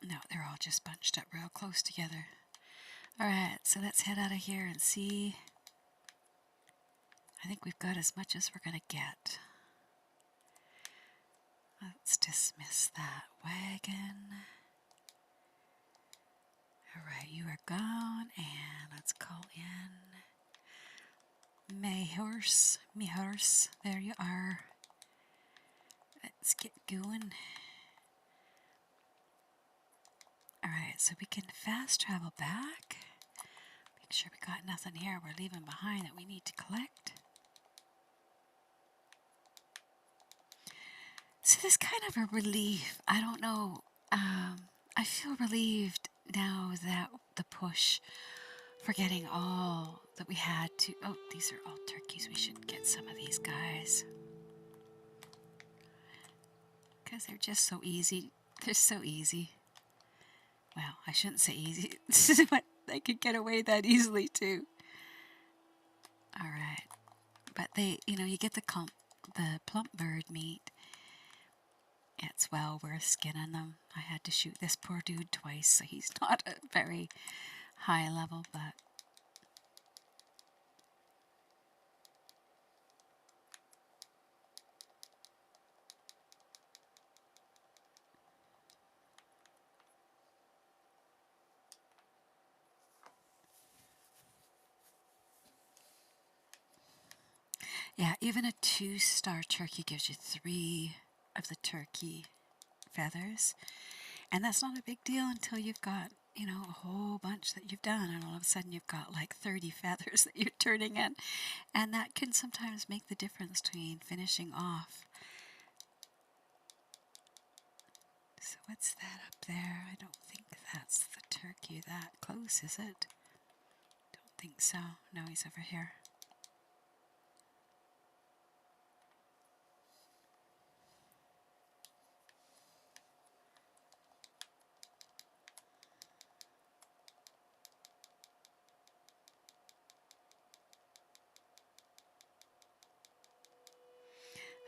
No, they're all just bunched up real close together. Alright, so let's head out of here and see. I think we've got as much as we're going to get. Let's dismiss that wagon. Alright, you are gone, and let's call in my horse. There you are. Let's get going. Alright, so we can fast travel back. Make sure we got nothing here we're leaving behind that we need to collect. So this kind of a relief. I don't know. I feel relieved now that the push for getting all that we had to... Oh, these are all turkeys. We should get some of these guys. Because they're just so easy. They're so easy. Well, I shouldn't say easy, but they could get away that easily too. Alright. But they, you get the plump bird meat. It's well worth skinning them. I had to shoot this poor dude twice, so he's not a very high level, but... Yeah, even a 2-star turkey gives you 3 of the turkey feathers. And that's not a big deal until you've got, you know, a whole bunch that you've done, and all of a sudden you've got like 30 feathers that you're turning in. And that can sometimes make the difference between finishing off. So what's that up there? I don't think that's the turkey that close, is it? Don't think so. No, he's over here.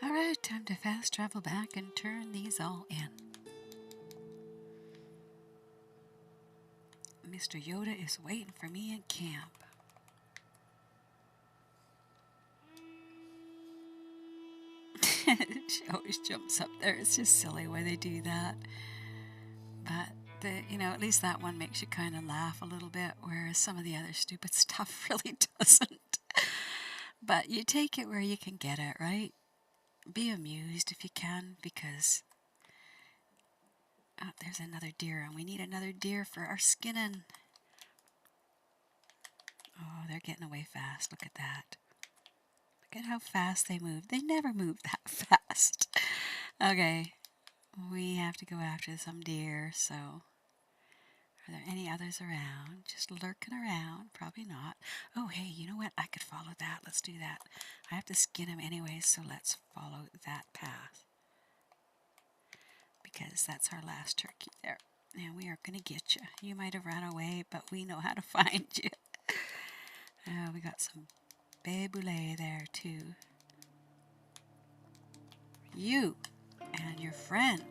Alright, time to fast travel back and turn these all in. Mr. Yoda is waiting for me in camp. She always jumps up there. It's just silly why they do that. But, you know, at least that one makes you kind of laugh a little bit, whereas some of the other stupid stuff really doesn't. But you take it where you can get it, right? Be amused if you can, because oh, there's another deer, and we need another deer for our skinning. Oh, they're getting away fast. Look at that. Look at how fast they move. They never move that fast. Okay, we have to go after some deer, so are there any others around? Just lurking around? Probably not. Oh, hey, you know what? I could follow that. Let's do that. I have to skin him anyway, so let's follow that path. Because that's our last turkey there. And we are going to get you. You might have run away, but we know how to find you. We got some baboulet there, too. You and your friend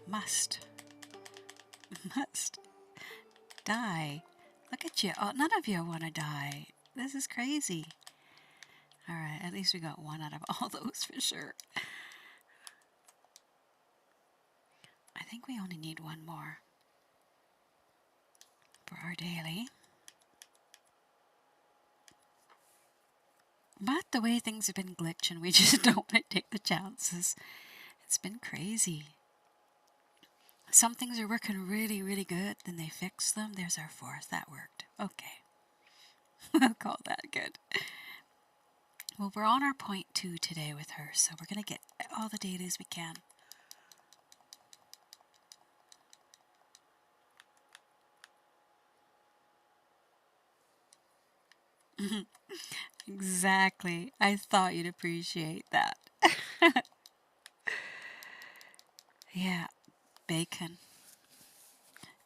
must die. Look at you. Oh, none of you want to die. This is crazy. Alright, at least we got one out of all those for sure. I think we only need one more for our daily. But the way things have been glitching, we just don't want to take the chances. It's been crazy. Some things are working really, really good, then they fix them. There's our 4th. That worked. Okay. We'll call that good. Well, we're on our point 2 today with her, so we're going to get all the dailies we can. Exactly. I thought you'd appreciate that. Yeah, bacon.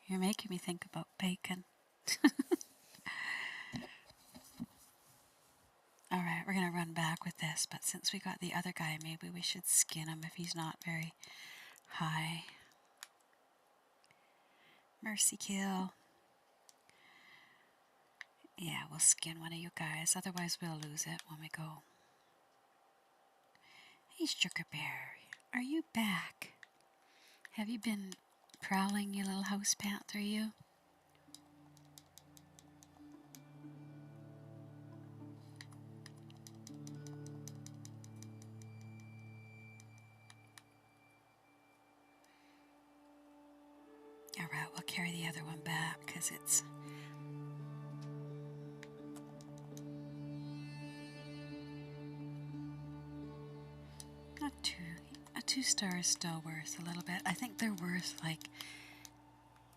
You're making me think about bacon. Alright, we're going to run back with this, but since we got the other guy, maybe we should skin him if he's not very high. Mercy kill. Yeah, we'll skin one of you guys, otherwise we'll lose it when we go. Hey, Sugar Bear, are you back? Have you been prowling, you little house panther, you? Alright, we'll carry the other one back, because it's... not too... a 2-star is still worth a little bit. I think they're worth like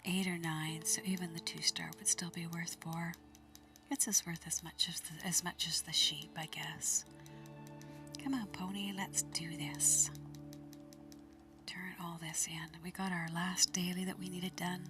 8 or 9, so even the 2-star would still be worth 4. It's as worth as much as the sheep, I guess. Come on, pony, let's do this. Turn all this in. We got our last daily that we needed done.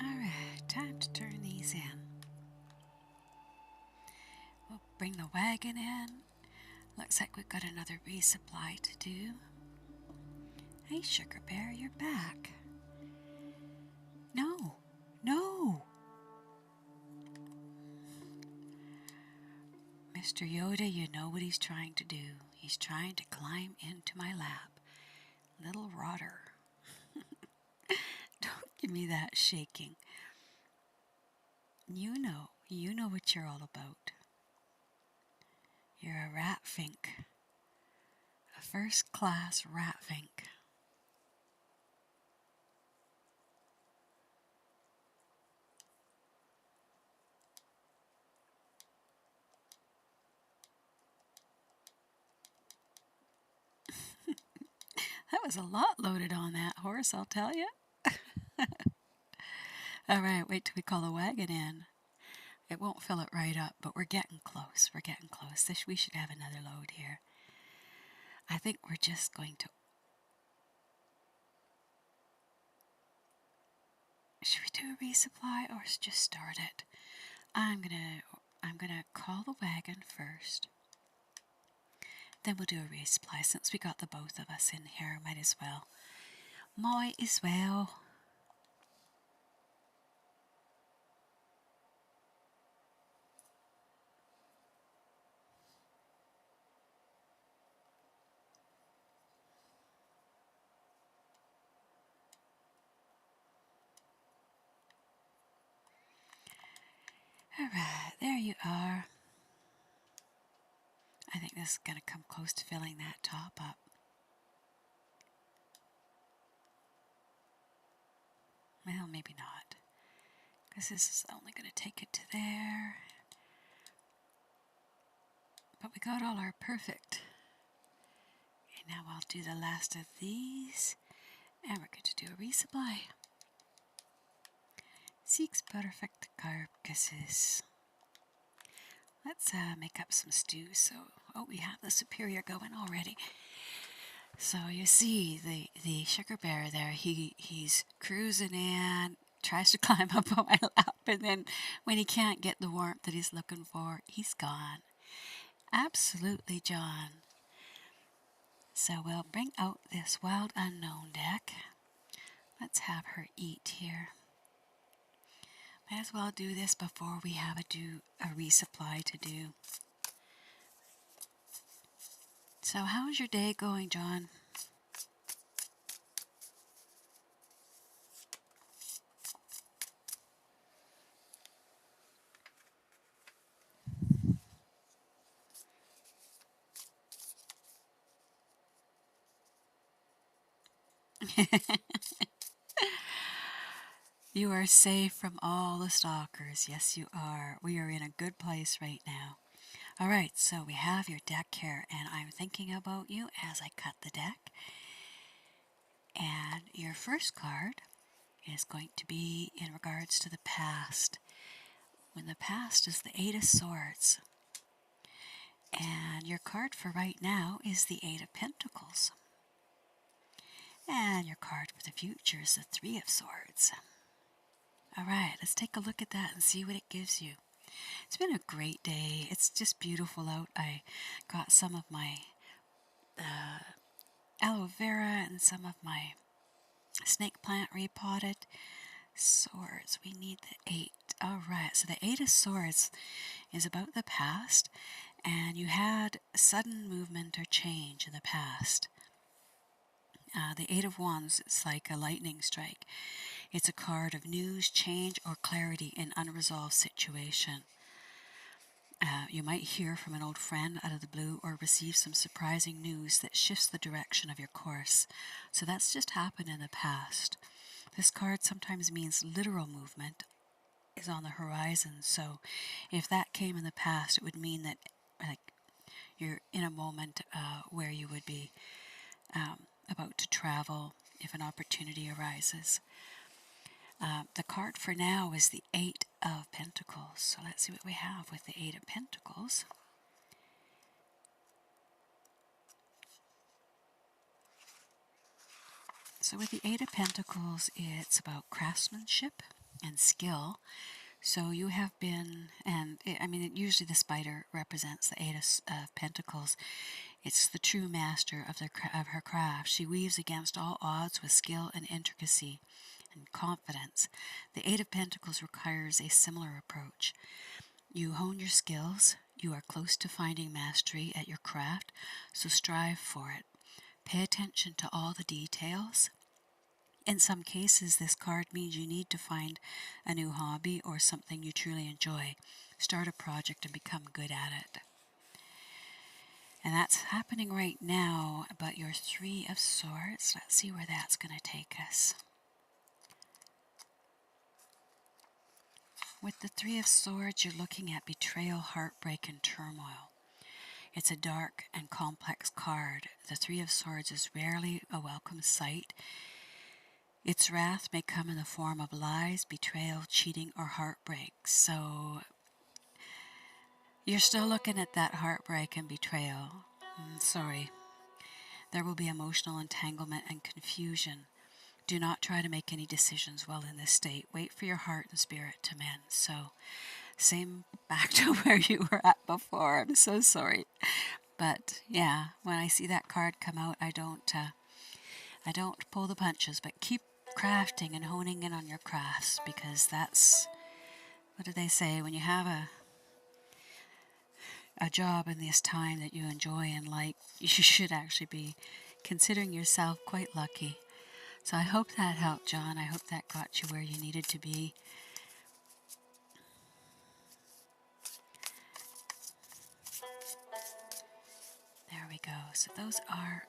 Alright, time to turn these in. We'll bring the wagon in. Looks like we've got another resupply to do. Hey, Sugar Bear, you're back. No, no. Mr. Yoda, you know what he's trying to do. He's trying to climb into my lap. Little rotter. Don't give me that shaking. You know what you're all about. You're a rat fink. A first-class rat fink. That was a lot loaded on that horse, I'll tell you. All right, wait till we call the wagon in. It won't fill it right up, but we're getting close. We're getting close. We should have another load here. I think we're just going to... Should we do a resupply or just start it? I'm gonna call the wagon first. Then we'll do a resupply since we got the both of us in here. Might as well. Might as well. Alright, there you are. I think this is going to come close to filling that top up. Well, maybe not. Because this is only going to take it to there. But we got all our perfect. And now I'll do the last of these. And we're going to do a resupply. 6 perfect carcasses. Let's make up some stew. So, we have the superior going already. So you see the sugar bear there. He's cruising in, tries to climb up on my lap, and then when he can't get the warmth that he's looking for, he's gone. Absolutely, John. So we'll bring out this Wild Unknown deck. Let's have her eat here. Might as well do this before we have a resupply to do. So how's your day going, John? You are safe from all the stalkers. Yes, you are. We are in a good place right now. All right, so we have your deck here, and I'm thinking about you as I cut the deck. And your first card is going to be in regards to the past. When the past is the 8 of Swords. And your card for right now is the 8 of Pentacles. And your card for the future is the 3 of Swords. Alright, let's take a look at that and see what it gives you. It's been a great day. It's just beautiful out. I got some of my aloe vera and some of my snake plant repotted. Swords, we need the 8. Alright, so the 8 of Swords is about the past, and you had sudden movement or change in the past. The 8 of Wands is like a lightning strike. It's a card of news, change, or clarity in unresolved situation. You might hear from an old friend out of the blue or receive some surprising news that shifts the direction of your course. So that's just happened in the past. This card sometimes means literal movement is on the horizon. So if that came in the past, it would mean that you're in a moment where you would be about to travel if an opportunity arises. The card for now is the 8 of Pentacles. So let's see what we have with the 8 of Pentacles. So with the 8 of Pentacles, it's about craftsmanship and skill. So you have been, and I mean, usually the spider represents the Eight of Pentacles. It's the true master of her craft. She weaves against all odds with skill and intricacy and confidence. The Eight of Pentacles requires a similar approach. You hone your skills. You are close to finding mastery at your craft, so strive for it. Pay attention to all the details. In some cases, this card means you need to find a new hobby or something you truly enjoy. Start a project and become good at it. And that's happening right now, but your Three of Swords, let's see where that's going to take us. With the Three of Swords, you're looking at betrayal, heartbreak, and turmoil. It's a dark and complex card. The Three of Swords is rarely a welcome sight. Its wrath may come in the form of lies, betrayal, cheating, or heartbreak. So you're still looking at that heartbreak and betrayal. Sorry. There will be emotional entanglement and confusion. Do not try to make any decisions while in this state. Wait for your heart and spirit to mend. So, same back to where you were at before. I'm so sorry. But yeah, when I see that card come out, I don't pull the punches, but keep crafting and honing in on your crafts, because that's, what do they say, when you have a job in this time that you enjoy and like, you should actually be considering yourself quite lucky. So I hope that helped, John. I hope that got you where you needed to be. There we go. So those are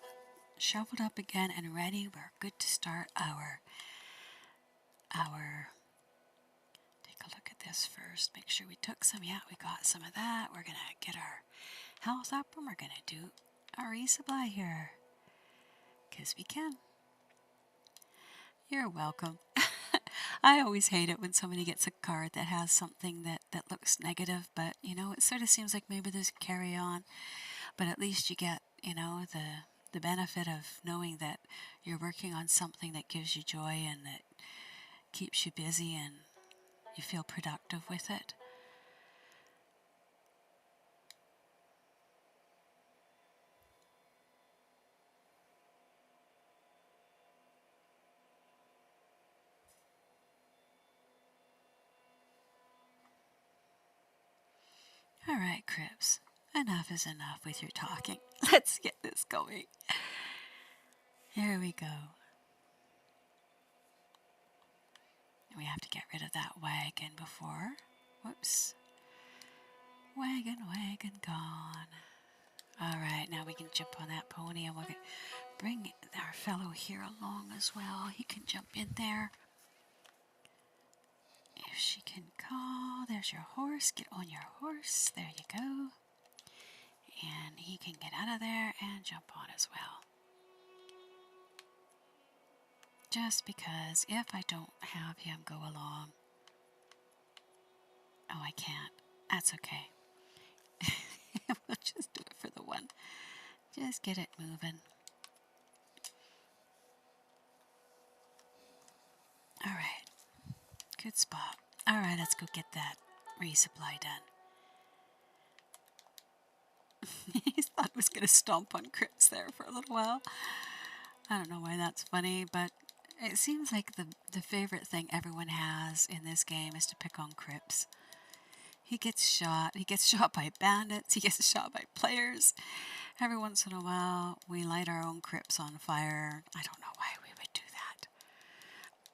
shuffled up again and ready. We're good to start our take a look at this first. Make sure we took some. Yeah, we got some of that. We're going to get our health up and we're going to do our resupply here, because we can. You're welcome. I always hate it when somebody gets a card that has something that looks negative, but, you know, it sort of seems like maybe there's a carry on, but at least you get, you know, the benefit of knowing that you're working on something that gives you joy and that keeps you busy and you feel productive with it. All right, Crips, enough is enough with your talking. Let's get this going. Here we go. We have to get rid of that wagon before. Whoops. Wagon gone. All right, now we can jump on that pony and we'll bring our fellow here along as well. He can jump in there. If she can call, there's your horse. Get on your horse. There you go. And he can get out of there and jump on as well. Just because if I don't have him go along, oh, I can't. That's okay. We'll just do it for the one. Just get it moving. All right. Good spot. All right, let's go get that resupply done. He thought he was going to stomp on Crips there for a little while. I don't know why that's funny, but it seems like the favorite thing everyone has in this game is to pick on Crips. He gets shot. He gets shot by bandits. He gets shot by players. Every once in a while, we light our own Crips on fire. I don't know why we would do that.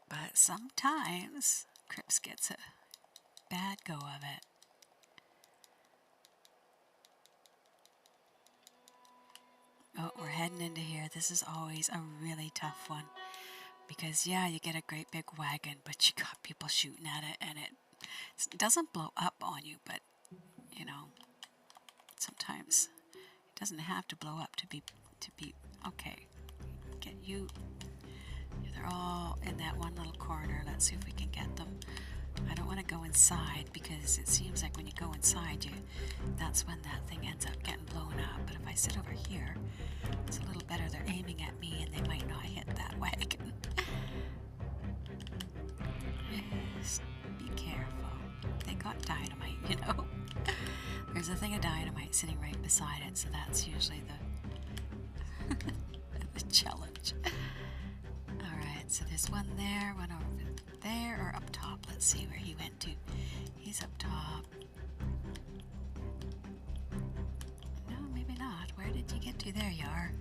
But sometimes Crips gets a bad go of it. Oh, we're heading into here. This is always a really tough one. Because, yeah, you get a great big wagon, but you got people shooting at it, and it doesn't blow up on you, but, you know, sometimes it doesn't have to blow up to be, okay, get you. They're all in that one little corner. Let's see if we can get them. I don't want to go inside, because it seems like when you go inside, that's when that thing ends up getting blown up. But if I sit over here, it's a little better. They're aiming at me, and they might not hit that wagon. Just be careful. sitting right beside it, so that's usually the challenge. Alright, so there's one there, one over there, or up top. Let's see where he went to. He's up top. No, maybe not. Where did you get to? There you are.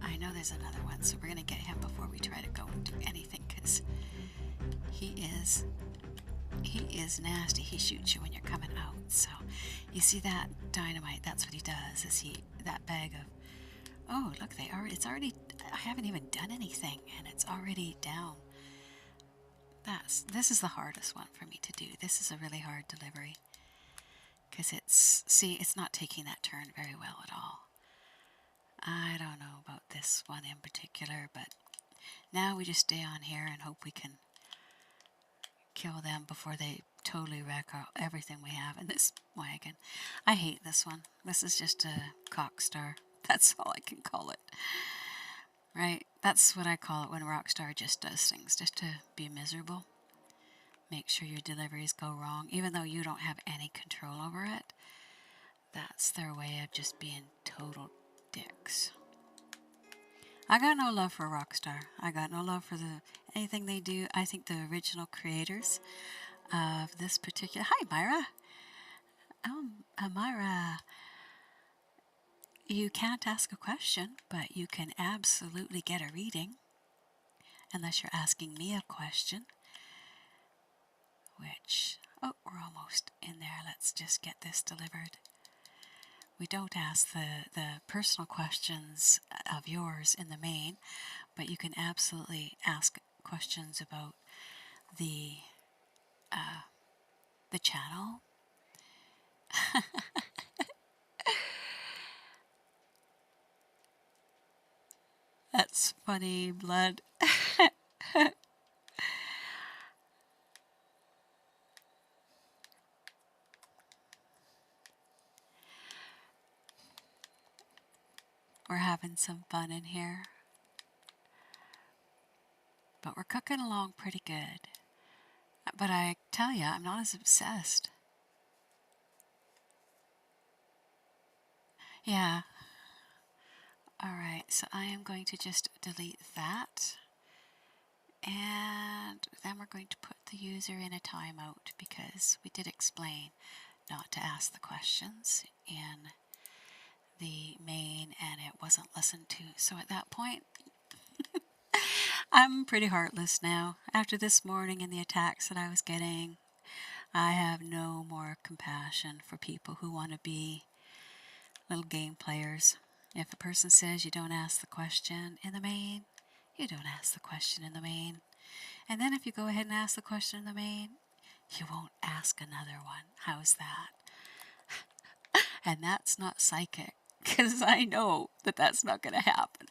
I know there's another one, so we're going to get him before we try to go and do anything, because he is nasty. He shoots you when you're coming out. So you see that dynamite, that's what he does, is that bag of, oh look, it's already, I haven't even done anything and it's already down. This is the hardest one for me to do. This is a really hard delivery, because it's not taking that turn very well at all. I don't know about this one in particular, but now we just stay on here and hope we can kill them before they totally wreck everything we have in this wagon. I hate this one. This is just a cockstar. That's all I can call it. Right? That's what I call it when Rockstar just does things, just to be miserable. Make sure your deliveries go wrong, even though you don't have any control over it. That's their way of just being total dicks. I got no love for Rockstar. I got no love for anything they do. I think the original creators of this particular... Hi, Myra! Myra, you can't ask a question, but you can absolutely get a reading, unless you're asking me a question, which... Oh, we're almost in there. Let's just get this delivered. We don't ask the personal questions of yours in the main, but you can absolutely ask questions about the channel. That's funny, Blood. We're having some fun in here. But we're cooking along pretty good. But I tell you, I'm not as obsessed. Yeah. Alright, so I am going to just delete that. And then we're going to put the user in a timeout, because we did explain not to ask the questions in the main, and it wasn't listened to. So at that point, I'm pretty heartless now. After this morning and the attacks that I was getting, I have no more compassion for people who want to be little game players. If a person says you don't ask the question in the main, you don't ask the question in the main. And then if you go ahead and ask the question in the main, you won't ask another one. How's that? And that's not psychic, because I know that that's not going to happen.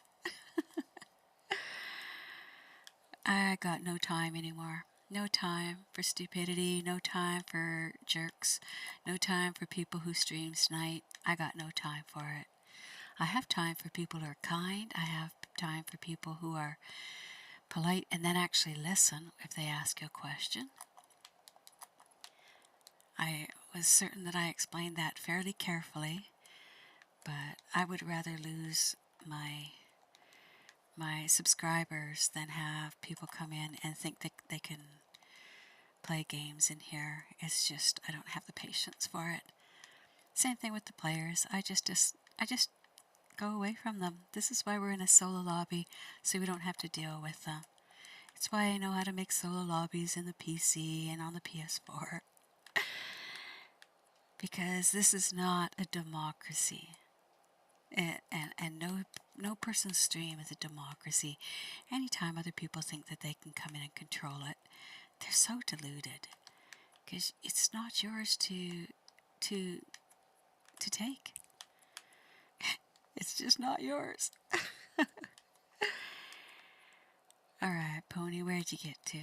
I got no time anymore. No time for stupidity, no time for jerks, no time for people who stream tonight. I got no time for it. I have time for people who are kind. I have time for people who are polite and then actually listen if they ask you a question. I was certain that I explained that fairly carefully, but I would rather lose my subscribers than have people come in and think that they can play games in here. It's just, I don't have the patience for it. Same thing with the players. I just go away from them. This is why we're in a solo lobby, so we don't have to deal with them. It's why I know how to make solo lobbies in the PC and on the PS4. Because this is not a democracy. And no person's stream is a democracy. Anytime other people think that they can come in and control it, they're so deluded. Because it's not yours to take. It's just not yours. Alright, Pony, where'd you get to?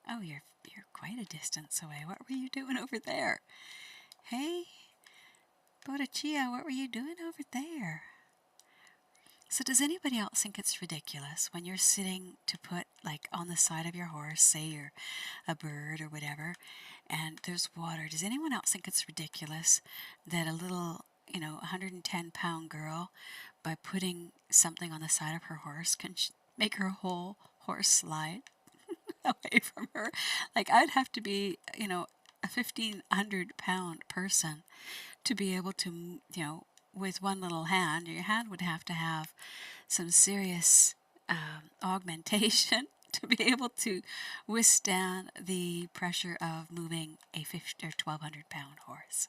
Oh, you're quite a distance away. What were you doing over there? Hey? Bodachia, what were you doing over there? So does anybody else think it's ridiculous when you're sitting to put, like, on the side of your horse, say you're a bird or whatever, and there's water. Does anyone else think it's ridiculous that a little, 110-pound girl, by putting something on the side of her horse, can make her whole horse slide away from her? Like, I'd have to be, a 1,500-pound person to be able to, with one little hand, your hand would have to have some serious augmentation to be able to withstand the pressure of moving a 50 or 1,200-pound horse.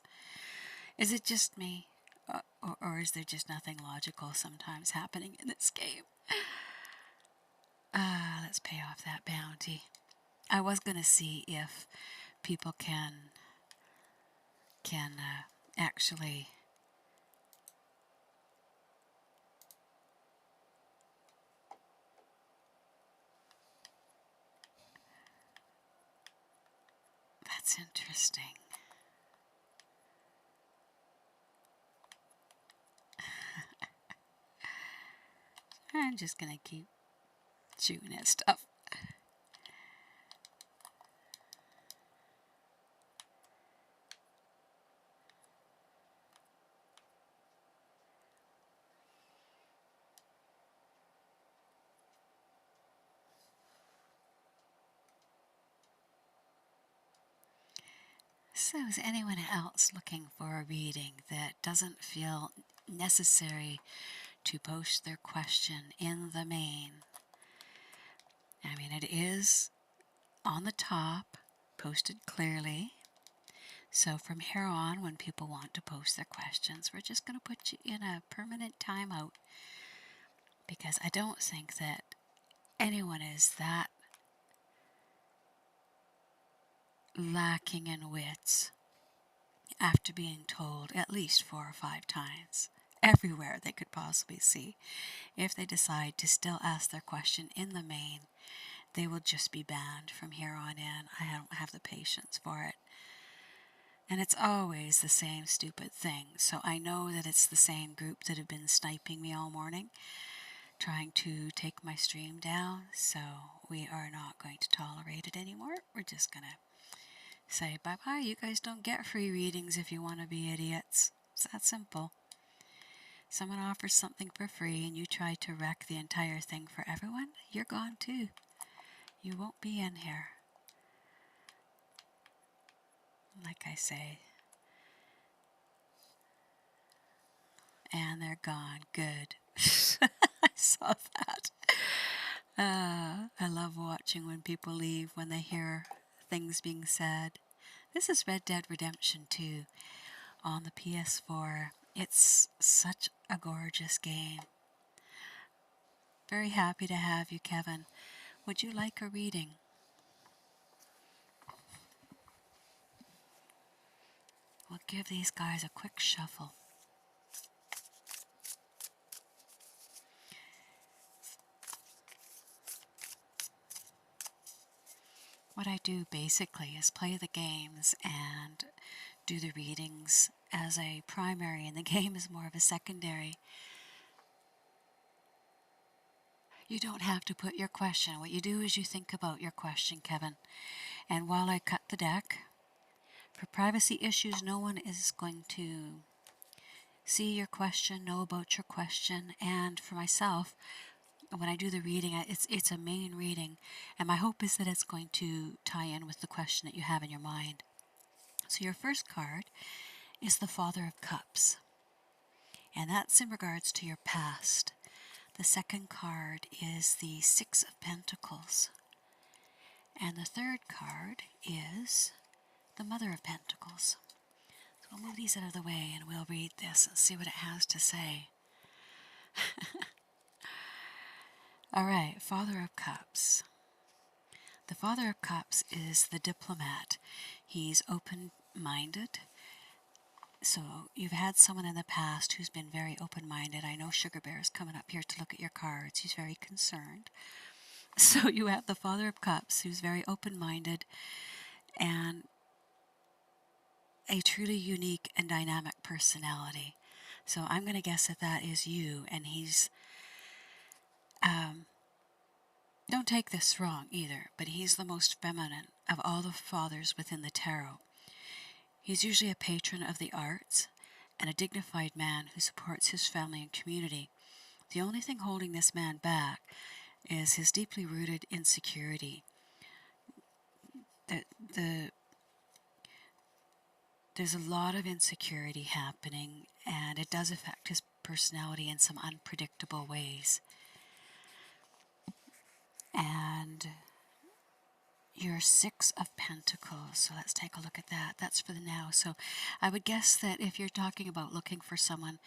Is it just me? Or is there just nothing logical sometimes happening in this game? Let's pay off that bounty. I was going to see if people can actually that's interesting. I'm just going to keep shooting at stuff. So is anyone else looking for a reading that doesn't feel necessary to post their question in the main? I mean, it is on the top, posted clearly. So from here on, when people want to post their questions, we're just going to put you in a permanent timeout, because I don't think that anyone is that lacking in wits after being told at least 4 or 5 times everywhere they could possibly see. If they decide to still ask their question in the main, they will just be banned from here on in. I don't have the patience for it. And it's always the same stupid thing. So I know that it's the same group that have been sniping me all morning, trying to take my stream down. So we are not going to tolerate it anymore. We're just going to say bye-bye. You guys don't get free readings if you want to be idiots. It's that simple. Someone offers something for free and you try to wreck the entire thing for everyone, you're gone too. You won't be in here. Like I say. And they're gone. Good. I saw that. I love watching when people leave, when they hear things being said. This is Red Dead Redemption 2 on the PS4. It's such a gorgeous game. Very happy to have you, Kevin. Would you like a reading? We'll give these guys a quick shuffle. What I do basically is play the games and do the readings as a primary, and the game is more of a secondary. You don't have to put your question. What you do is you think about your question, Kevin. And while I cut the deck, for privacy issues, no one is going to see your question, know about your question. And for myself, when I do the reading, it's a main reading, and my hope is that it's going to tie in with the question that you have in your mind. So your first card is the Father of Cups, and that's in regards to your past. The second card is the Six of Pentacles, and the third card is the Mother of Pentacles. So we'll move these out of the way and we'll read this and see what it has to say. All right, Father of Cups. The Father of Cups is the diplomat. He's open-minded. So you've had someone in the past who's been very open-minded. I know Sugar Bear is coming up here to look at your cards. He's very concerned. So you have the Father of Cups, who's very open-minded and a truly unique and dynamic personality. So I'm going to guess that that is you, and he's... don't take this wrong either, but he's the most feminine of all the fathers within the tarot. He's usually a patron of the arts and a dignified man who supports his family and community. The only thing holding this man back is his deeply rooted insecurity. There's a lot of insecurity happening, and it does affect his personality in some unpredictable ways. And your Six of Pentacles, so let's take a look at that. That's for the now. So I would guess that if you're talking about looking for someone,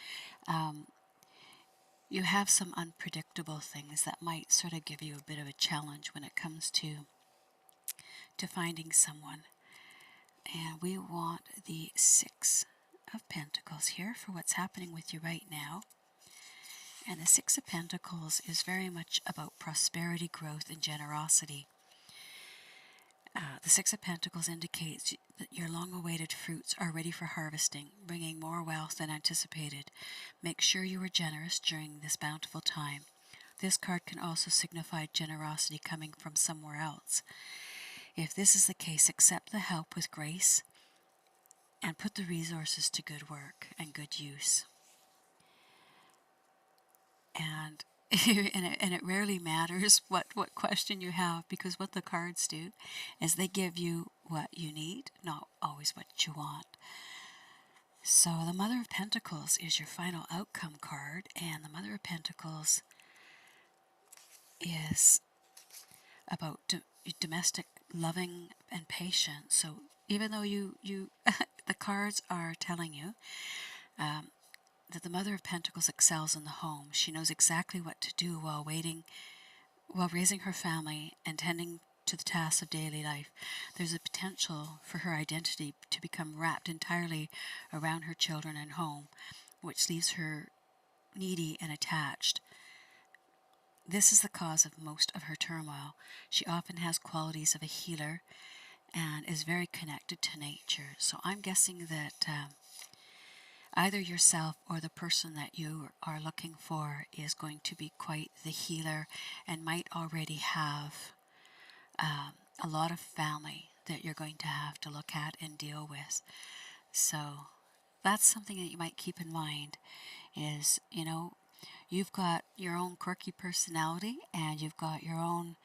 you have some unpredictable things that might sort of give you a bit of a challenge when it comes to finding someone. And we want the Six of Pentacles here for what's happening with you right now. And the Six of Pentacles is very much about prosperity, growth, and generosity. The Six of Pentacles indicates that your long-awaited fruits are ready for harvesting, bringing more wealth than anticipated. Make sure you are generous during this bountiful time. This card can also signify generosity coming from somewhere else. If this is the case, accept the help with grace and put the resources to good work and good use. And and it rarely matters what question you have, because what the cards do is they give you what you need, not always what you want. So the Mother of Pentacles is your final outcome card, and the Mother of Pentacles is about domestic loving and patience. So even though you the cards are telling you that the Mother of Pentacles excels in the home. She knows exactly what to do while raising her family and tending to the tasks of daily life. There's a potential for her identity to become wrapped entirely around her children and home, which leaves her needy and attached. This is the cause of most of her turmoil. She often has qualities of a healer and is very connected to nature. So I'm guessing that either yourself or the person that you are looking for is going to be quite the healer and might already have a lot of family that you're going to have to look at and deal with. So that's something that you might keep in mind is, you've got your own quirky personality and you've got your own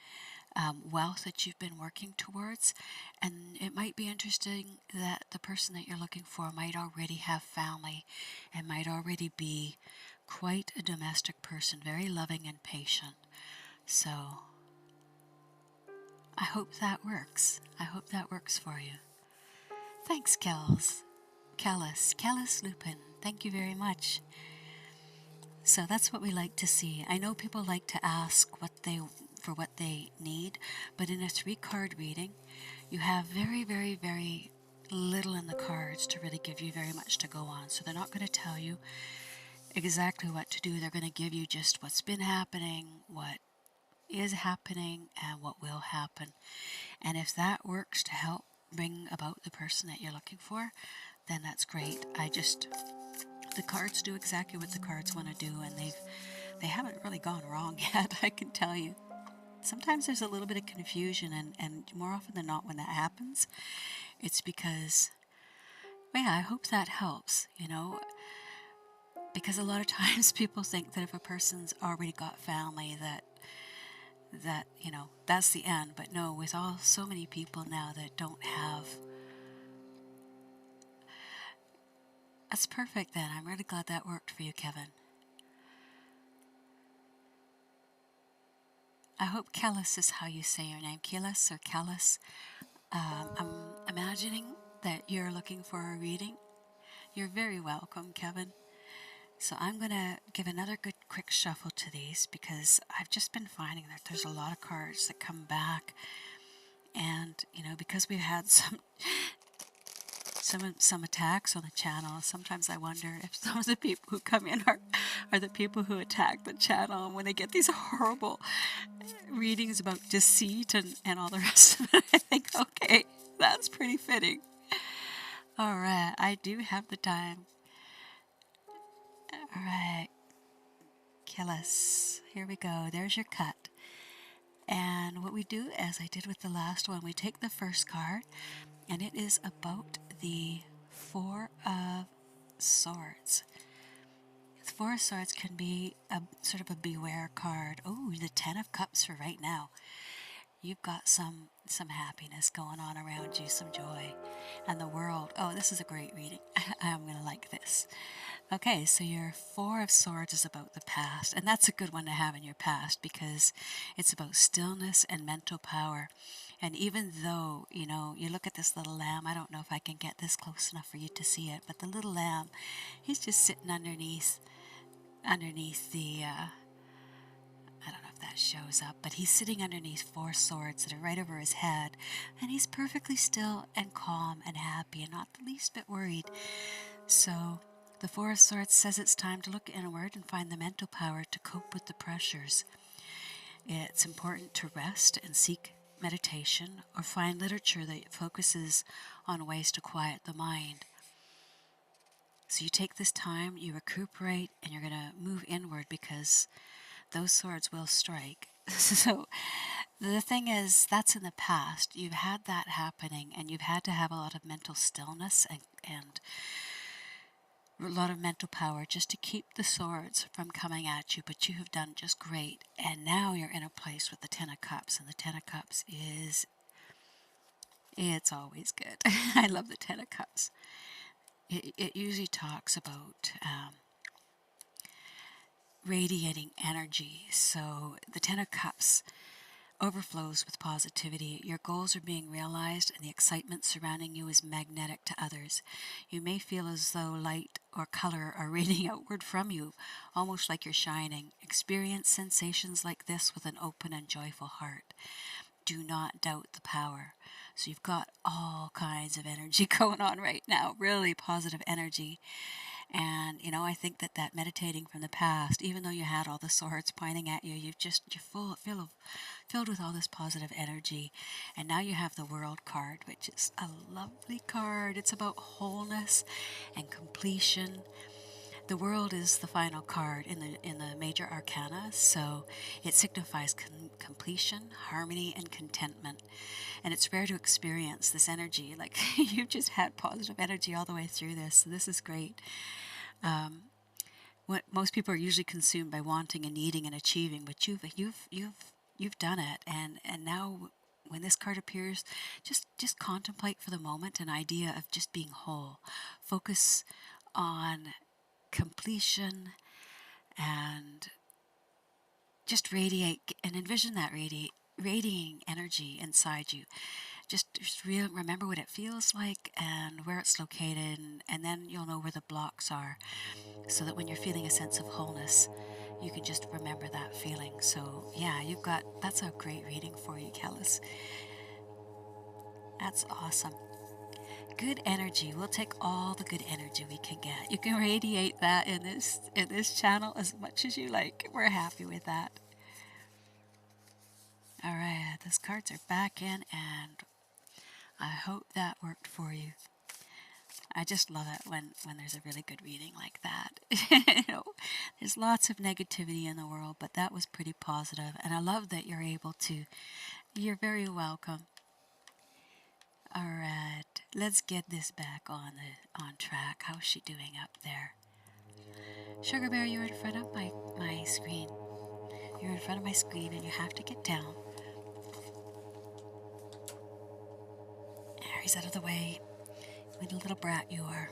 wealth that you've been working towards, and it might be interesting that the person that you're looking for might already have family and might already be quite a domestic person, very loving and patient. So I hope that works. I hope that works for you. Thanks, Kellis Lupin. Thank you very much. So that's what we like to see. I know people like to ask for what they need, but in a 3-card reading, you have very, very, very little in the cards to really give you very much to go on. So they're not going to tell you exactly what to do. They're going to give you just what's been happening, what is happening, and what will happen. And if that works to help bring about the person that you're looking for, then that's great. The cards do exactly what the cards want to do, and they haven't really gone wrong yet, I can tell you. Sometimes there's a little bit of confusion, and more often than not when that happens, it's because, I hope that helps, because a lot of times people think that if a person's already got family that that's the end. But no, with so many people now that don't have. That's perfect then. I'm really glad that worked for you, Kevin. I hope Kellis is how you say your name. Kellis or Kellis. I'm imagining that you're looking for a reading. You're very welcome, Kevin. So I'm going to give another good quick shuffle to these, because I've just been finding that there's a lot of cards that come back. And, because we've had some attacks on the channel, sometimes I wonder if some of the people who come in are the people who attack the channel, and when they get these horrible readings about deceit and all the rest of it, I think, okay, that's pretty fitting. Alright, I do have the time. Alright, Kellis, here we go. There's your cut. And what we do, as I did with the last one, we take the first card, and it is about the Four of Swords. The Four of Swords can be a sort of a beware card. Oh, the Ten of Cups for right now. You've got some happiness going on around you, some joy. And the world, oh, this is a great reading. I'm going to like this. Okay, so your Four of Swords is about the past, and that's a good one to have in your past because it's about stillness and mental power. And even though, you know, you look at this little lamb, I don't know if I can get this close enough for you to see it, but the little lamb, he's just sitting underneath the, I don't know if that shows up, but he's sitting underneath four swords that are right over his head, and he's perfectly still and calm and happy and not the least bit worried. So the Four of Swords says it's time to look inward and find the mental power to cope with the pressures. It's important to rest and seek meditation or find literature that focuses on ways to quiet the mind. So you take this time, you recuperate, and you're going to move inward because those swords will strike. So the thing is, that's in the past. You've had that happening, and you've had to have a lot of mental stillness and a lot of mental power just to keep the swords from coming at you, but you have done just great. And now you're in a place with the Ten of Cups, and the Ten of Cups it's always good. I love the Ten of Cups. It usually talks about radiating energy. So the Ten of Cups overflows with positivity. Your goals are being realized and the excitement surrounding you is magnetic to others. You may feel as though light or color are radiating outward from you, almost like you're shining. Experience sensations like this with an open and joyful heart. Do not doubt the power. So you've got all kinds of energy going on right now, really positive energy. And, you know, I think that meditating from the past, even though you had all the swords pointing at you, you're filled with all this positive energy. And now you have the World card, which is a lovely card. It's about wholeness and completion. The World is the final card in the major arcana, so it signifies completion, harmony, and contentment. And it's rare to experience this energy. Like, you've just had positive energy all the way through this, so this is great. What most people are usually consumed by wanting and needing and achieving, but you've done it, and now when this card appears, just contemplate for the moment an idea of just being whole. Focus on completion and just radiate and envision that radiating energy inside you. Just remember what it feels like and where it's located, and then you'll know where the blocks are, so that when you're feeling a sense of wholeness, you can just remember that feeling. So yeah, that's a great reading for you, Kellis. That's awesome. Good energy. We'll take all the good energy we can get. You can radiate that in this channel as much as you like. We're happy with that. All right, those cards are back in, and I hope that worked for you. I just love it when there's a really good reading like that. You know, there's lots of negativity in the world, but that was pretty positive, and I love that you're able to. You're very welcome. All right, let's get this back on track. How's she doing up there? Sugar Bear, you're in front of my screen. You're in front of my screen, and you have to get down. There, he's out of the way. What a little brat you are.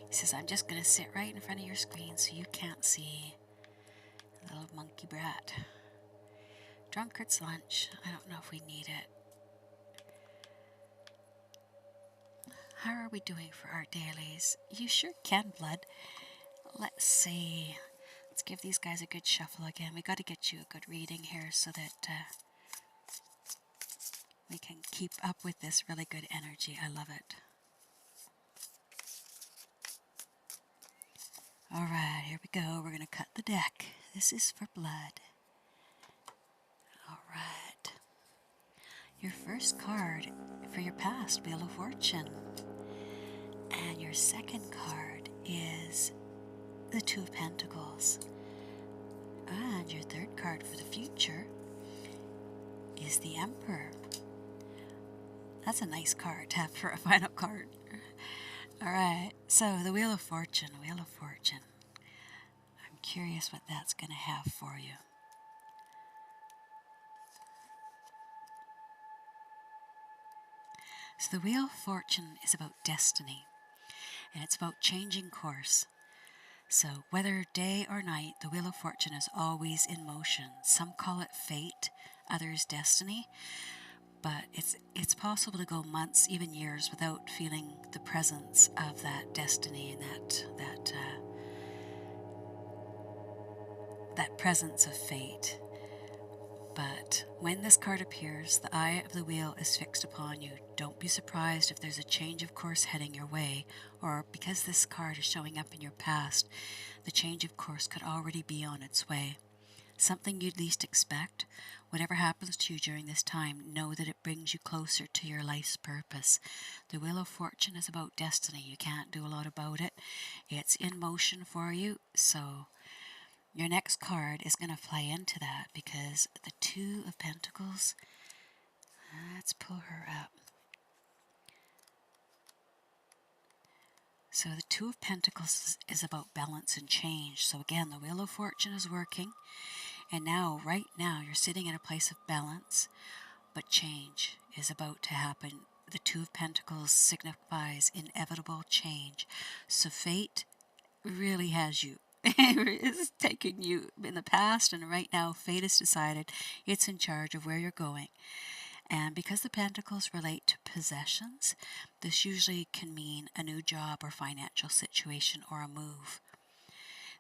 He says, I'm just going to sit right in front of your screen so you can't see. Little monkey brat. Drunkard's lunch. I don't know if we need it. How are we doing for our dailies? You sure can, Blood. Let's see. Let's give these guys a good shuffle again. We got to get you a good reading here so that we can keep up with this really good energy. I love it. All right, here we go. We're going to cut the deck. This is for Blood. All right. Your first card for your past, Wheel of Fortune. And your second card is the Two of Pentacles. And your third card for the future is the Emperor. That's a nice card to have for a final card. Alright, so the Wheel of Fortune, Wheel of Fortune. I'm curious what that's going to have for you. So the Wheel of Fortune is about destiny, and it's about changing course. So whether day or night, the Wheel of Fortune is always in motion. Some call it fate, others destiny, but it's possible to go months, even years, without feeling the presence of that destiny and that presence of fate. But when this card appears, the eye of the wheel is fixed upon you. Don't be surprised if there's a change of course heading your way, or because this card is showing up in your past, the change of course could already be on its way. Something you'd least expect. Whatever happens to you during this time, know that it brings you closer to your life's purpose. The Wheel of Fortune is about destiny. You can't do a lot about it. It's in motion for you, so your next card is going to fly into that, because the Two of Pentacles, let's pull her up. So the Two of Pentacles is about balance and change. So again, the Wheel of Fortune is working, and now, right now, you're sitting in a place of balance, but change is about to happen. The Two of Pentacles signifies inevitable change. So fate really has you. It's taking you in the past, and right now fate has decided it's in charge of where you're going. And because the Pentacles relate to possessions, this usually can mean a new job or financial situation or a move.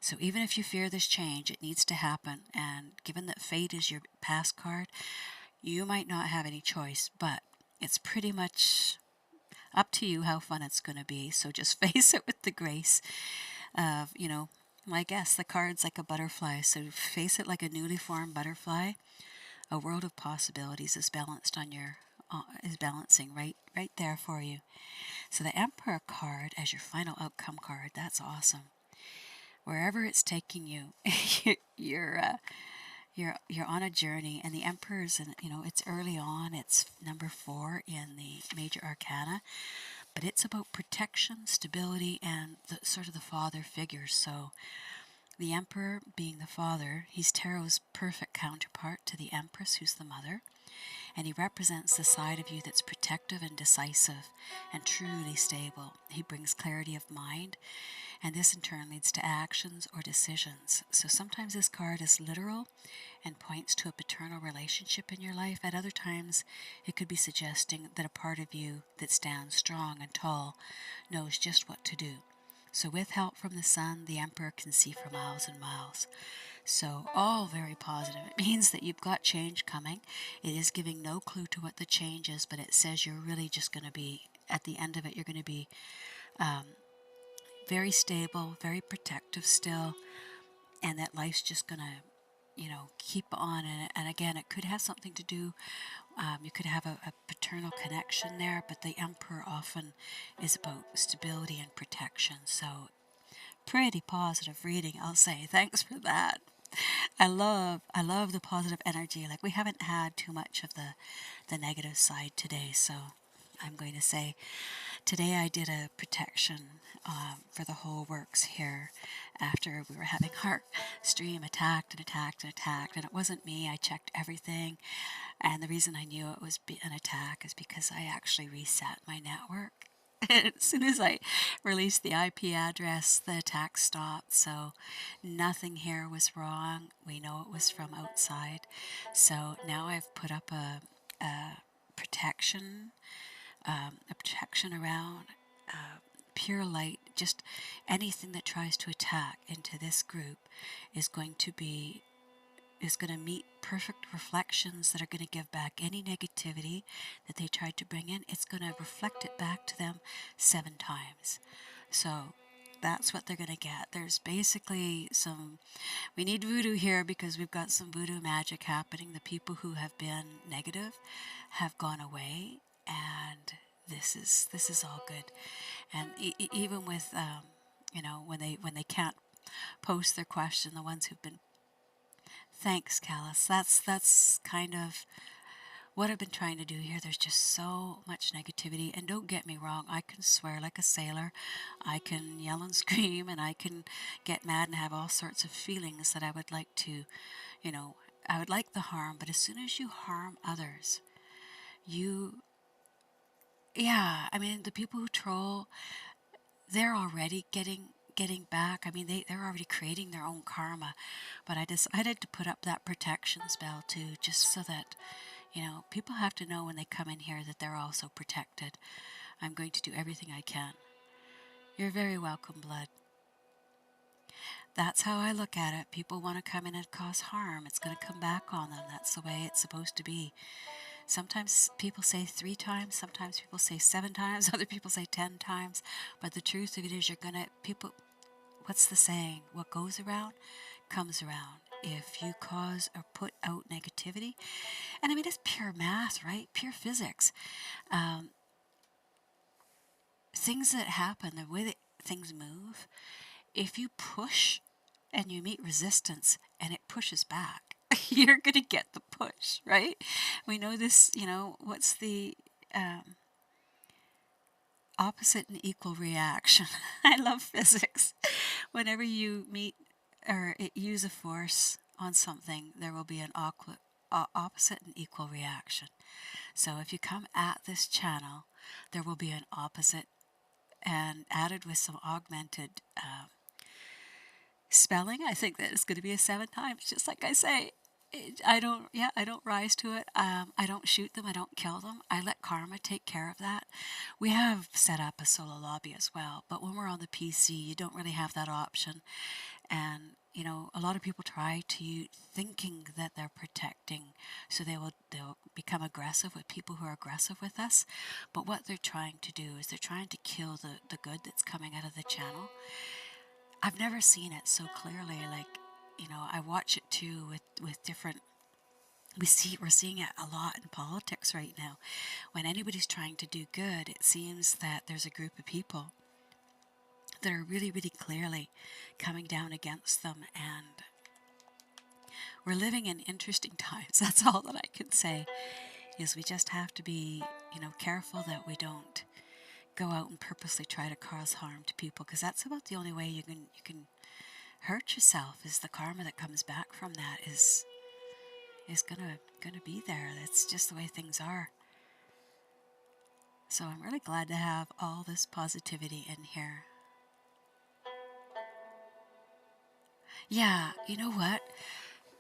So even if you fear this change, it needs to happen. And given that fate is your past card, you might not have any choice, but it's pretty much up to you how fun it's going to be. So just face it with the grace of, I guess the card's like a butterfly, so face it like a newly formed butterfly. A world of possibilities is balancing right there for you. So the Emperor card as your final outcome card, that's awesome. Wherever it's taking you, you're on a journey, and the Emperor's it's early on. It's number 4 in the major arcana, but it's about protection, stability, and sort of the father figure. So the Emperor being the father, he's Tarot's perfect counterpart to the Empress, who's the mother, and he represents the side of you that's protective and decisive and truly stable. He brings clarity of mind, and this in turn leads to actions or decisions. So sometimes this card is literal and points to a paternal relationship in your life. At other times, it could be suggesting that a part of you that stands strong and tall knows just what to do. So with help from the sun, the Emperor can see for miles and miles. So all very positive. It means that you've got change coming. It is giving no clue to what the change is, but it says you're really just going to be, at the end of it, you're going to be very stable, very protective still, and that life's just going to, keep on. And again, it could have something to do, you could have a paternal connection there, but the Emperor often is about stability and protection. So pretty positive reading, I'll say. Thanks for that. I love the positive energy. Like, we haven't had too much of the negative side today, so I'm going to say today I did a protection for the whole works here after we were having our stream attacked, and it wasn't me. I checked everything, and the reason I knew it was an attack is because I actually reset my network. As soon as I released the IP address, the attack stopped, so nothing here was wrong. We know it was from outside. So now I've put up a protection around pure light. Just anything that tries to attack into this group is going to meet perfect reflections that are going to give back any negativity that they tried to bring in. It's going to reflect it back to them 7 times. So that's what they're going to get. There's basically we need voodoo here because we've got some voodoo magic happening. The people who have been negative have gone away, and this is all good. And even with when they can't post their question, the ones who've been, thanks, Callus. That's kind of what I've been trying to do here, there's just so much negativity. And don't get me wrong, I can swear like a sailor. I can yell and scream, and I can get mad and have all sorts of feelings that I would like to, I would like the harm. But as soon as you harm others, yeah, I mean, the people who troll, they're already getting back. I mean, they're already creating their own karma. But I decided to put up that protection spell too, just so that, people have to know when they come in here that they're also protected. I'm going to do everything I can. You're very welcome, blood. That's how I look at it. People want to come in and cause harm. It's going to come back on them. That's the way it's supposed to be. Sometimes people say 3 times, sometimes people say 7 times, other people say 10 times. But the truth of it is, what's the saying? What goes around comes around. If you cause or put out negativity, and I mean, it's pure math, right? Pure physics. Things that happen, the way that things move, if you push and you meet resistance and it pushes back, you're going to get the push, right? We know this, what's the opposite and equal reaction? I love physics. Whenever you meet or use a force on something, there will be an opposite and equal reaction. So if you come at this channel, there will be an opposite, and added with some augmented spelling, I think that it's going to be a 7 times, just like I say. I don't rise to it. I don't shoot them. I don't kill them. I let karma take care of that. We have set up a solo lobby as well, but when we're on the PC, you don't really have that option. And, a lot of people try to thinking that they're protecting, so they'll become aggressive with people who are aggressive with us. But what they're trying to do is they're trying to kill the good that's coming out of the channel. I've never seen it so clearly. Like, I watch it too with different. We're seeing it a lot in politics right now. When anybody's trying to do good, it seems that there's a group of people that are really, really clearly coming down against them, and we're living in interesting times. That's all that I can say. Is we just have to be, careful that we don't go out and purposely try to cause harm to people, because that's about the only way you can hurt yourself. Is the karma that comes back from that is gonna be there. That's just the way things are. So I'm really glad to have all this positivity in here. Yeah, you know what?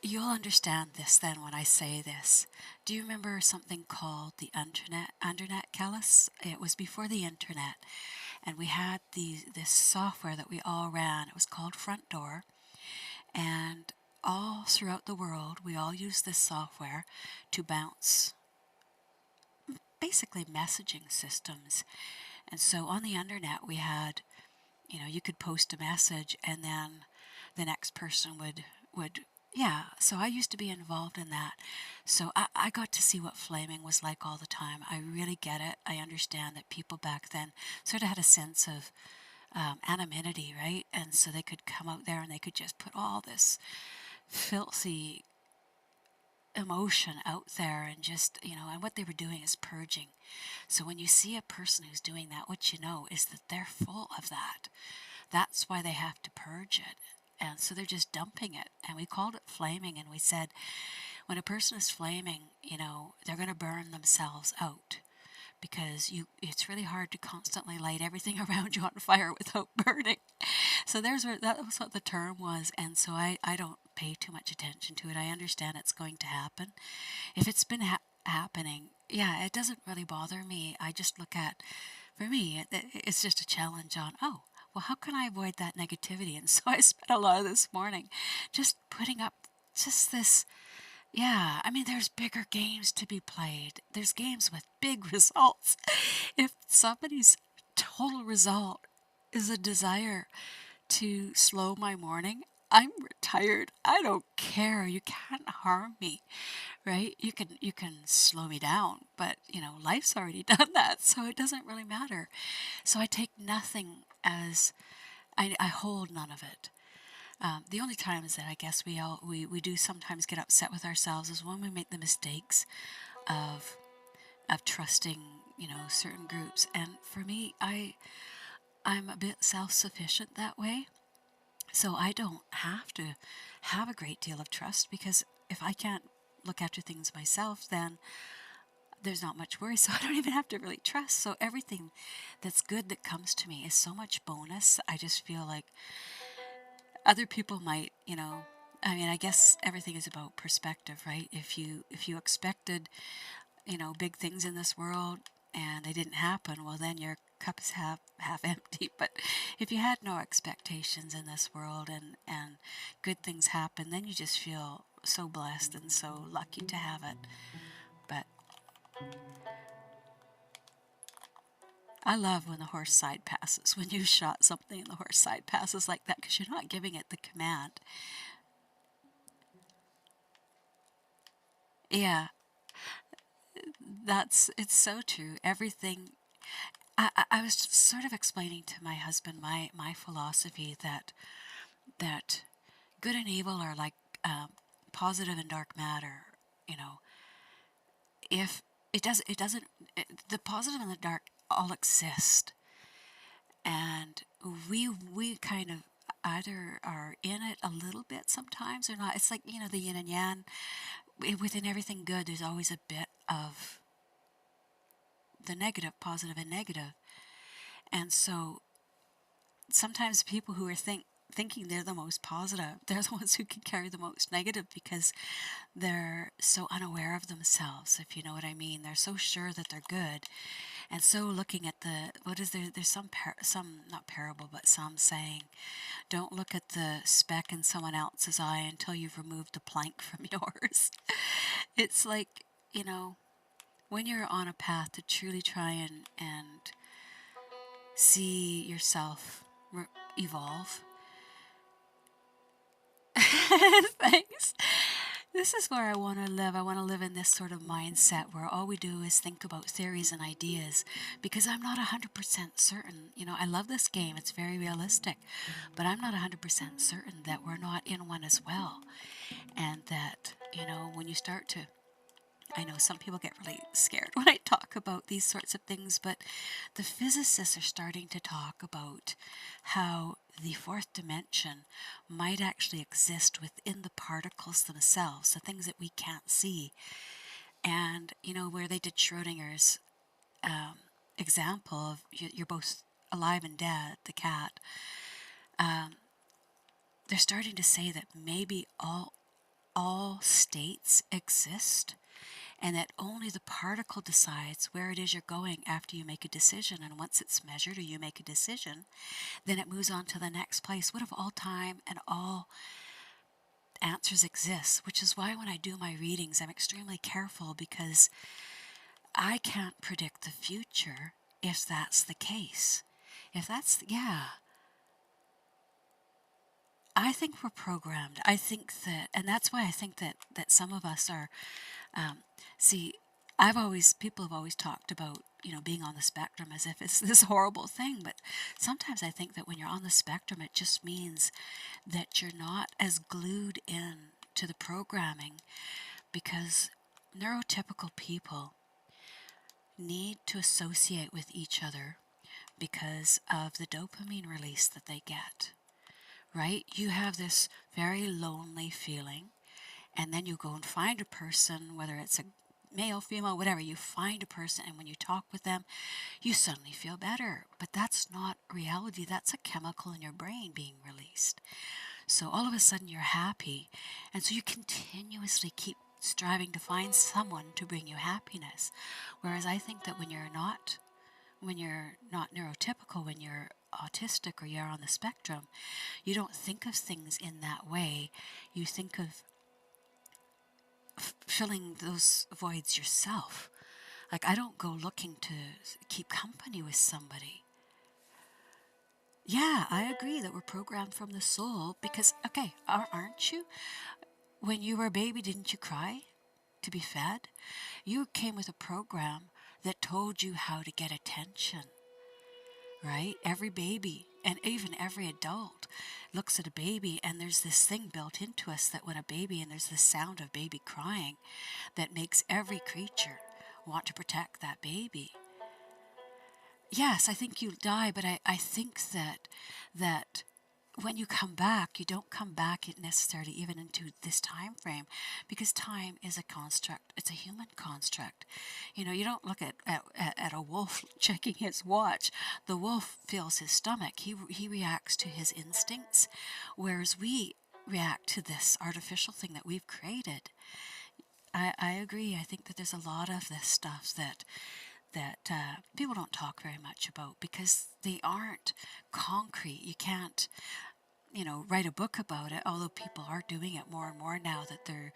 You'll understand this then when I say this. Do you remember something called the Internet, Kellis? It was before the internet, and we had this software that we all ran. It was called Front Door, and all throughout the world, we all use this software to bounce basically messaging systems. And so on the internet, we had, you could post a message, and then the next person would yeah, so I used to be involved in that. So I got to see what flaming was like all the time. I really get it. I understand that people back then sort of had a sense of anonymity, right? And so they could come out there and they could just put all this filthy emotion out there, and just, and what they were doing is purging. So when you see a person who's doing that, what you know is that they're full of that. That's why they have to purge it. And so they're just dumping it. And we called it flaming, and we said, when a person is flaming, they're going to burn themselves out, because it's really hard to constantly light everything around you on fire without burning. So that was what the term was. And so I don't pay too much attention to it. I understand it's going to happen. If it's been happening, yeah, it doesn't really bother me. I just look at, for me, it's just a challenge on, well, how can I avoid that negativity? And so I spent a lot of this morning just putting up just this. Yeah, I mean, there's bigger games to be played. There's games with big results. If somebody's total result is a desire to slow my morning, I'm retired. I don't care. You can't harm me, right? You can slow me down, but life's already done that, so it doesn't really matter. So I take nothing as I hold none of it. The only times that I guess we do sometimes get upset with ourselves is when we make the mistakes of trusting, certain groups. And for me, I'm a bit self-sufficient that way. So I don't have to have a great deal of trust, because if I can't look after things myself, then there's not much worry. So I don't even have to really trust. So everything that's good that comes to me is so much bonus. I just feel like other people might, I guess everything is about perspective, right? If you expected, big things in this world and they didn't happen, well, then your cup is half empty. But if you had no expectations in this world, and good things happen, then you just feel so blessed and so lucky to have it. But I love when the horse side passes, when you shot something and the horse side passes like that, because you're not giving it the command. Yeah, it's so true. Everything. I was sort of explaining to my husband my philosophy that good and evil are like positive and dark matter. You know, if it doesn't, the positive and the dark all exist, and we kind of either are in it a little bit sometimes or not. It's like, the yin and yang. Within everything good, there's always a bit of the negative, positive and negative. And so sometimes people who are thinking they're the most positive, they're the ones who can carry the most negative, because they're so unaware of themselves, if you know what I mean. They're so sure that they're good, and so looking at there's some not parable, but some saying, don't look at the speck in someone else's eye until you've removed the plank from yours. It's like, when you're on a path to truly try and see yourself evolve. Thanks. This is where I want to live. I want to live in this sort of mindset where all we do is think about theories and ideas, because I'm not 100% certain. I love this game. It's very realistic, but I'm not 100% certain that we're not in one as well. And that, when you start to, I know some people get really scared when I talk about these sorts of things, but the physicists are starting to talk about how the fourth dimension might actually exist within the particles themselves, the things that we can't see. And, where they did Schrodinger's example of you're both alive and dead, the cat, they're starting to say that maybe all states exist, and that only the particle decides where it is you're going after you make a decision. And once it's measured or you make a decision, then it moves on to the next place. What if all time and all answers exist? Which is why when I do my readings, I'm extremely careful, because I can't predict the future if that's the case. I think we're programmed. I think that, and that's why I think that some of us are, people have always talked about, being on the spectrum as if it's this horrible thing. But sometimes I think that when you're on the spectrum, it just means that you're not as glued in to the programming, because neurotypical people need to associate with each other because of the dopamine release that they get. Right? You have this very lonely feeling, and then you go and find a person, whether it's a male, female, whatever, you find a person, and when you talk with them, you suddenly feel better. But that's not reality. That's a chemical in your brain being released. So all of a sudden you're happy, and so you continuously keep striving to find someone to bring you happiness. Whereas I think that when you're not neurotypical, when you're autistic or you're on the spectrum, you don't think of things in that way. You think of filling those voids yourself. Like, I don't go looking to keep company with somebody. Yeah, I agree that we're programmed from the soul, because, okay, aren't you? When you were a baby, didn't you cry to be fed? You came with a program that told you how to get attention. right? Every baby and even every adult looks at a baby, and there's this thing built into us that when a baby, and there's this sound of baby crying that makes every creature want to protect that baby. Yes, I think you die, but I think that when you come back, you don't come back necessarily even into this time frame, because time is a construct. It's a human construct. You know, you don't look at a wolf checking his watch. The wolf feels his stomach. He reacts to his instincts, whereas we react to this artificial thing that we've created. I agree. I think that there's a lot of this stuff that people don't talk very much about because they aren't concrete. You can't, write a book about it, although people are doing it more and more now that they're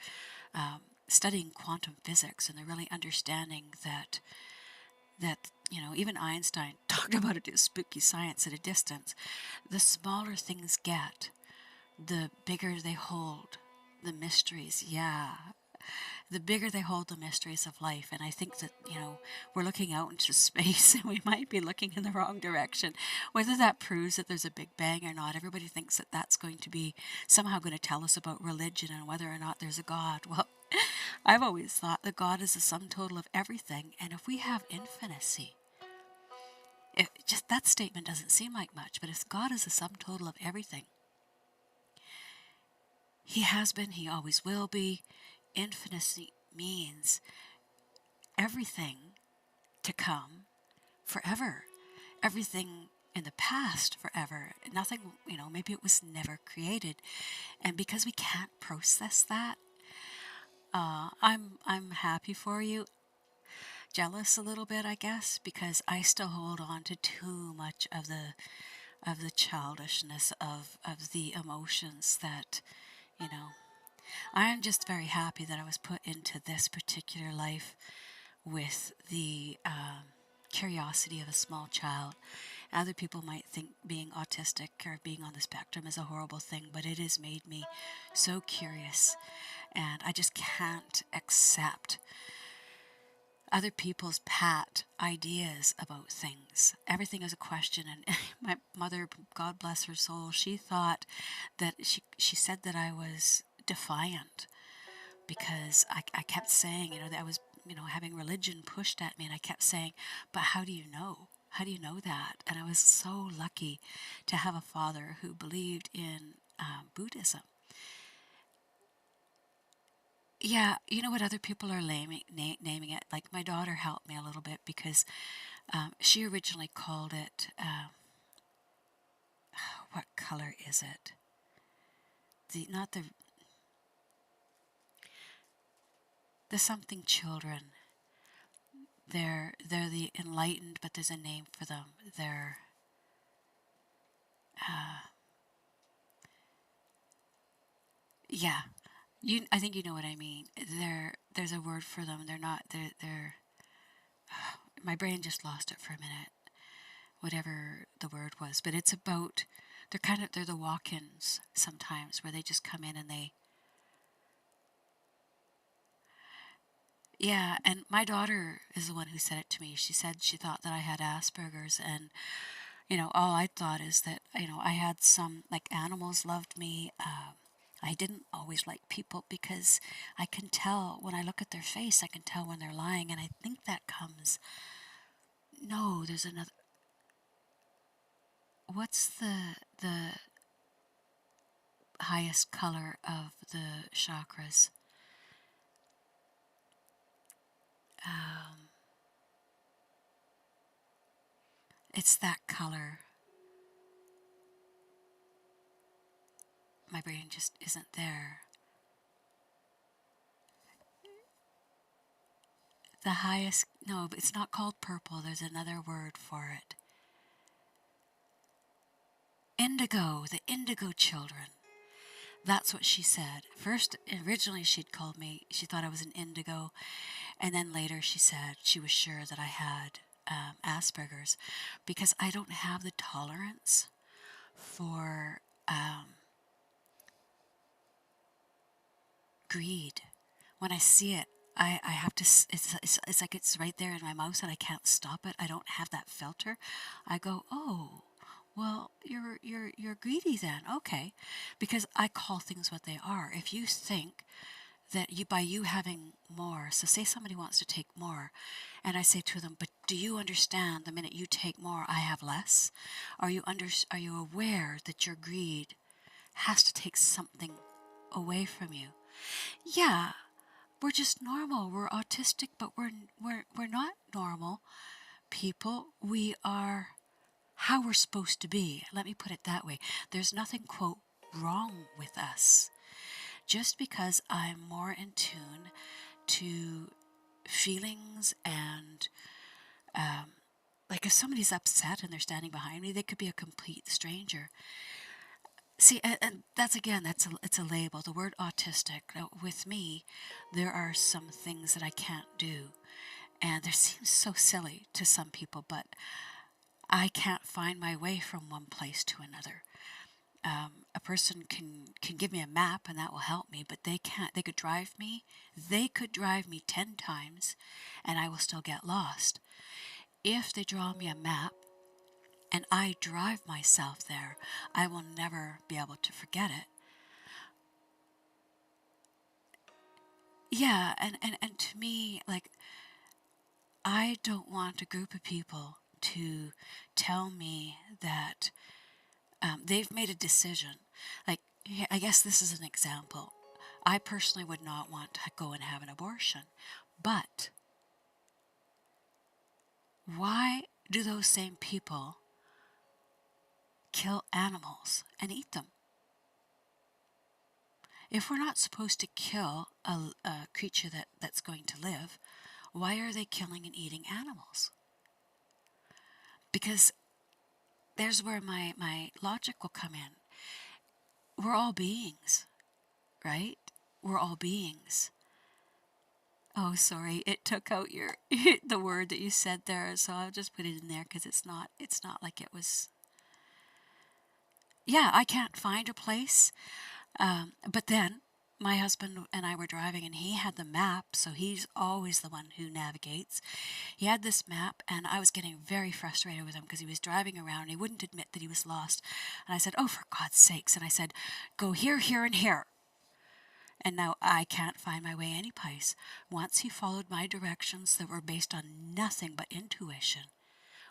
studying quantum physics, and they're really understanding that even Einstein talked about it as spooky science at a distance. The smaller things get, the bigger they hold the mysteries. Yeah, the bigger they hold the mysteries of life. And I think that, we're looking out into space and we might be looking in the wrong direction. Whether that proves that there's a Big Bang or not, everybody thinks that that's going to be somehow going to tell us about religion and whether or not there's a God. Well, I've always thought that God is the sum total of everything. And if we have infinity, just that statement doesn't seem like much, but if God is the sum total of everything, He has been, He always will be. Infinity means everything to come forever, everything in the past forever. Nothing, maybe it was never created. And because we can't process that, I'm happy for you. Jealous a little bit, I guess, because I still hold on to too much of the childishness of the emotions that, I am just very happy that I was put into this particular life with the curiosity of a small child. Other people might think being autistic or being on the spectrum is a horrible thing, but it has made me so curious, and I just can't accept other people's pat ideas about things. Everything is a question, and my mother, God bless her soul, she thought that she said that I was defiant because I kept saying, that I was, having religion pushed at me, and I kept saying, but how do you know? How do you know that? And I was so lucky to have a father who believed in Buddhism. Yeah, you know what other people are naming it? Like my daughter helped me a little bit because she originally called it, what color is it? The something children. They're the enlightened, but there's a name for them. They're yeah. I think you know what I mean. There's a word for them. They're not. They're. My brain just lost it for a minute. Whatever the word was, but it's about. They're the walk-ins sometimes where they just come in and they. Yeah, and my daughter is the one who said it to me. She said she thought that I had Asperger's, and all I thought is that I had some, like, animals loved me. I didn't always like people because I can tell when I look at their face. I can tell when they're lying, and I think that comes. No, there's another. What's the highest color of the chakras? It's that color. My brain just isn't there. The highest, no, but it's not called purple. There's another word for it. Indigo, the indigo children. That's what she said. First, originally she'd called me, she thought I was an indigo. And then later she said she was sure that I had Asperger's because I don't have the tolerance for greed. When I see it, I have to, it's like it's right there in my mouth and I can't stop it. I don't have that filter. I go, oh, well, you're greedy then. Okay. Because I call things what they are. If you think that you, by you having more, so say somebody wants to take more, and I say to them, but do you understand the minute you take more, I have less? Are you aware that your greed has to take something away from you? Yeah, we're just normal. We're autistic, but we're not normal people. We are how we're supposed to be. Let me put it that way. There's nothing, quote, wrong with us. Just because I'm more in tune to feelings and like if somebody's upset and they're standing behind me, they could be a complete stranger. See, and that's again, it's a label. The word autistic. With me, there are some things that I can't do, and they seem so silly to some people, but I can't find my way from one place to another. A person can give me a map and that will help me, but they can't. They could drive me. They could drive me 10 times, and I will still get lost. If they draw me a map and I drive myself there, I will never be able to forget it. Yeah, and to me, like, I don't want a group of people to tell me that they've made a decision. Like, I guess this is an example. I personally would not want to go and have an abortion, but why do those same people kill animals and eat them? If we're not supposed to kill a creature that's going to live, why are they killing and eating animals? Because there's where my logic will come in. We're all beings, right? We're all beings. Oh, sorry, it took out your the word that you said there, so I'll just put it in there because it's not like it was. Yeah, I can't find a place. But then my husband and I were driving and he had the map, so he's always the one who navigates. He had this map and I was getting very frustrated with him because he was driving around and he wouldn't admit that he was lost. And I said, oh, for God's sakes. And I said, go here, here, and here. And now I can't find my way any place. Once he followed my directions that were based on nothing but intuition.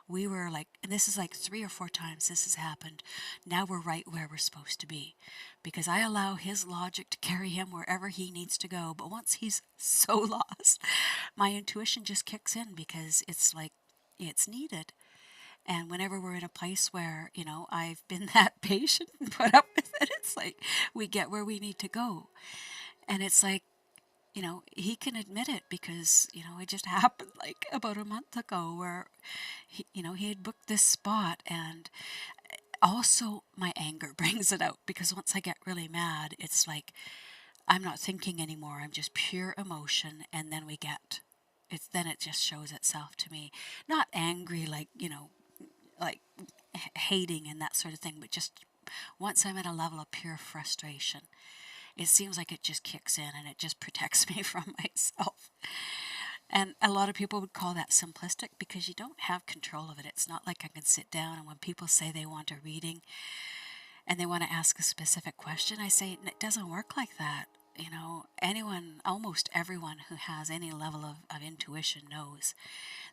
We were like, and this is like 3 or 4 times this has happened. Now we're right where we're supposed to be. Because I allow his logic to carry him wherever he needs to go. But once he's so lost, my intuition just kicks in because it's like, it's needed. And whenever we're in a place where, I've been that patient and put up with it, it's like we get where we need to go. And it's like, he can admit it because, it just happened like about a month ago where, he had booked this spot. And also my anger brings it out because once I get really mad, it's like I'm not thinking anymore. I'm just pure emotion. And then then it just shows itself to me. Not angry like, like hating and that sort of thing, but just once I'm at a level of pure frustration, it seems like it just kicks in and it just protects me from myself. And a lot of people would call that simplistic because you don't have control of it. It's not like I can sit down and when people say they want a reading and they want to ask a specific question, I say it doesn't work like that. Anyone, almost everyone who has any level of intuition knows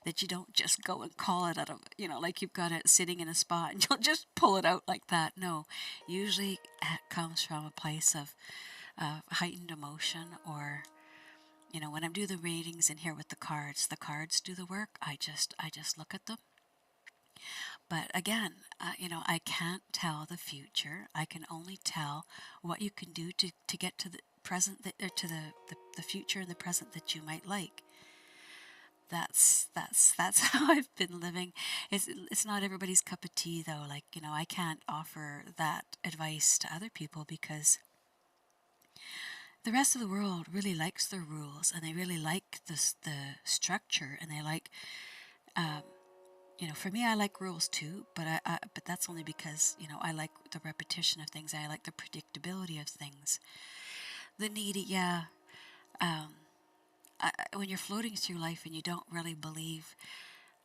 that you don't just go and call it out of, like you've got it sitting in a spot and you'll just pull it out like that. No, usually it comes from a place of heightened emotion or, when I'm doing the readings in here with the cards do the work. I just look at them. But again, I can't tell the future. I can only tell what you can do to get to the present, or to the future and the present that you might like. That's how I've been living. It's not everybody's cup of tea though. Like, I can't offer that advice to other people because the rest of the world really likes their rules and they really like the structure and they like, for me, I like rules too, but but that's only because, I like the repetition of things. I like the predictability of things. The needy, yeah. when you're floating through life and you don't really believe,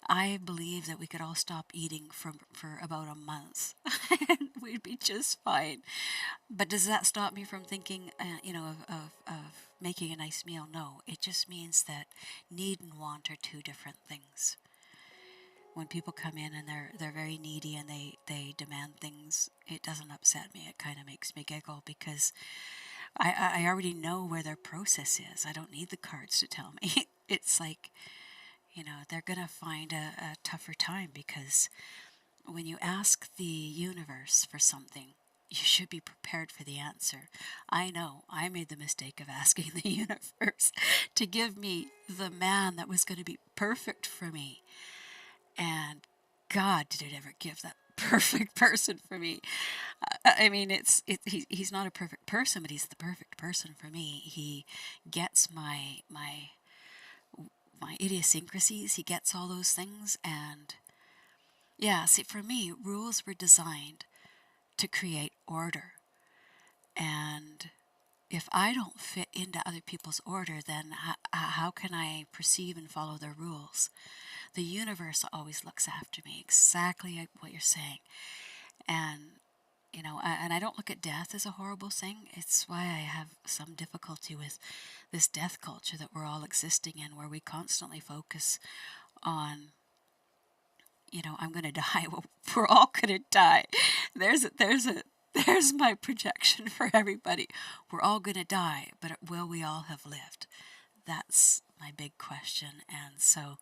I believe that we could all stop eating for about a month and we'd be just fine. But does that stop me from thinking, of making a nice meal? No, it just means that need and want are two different things. When people come in and they're very needy and they demand things, it doesn't upset me. It kind of makes me giggle because I already know where their process is. I don't need the cards to tell me. It's like, they're going to find a tougher time because when you ask the universe for something, you should be prepared for the answer. I know I made the mistake of asking the universe to give me the man that was going to be perfect for me. And God, did it ever give that perfect person for me? I mean, he's not a perfect person, but he's the perfect person for me. He gets my idiosyncrasies. He gets all those things, and yeah. See, for me, rules were designed to create order, and if I don't fit into other people's order, then how can I perceive and follow their rules? The universe always looks after me, exactly like what you're saying. And, and I don't look at death as a horrible thing. It's why I have some difficulty with this death culture that we're all existing in, where we constantly focus on, I'm going to die. Well, we're all going to die. There's my projection for everybody. We're all going to die, but will we all have lived? That's my big question. And so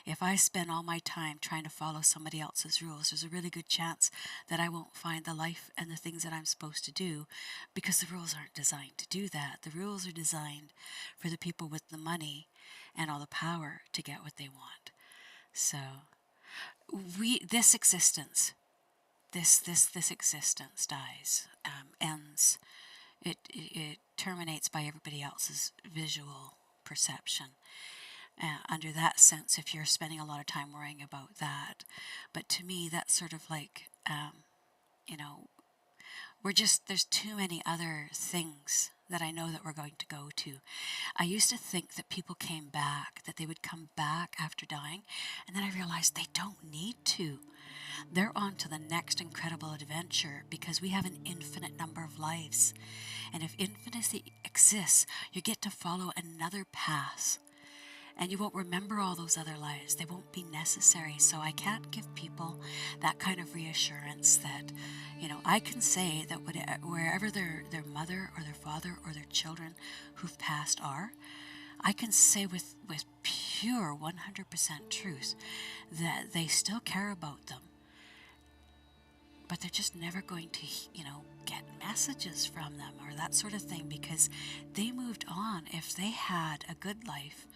if I spend all my time trying to follow somebody else's rules, there's a really good chance that I won't find the life and the things that I'm supposed to do, because the rules aren't designed to do that. The rules are designed for the people with the money and all the power to get what they want. So this existence dies, ends. It terminates by everybody else's visual perception. Under that sense, if you're spending a lot of time worrying about that. But to me, that's sort of like, there's too many other things that I know that we're going to go to. I used to think that people came back, that they would come back after dying, and then I realized they don't need to. They're on to the next incredible adventure, because we have an infinite number of lives. And if infinity exists, you get to follow another path. And you won't remember all those other lives. They won't be necessary. So I can't give people that kind of reassurance that, I can say that wherever their mother or their father or their children who've passed are, I can say with pure 100% truth that they still care about them. But they're just never going to, get messages from them or that sort of thing, because they moved on. If they had a good life,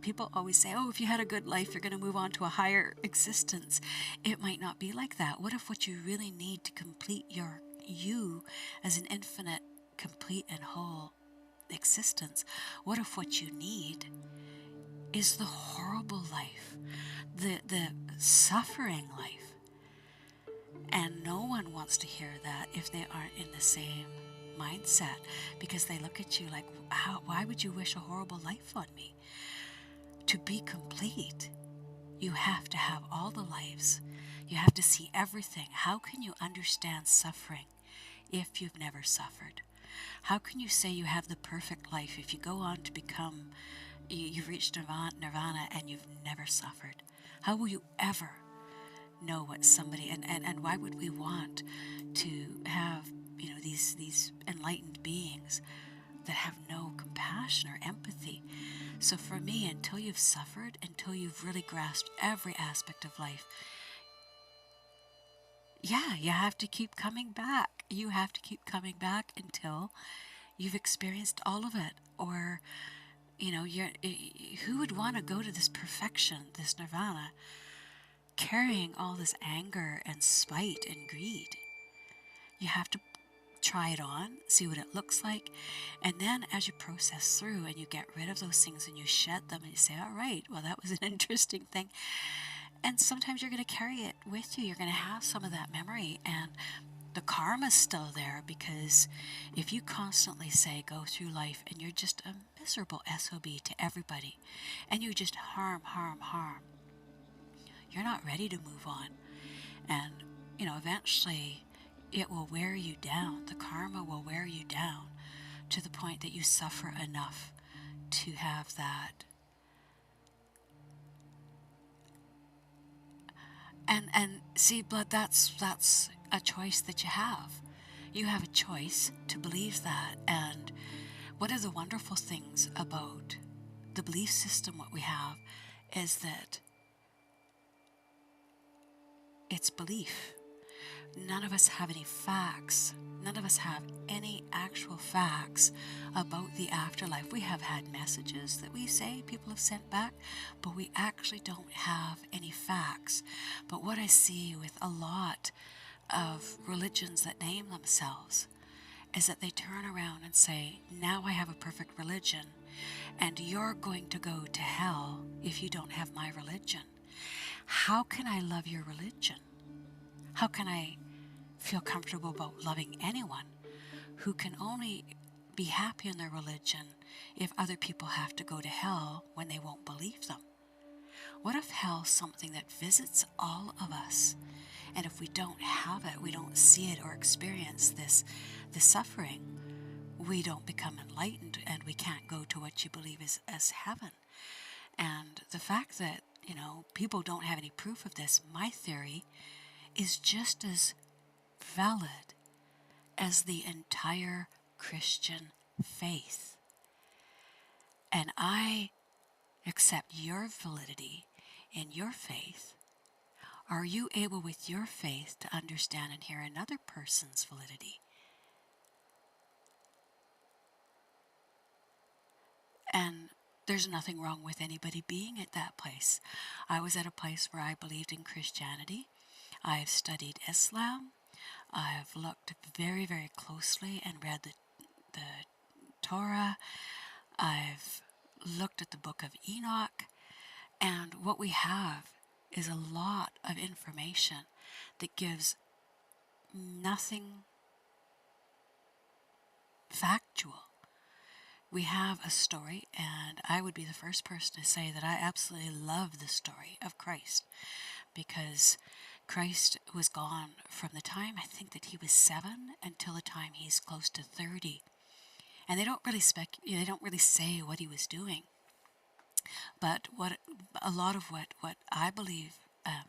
people always say, oh, if you had a good life, you're going to move on to a higher existence. It might not be like that. What if what you really need to complete you as an infinite, complete and whole existence, what if what you need is the horrible life, the suffering life? And no one wants to hear that if they aren't in the same mindset, because they look at you like, why would you wish a horrible life on me? To be complete, you have to have all the lives. You have to see everything. How can you understand suffering if you've never suffered? How can you say you have the perfect life if you go on to become, you've reached nirvana and you've never suffered? How will you ever know what somebody, and why would we want to have these enlightened beings that have no compassion or empathy? So for me, until you've suffered, until you've really grasped every aspect of life, you have to keep coming back. You have to keep coming back until you've experienced all of it. Or who would want to go to this perfection, this nirvana, carrying all this anger and spite and greed? You have to try it on, see what it looks like, and then as you process through and you get rid of those things and you shed them and you say, all right, well, that was an interesting thing. And sometimes you're going to carry it with you. You're going to have some of that memory, and the karma's still there, because if you constantly say go through life and you're just a miserable SOB to everybody and you just harm, you're not ready to move on. And, eventually it will wear you down. The karma will wear you down to the point that you suffer enough to have that. And see, blood, that's a choice that you have. You have a choice to believe that. And one of the wonderful things about the belief system what we have is that it's belief. None of us have any facts. None of us have any actual facts about the afterlife. We have had messages that we say people have sent back, but we actually don't have any facts. But what I see with a lot of religions that name themselves is that they turn around and say, now I have a perfect religion, and you're going to go to hell if you don't have my religion. How can I love your religion? How can I feel comfortable about loving anyone who can only be happy in their religion if other people have to go to hell when they won't believe them? What if hell's something that visits all of us, and if we don't have it, we don't see it or experience the suffering, we don't become enlightened and we can't go to what you believe is as heaven? And the fact that, people don't have any proof of this, my theory is just as valid as the entire Christian faith. And I accept your validity in your faith. Are you able with your faith to understand and hear another person's validity? And there's nothing wrong with anybody being at that place. I was at a place where I believed in Christianity. I've studied Islam. I've looked very, very closely and read the Torah. I've looked at the book of Enoch. And what we have is a lot of information that gives nothing factual. We have a story, and I would be the first person to say that I absolutely love the story of Christ, because Christ was gone from the time I think that he was 7 until the time he's close to 30. And they don't really say what he was doing. But a lot of what I believe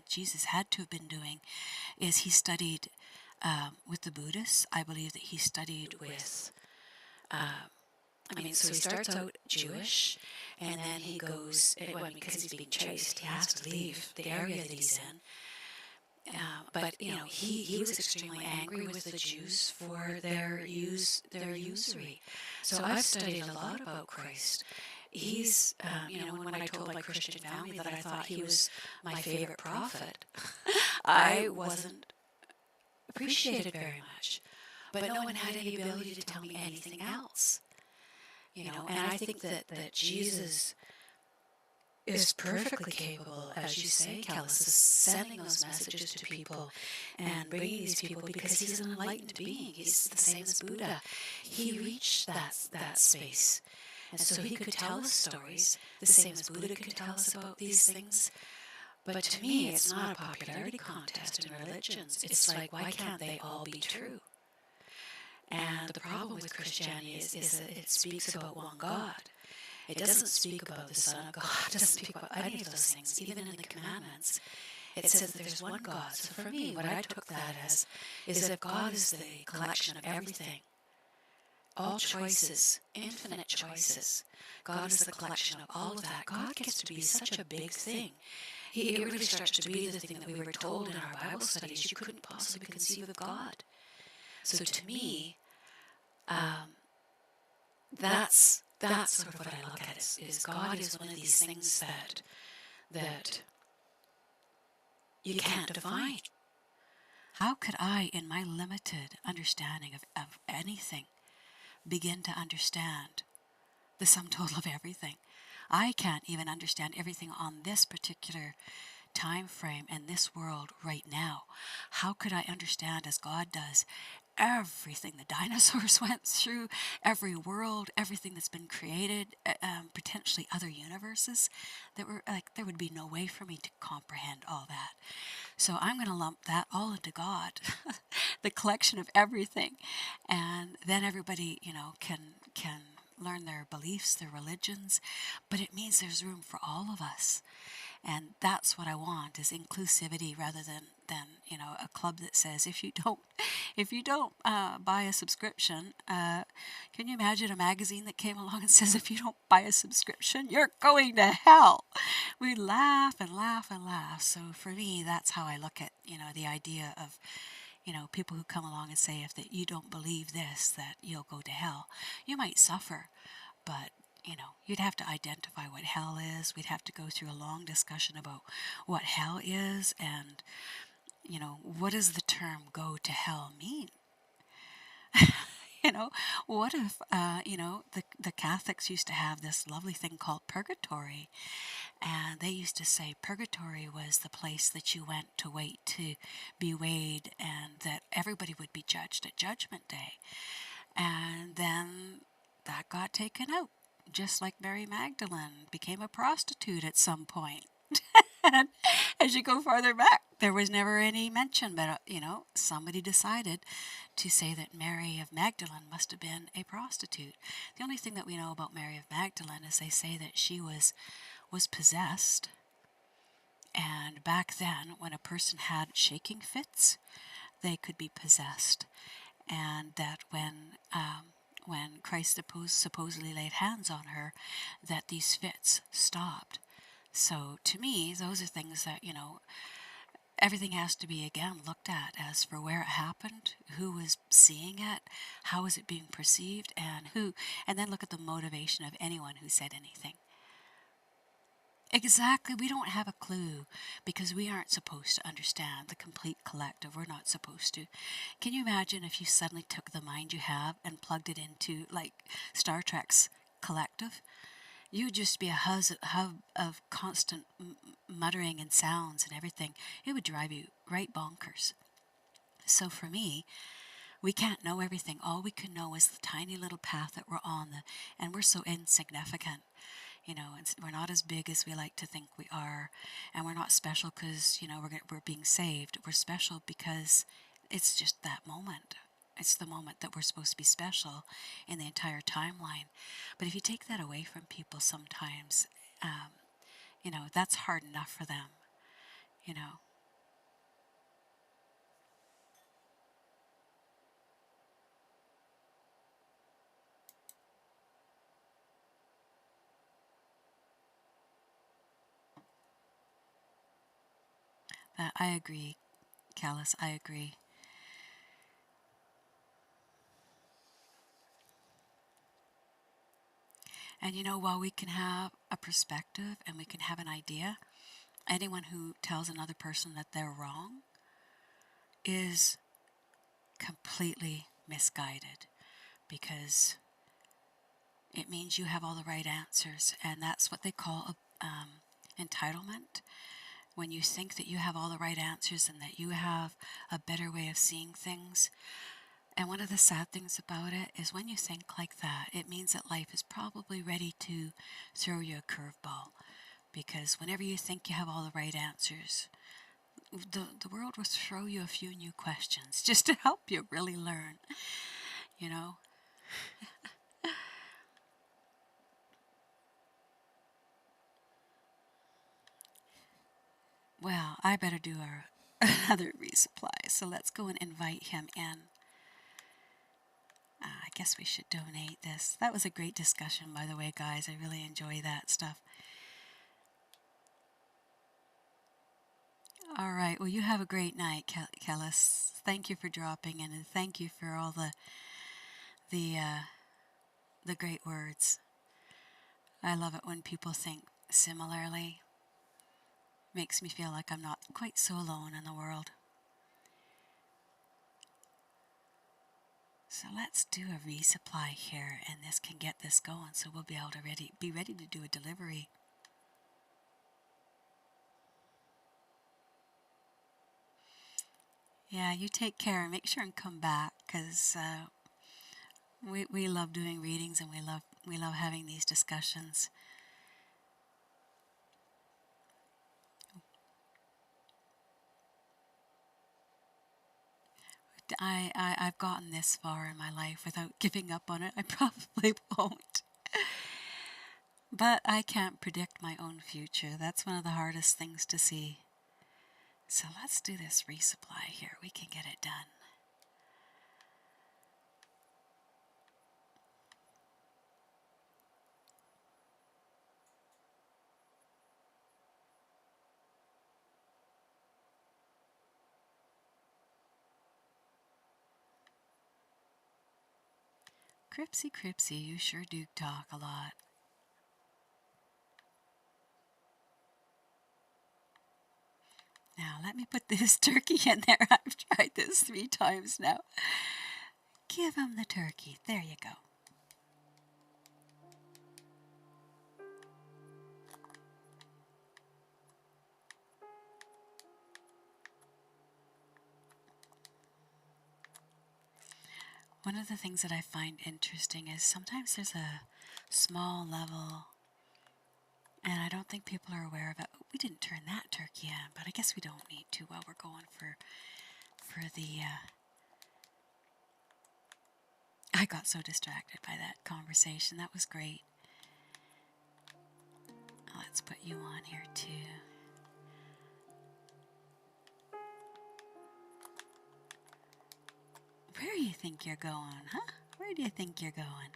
Jesus had to have been doing is he studied with the Buddhists. I believe that he studied with, so he starts out Jewish, and then he goes, because he's being chased, he has to leave the area that he's in. But he was extremely angry with the Jews for their usury. So I've studied a lot about Christ. He's, when I told my Christian family that I thought he was my favorite prophet, I wasn't appreciated very much. But no one had any ability to tell me anything else. And I think that Jesus is perfectly capable, as you say, Callus, of sending those messages to people and bringing these people, because he's an enlightened being. He's the same as Buddha. He reached that space. And so he could tell us stories, the same as Buddha could tell us about these things. But to me, it's not a popularity contest in religions. It's like, why can't they all be true? And the problem with Christianity is that it speaks about one God. It doesn't speak about the Son of God. It doesn't speak about any of those things. Even in the commandments, it says that there's one God. So for me, what I took that as is that God is the collection of everything. All choices, infinite choices. God is the collection of all of that. God gets to be such a big thing. It really starts to be the thing that we were told in our Bible studies. You couldn't possibly conceive of God. So to me, that's sort of what I look at, is God is one of these things that you can't define. How could I, in my limited understanding of anything, begin to understand the sum total of everything? I can't even understand everything on this particular time frame and this world right now, how could I understand as God does everything the dinosaurs went through, every world, everything that's been created, potentially other universes that were like, there would be no way for me to comprehend all that. So I'm going to lump that all into God, the collection of everything, and then everybody, can learn their beliefs, their religions, but it means there's room for all of us. And that's what I want, is inclusivity rather than a club that says if you don't buy a subscription, can you imagine a magazine that came along and says if you don't buy a subscription you're going to hell? We laugh and laugh and laugh. So for me, that's how I look at the idea of people who come along and say if that you don't believe this, that you'll go to hell. You might suffer, but you'd have to identify what hell is. We'd have to go through a long discussion about what hell is and, what does the term go to hell mean? What if, the Catholics used to have this lovely thing called purgatory, and they used to say purgatory was the place that you went to wait to be weighed and that everybody would be judged at Judgment Day. And then that got taken out, just like Mary Magdalene became a prostitute at some point. And as you go farther back, there was never any mention, but somebody decided to say that Mary of Magdalene must have been a prostitute. The only thing that we know about Mary of Magdalene is they say that she was possessed. And back then, when a person had shaking fits, they could be possessed. And that when Christ supposedly laid hands on her, that these fits stopped. So to me, those are things that, everything has to be, again, looked at as for where it happened, who was seeing it, how is it being perceived, and then look at the motivation of anyone who said anything. Exactly, we don't have a clue because we aren't supposed to understand the complete collective. We're not supposed to. Can you imagine if you suddenly took the mind you have and plugged it into, like, Star Trek's collective? You would just be a hub of constant muttering and sounds and everything. It would drive you right bonkers. So for me, we can't know everything. All we can know is the tiny little path that we're on, and we're so insignificant. We're not as big as we like to think we are, and we're not special because we're being saved. We're special because it's just that moment. It's the moment that we're supposed to be special in the entire timeline. But if you take that away from people sometimes, that's hard enough for them, I agree, Callus, I agree. And while we can have a perspective and we can have an idea, anyone who tells another person that they're wrong is completely misguided, because it means you have all the right answers, and that's what they call entitlement. When you think that you have all the right answers and that you have a better way of seeing things. And one of the sad things about it is when you think like that, it means that life is probably ready to throw you a curveball. Because whenever you think you have all the right answers, the world will throw you a few new questions just to help you really learn, Well, I better do another resupply, so let's go and invite him in. I guess we should donate this. That was a great discussion, by the way, guys. I really enjoy that stuff. All right. Well, you have a great night, Kellis. Thank you for dropping in, and thank you for all the great words. I love it when people think similarly. Makes me feel like I'm not quite so alone in the world. So let's do a resupply here, and this can get this going, so we'll be able to be ready to do a delivery. Yeah, you take care and make sure and come back, because we love doing readings, and we love having these discussions. I've gotten this far in my life without giving up on it. I probably won't. But I can't predict my own future. That's one of the hardest things to see. So let's do this resupply here. We can get it done. Cripsy, Cripsy, you sure do talk a lot. Now, let me put this turkey in there. I've tried this 3 times now. Give him the turkey. There you go. One of the things that I find interesting is sometimes there's a small level, and I don't think people are aware of it. Oh, we didn't turn that turkey in, but I guess we don't need to while we're going for the... I got so distracted by that conversation. That was great. Let's put you on here too. Where do you think you're going, huh? Where do you think you're going?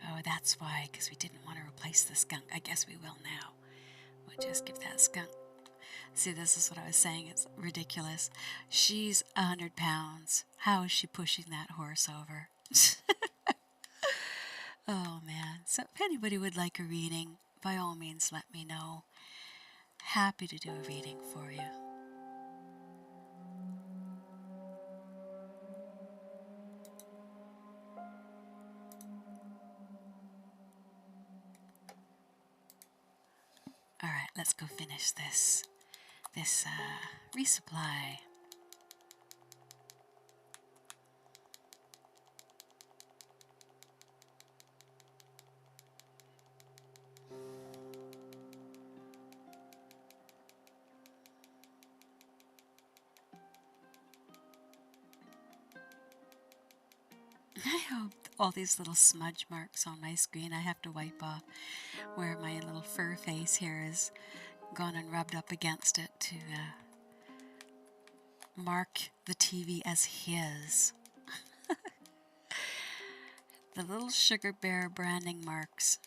Oh, that's why, because we didn't want to replace the skunk. I guess we will now. We'll just give that skunk... See, this is what I was saying. It's ridiculous. She's 100 pounds. How is she pushing that horse over? Oh, man. So if anybody would like a reading, by all means, let me know. Happy to do a reading for you. All right, let's go finish this resupply. I hope all these little smudge marks on my screen I have to wipe off, where my little fur face here is gone and rubbed up against it to mark the TV as his. The little sugar bear branding marks.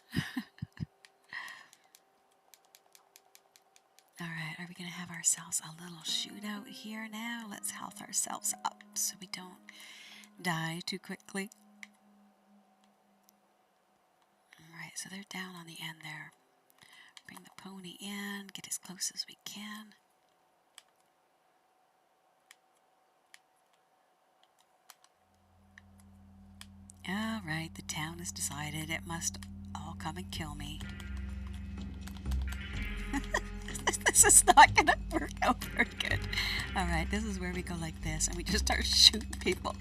Alright, are we going to have ourselves a little shootout here now? Let's health ourselves up so we don't die too quickly. Alright, so they're down on the end there. Bring the pony in, get as close as we can. Alright, the town has decided it must all come and kill me. This is not going to work out very good. Alright, this is where we go like this and we just start shooting people.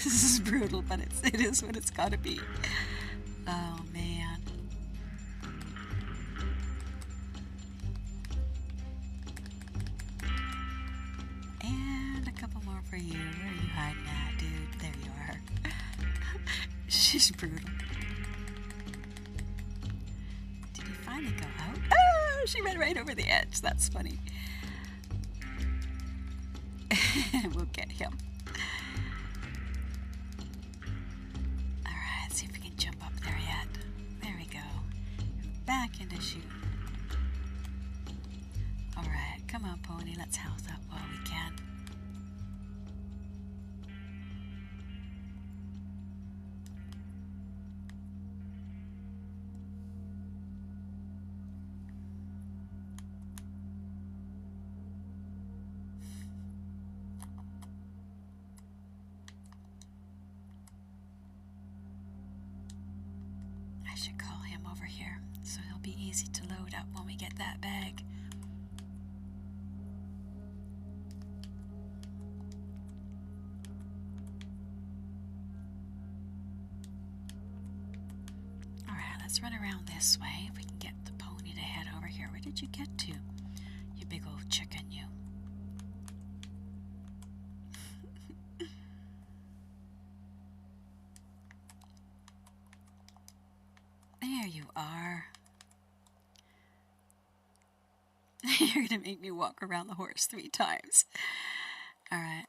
This is brutal, but it is what it's got to be. Oh, man. And a couple more for you. Where are you hiding at, dude? There you are. She's brutal. Did he finally go out? Oh, she went right over the edge. That's funny. We'll get him. Alright, see if we can jump up there yet. There we go. Back into shooting. Alright, come on, pony. Let's health up while we can. I should call him over here so he'll be easy to load up when we get that bag. Alright, let's run around this way if we can get the pony to head over here. Where did you get to? You big old chicken, you. There you are. You're gonna make me walk around the horse 3 times. Alright,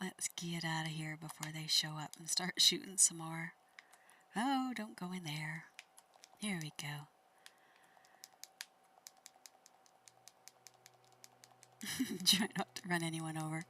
let's get out of here before they show up and start shooting some more. Oh, don't go in there. Here we go. Try not to run anyone over.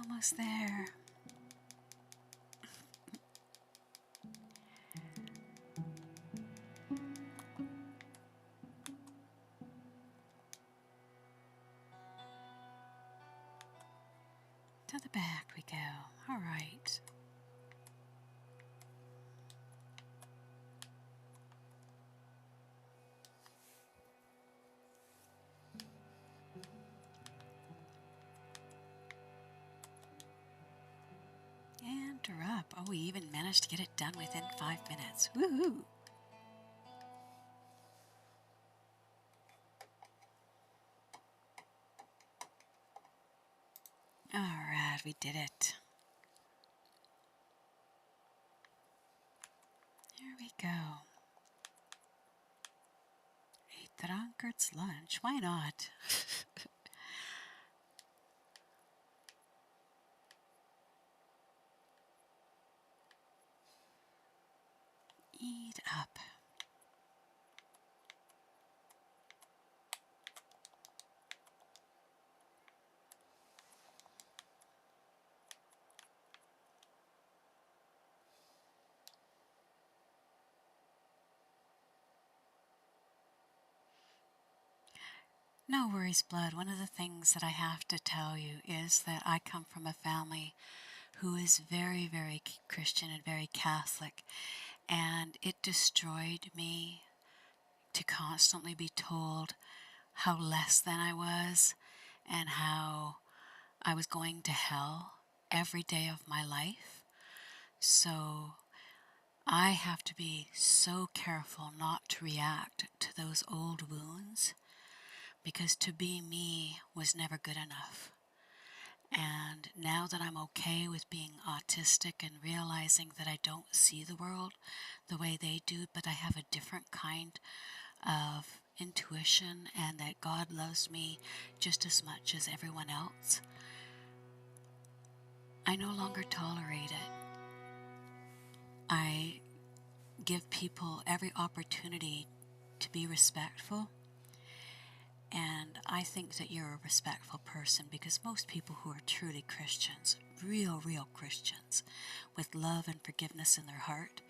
Almost there. To the back we go. All right. And we're up. Oh, we even managed to get it done within 5 minutes. Woohoo! Alright, we did it. Here we go. A drunkard's lunch. Why not? Eat up. No worries, blood. One of the things that I have to tell you is that I come from a family who is very, very Christian and very Catholic, and it destroyed me to constantly be told how less than I was and how I was going to hell every day of my life. So I have to be so careful not to react to those old wounds, because to be me was never good enough. And now that I'm okay with being autistic and realizing that I don't see the world the way they do, but I have a different kind of intuition, and that God loves me just as much as everyone else, I no longer tolerate it. I give people every opportunity to be respectful. And I think that you're a respectful person, because most people who are truly Christians, real Christians, with love and forgiveness in their heart,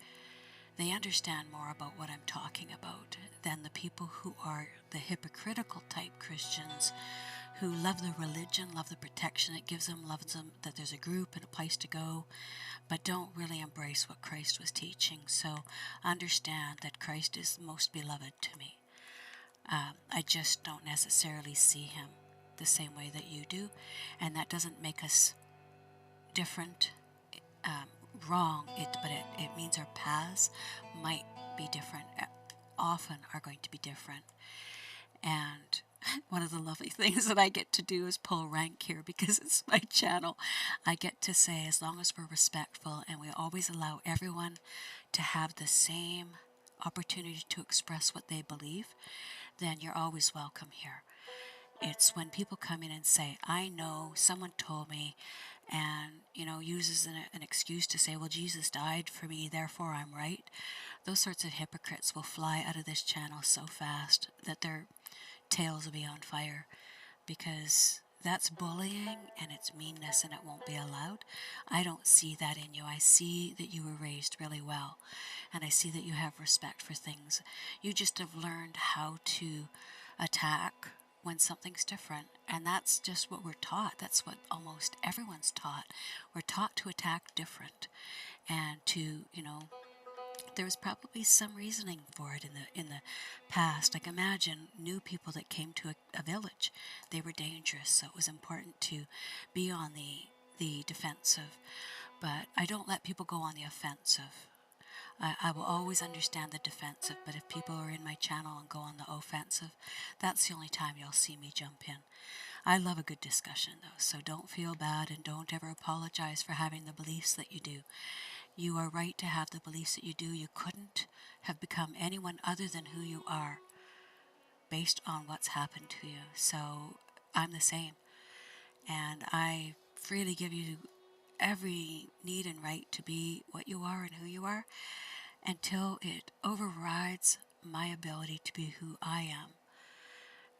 they understand more about what I'm talking about than the people who are the hypocritical type Christians who love the religion, love the protection it gives them, loves them that there's a group and a place to go, but don't really embrace what Christ was teaching. So understand that Christ is most beloved to me. I just don't necessarily see him the same way that you do, and that doesn't make us different, wrong, but it means our paths might be different, often are going to be different. And one of the lovely things that I get to do is pull rank here, because it's my channel. I get to say, as long as we're respectful and we always allow everyone to have the same opportunity to express what they believe, then you're always welcome here. It's when people come in and say, I know, someone told me, and, uses an excuse to say, well, Jesus died for me, therefore I'm right. Those sorts of hypocrites will fly out of this channel so fast that their tails will be on fire, because that's bullying and it's meanness and it won't be allowed. I don't see that in you. I see that you were raised really well, and I see that you have respect for things. You just have learned how to attack when something's different, and that's just what we're taught. That's what almost everyone's taught. We're taught to attack different, and to, there was probably some reasoning for it in the past. Like, imagine new people that came to a village. They were dangerous, so it was important to be on the defensive. But I don't let people go on the offensive. I will always understand the defensive, but if people are in my channel and go on the offensive, that's the only time you'll see me jump in. I love a good discussion, though, so don't feel bad and don't ever apologize for having the beliefs that you do. You are right to have the beliefs that you do. You couldn't have become anyone other than who you are based on what's happened to you. So I'm the same, and I freely give you every need and right to be what you are and who you are, until it overrides my ability to be who I am.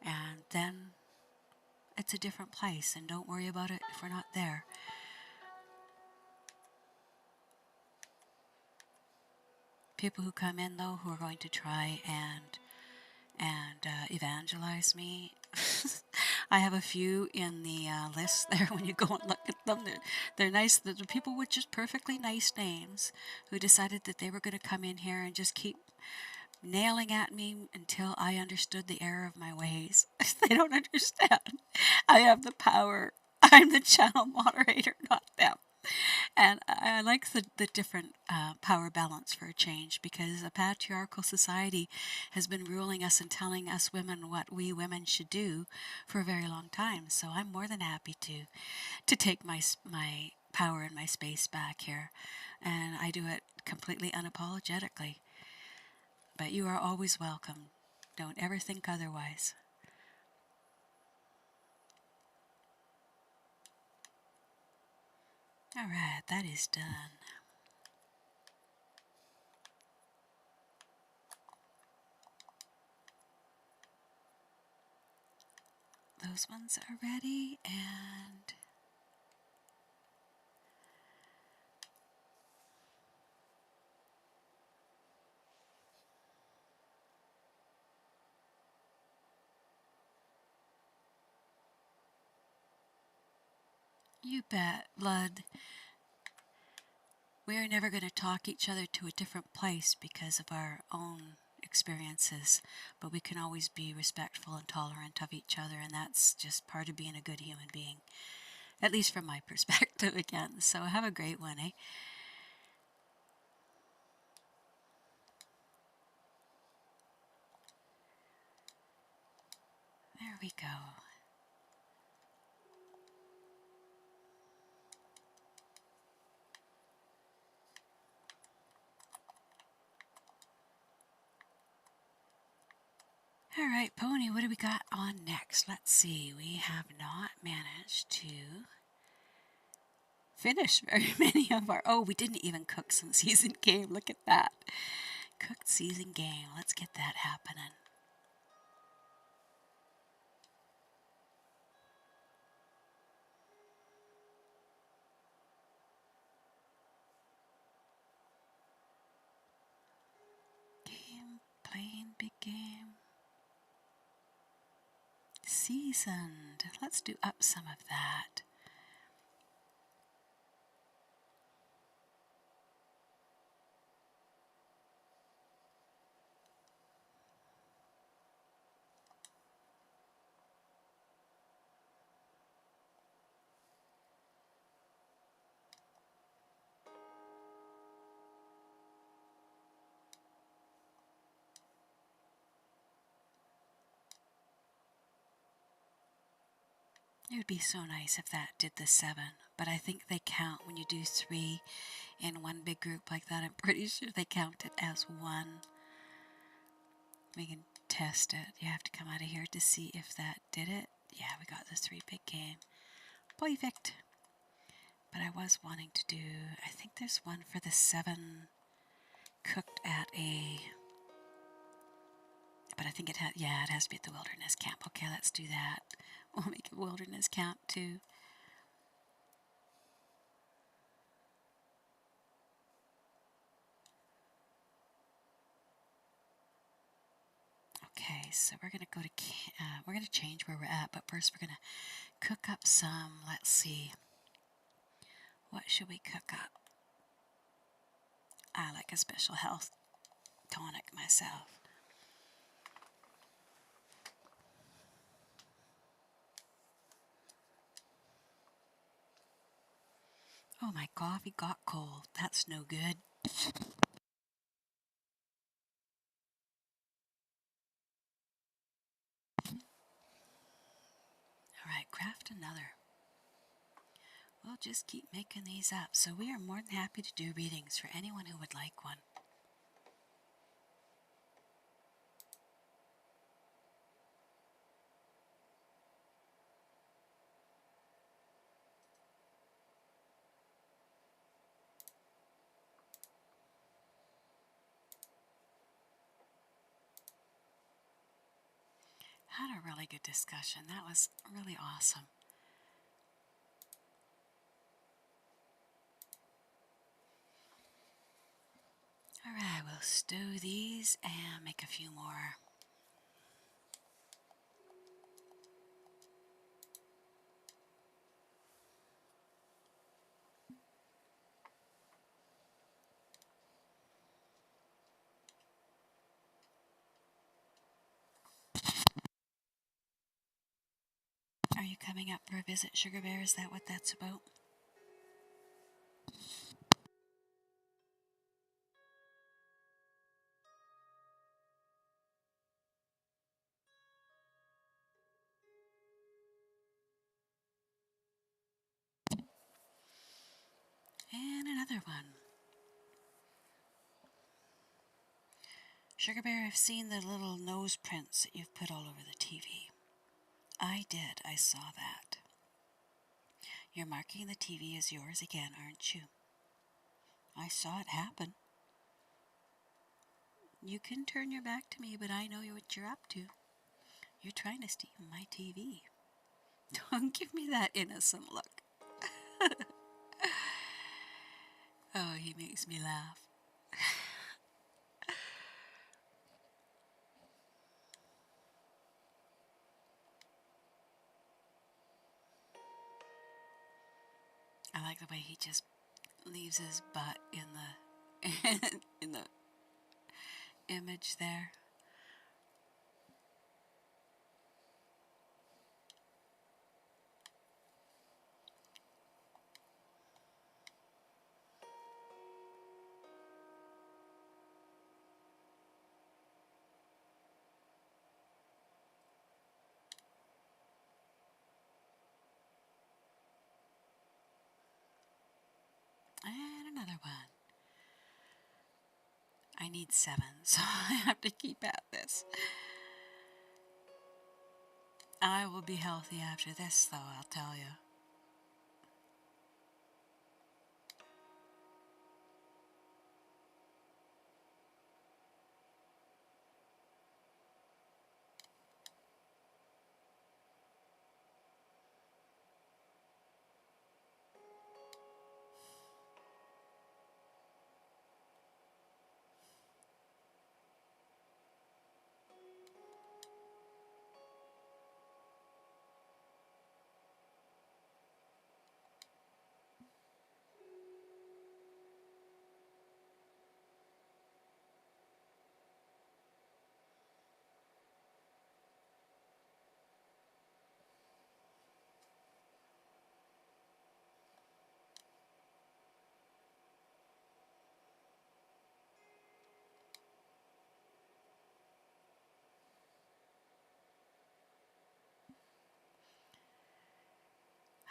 And then it's a different place, and don't worry about it if we're not there. People who come in, though, who are going to try and evangelize me, I have a few in the list there. When you go and look at them, they're nice. The people with just perfectly nice names who decided that they were going to come in here and just keep nailing at me until I understood the error of my ways. They don't understand. I have the power. I'm the channel moderator, not them. And I like the different power balance for a change, because a patriarchal society has been ruling us and telling us women what we women should do for a very long time. So I'm more than happy to take my power and my space back here. And I do it completely unapologetically. But you are always welcome. Don't ever think otherwise. Alright, that is done. Those ones are ready, and you bet, blood. We are never going to talk each other to a different place because of our own experiences, but we can always be respectful and tolerant of each other, and that's just part of being a good human being, at least from my perspective again. So have a great one, eh? There we go. Alright, Pony, what do we got on next? Let's see. We have not managed to finish very many of our... Oh, we didn't even cook some seasoned game. Look at that. Cooked seasoned game. Let's get that happening. Game, plain, big game. Seasoned. Let's do up some of that. It would be so nice if that did the 7, but I think they count when you do 3 in one big group like that. I'm pretty sure they count it as one. We can test it. You have to come out of here to see if that did it. Yeah, we got the 3 big game. Perfect. But I was wanting to do, I think there's one for the 7 cooked at a, but I think it had, yeah, it has to be at the wilderness camp. Okay, let's do that. We'll make it wilderness camp too. Okay, so we're gonna go to, we're gonna change where we're at, but first we're gonna cook up some, let's see, what should we cook up? I like a special health tonic myself. Oh, my coffee got cold. That's no good. Alright, craft another. We'll just keep making these up. So we are more than happy to do readings for anyone who would like one. Had a really good discussion. That was really awesome. Alright, we'll stew these and make a few more. Are you coming up for a visit, Sugar Bear? Is that what that's about? And another one. Sugar Bear, I've seen the little nose prints that you've put all over the TV. I did. I saw that. You're marking the TV as yours again, aren't you? I saw it happen. You can turn your back to me, but I know what you're up to. You're trying to steal my TV. Don't give me that innocent look. Oh, he makes me laugh. I like the way he just leaves his butt in the in the image there. And another one. I need 7, so I have to keep at this. I will be healthy after this, though, I'll tell you.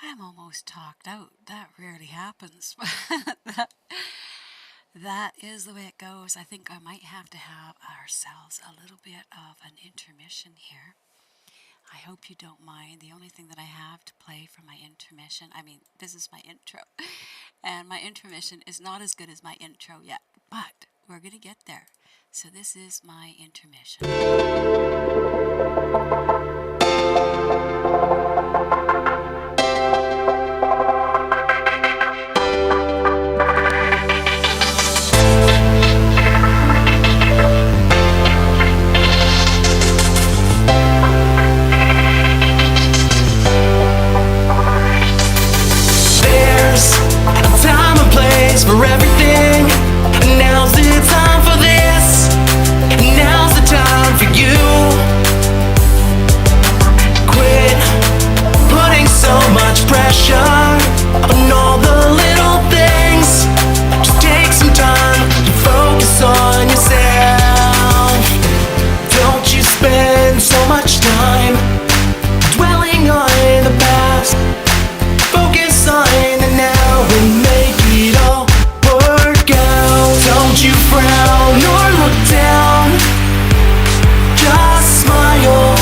I'm almost talked out. That rarely happens. that is the way it goes. I think I might have to have ourselves a little bit of an intermission here. I hope you don't mind. The only thing that I have to play for my intermission, I mean, this is my intro, and my intermission is not as good as my intro yet, but we're going to get there. So this is my intermission. For everything, now's the time for this. Now's the time for you. Quit putting so much pressure on all the little things. Just take some time to focus on yourself. Don't you spend so much time dwelling on the past. Focus on the now and make it all work out. Don't you frown or look down, just smile.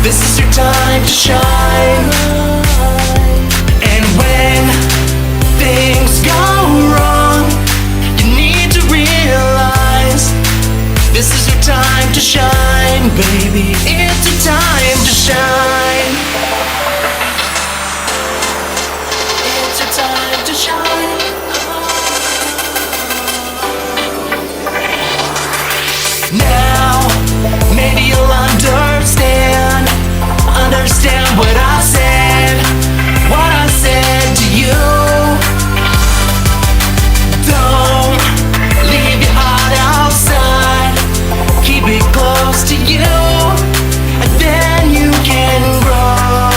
This is your time to shine. And when things go wrong, you need to realize this is your time to shine, baby. It's your time to shine. It's your time to shine. Now, maybe you'll understand what I said to you. Don't leave your heart outside, keep it close to you, and then you can grow.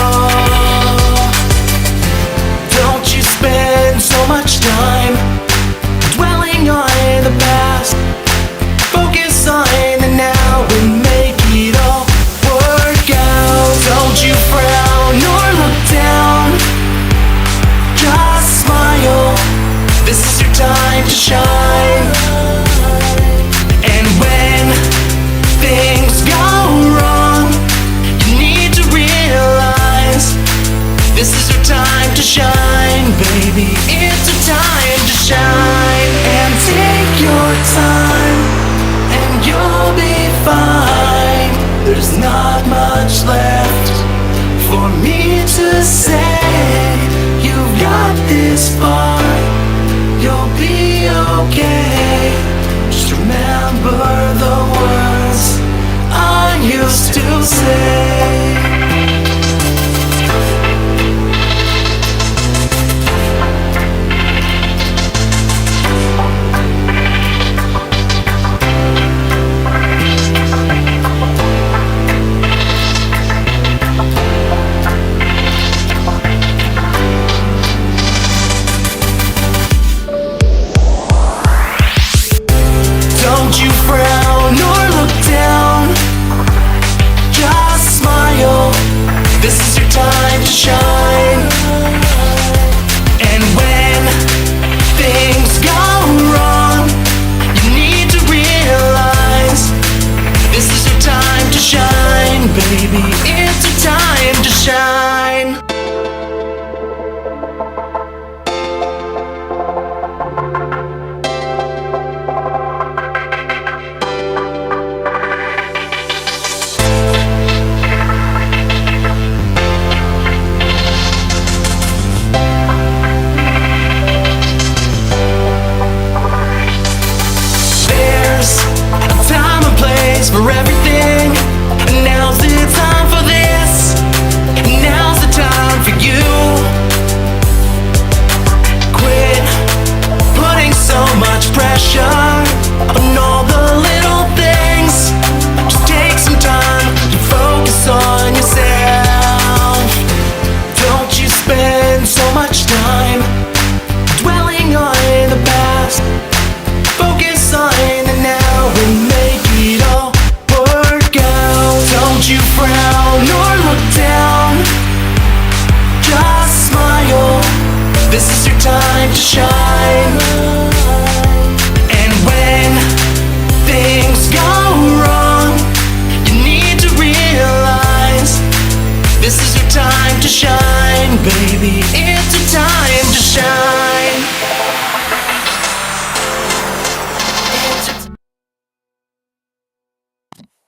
Don't you spend so much time dwelling on the past. Focus on the now and make it all work out. Don't you frown or look down, just smile. This is your time to shine. And when things go wrong, you need to realize this is your time to shine, baby. It's your time to shine. And take your time, and you'll be fine. There's not much left for me to say. You've got this far, you'll be okay. Just remember the words I used to say. Don't you frown or look down, just smile. This is your time to shine. And when things go wrong, you need to realize this is your time to shine, baby. It's your time to shine. For everything, now's the time for this. Now's the time for you. Quit putting so much pressure on all the little things. Just take some time to focus on yourself. Don't you spend so much time dwelling on the past. Focus on the now and make it all work out. Don't you frown or look down, just smile. This is your time to shine. baby, it's your time to shine.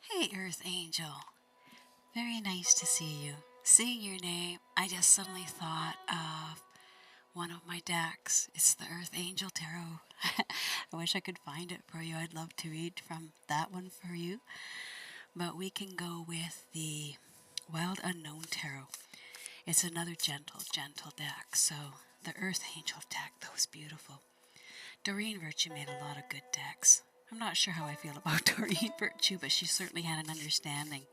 Hey, Earth Angel. Very nice to see you. Seeing your name, I just suddenly thought of one of my decks. It's the Earth Angel Tarot. I wish I could find it for you. I'd love to read from that one for you. But we can go with the Wild Unknown Tarot. It's another gentle deck. So the Earth Angel deck, that was beautiful. Doreen Virtue made a lot of good decks. I'm not sure how I feel about Doreen Virtue, but she certainly had an understanding.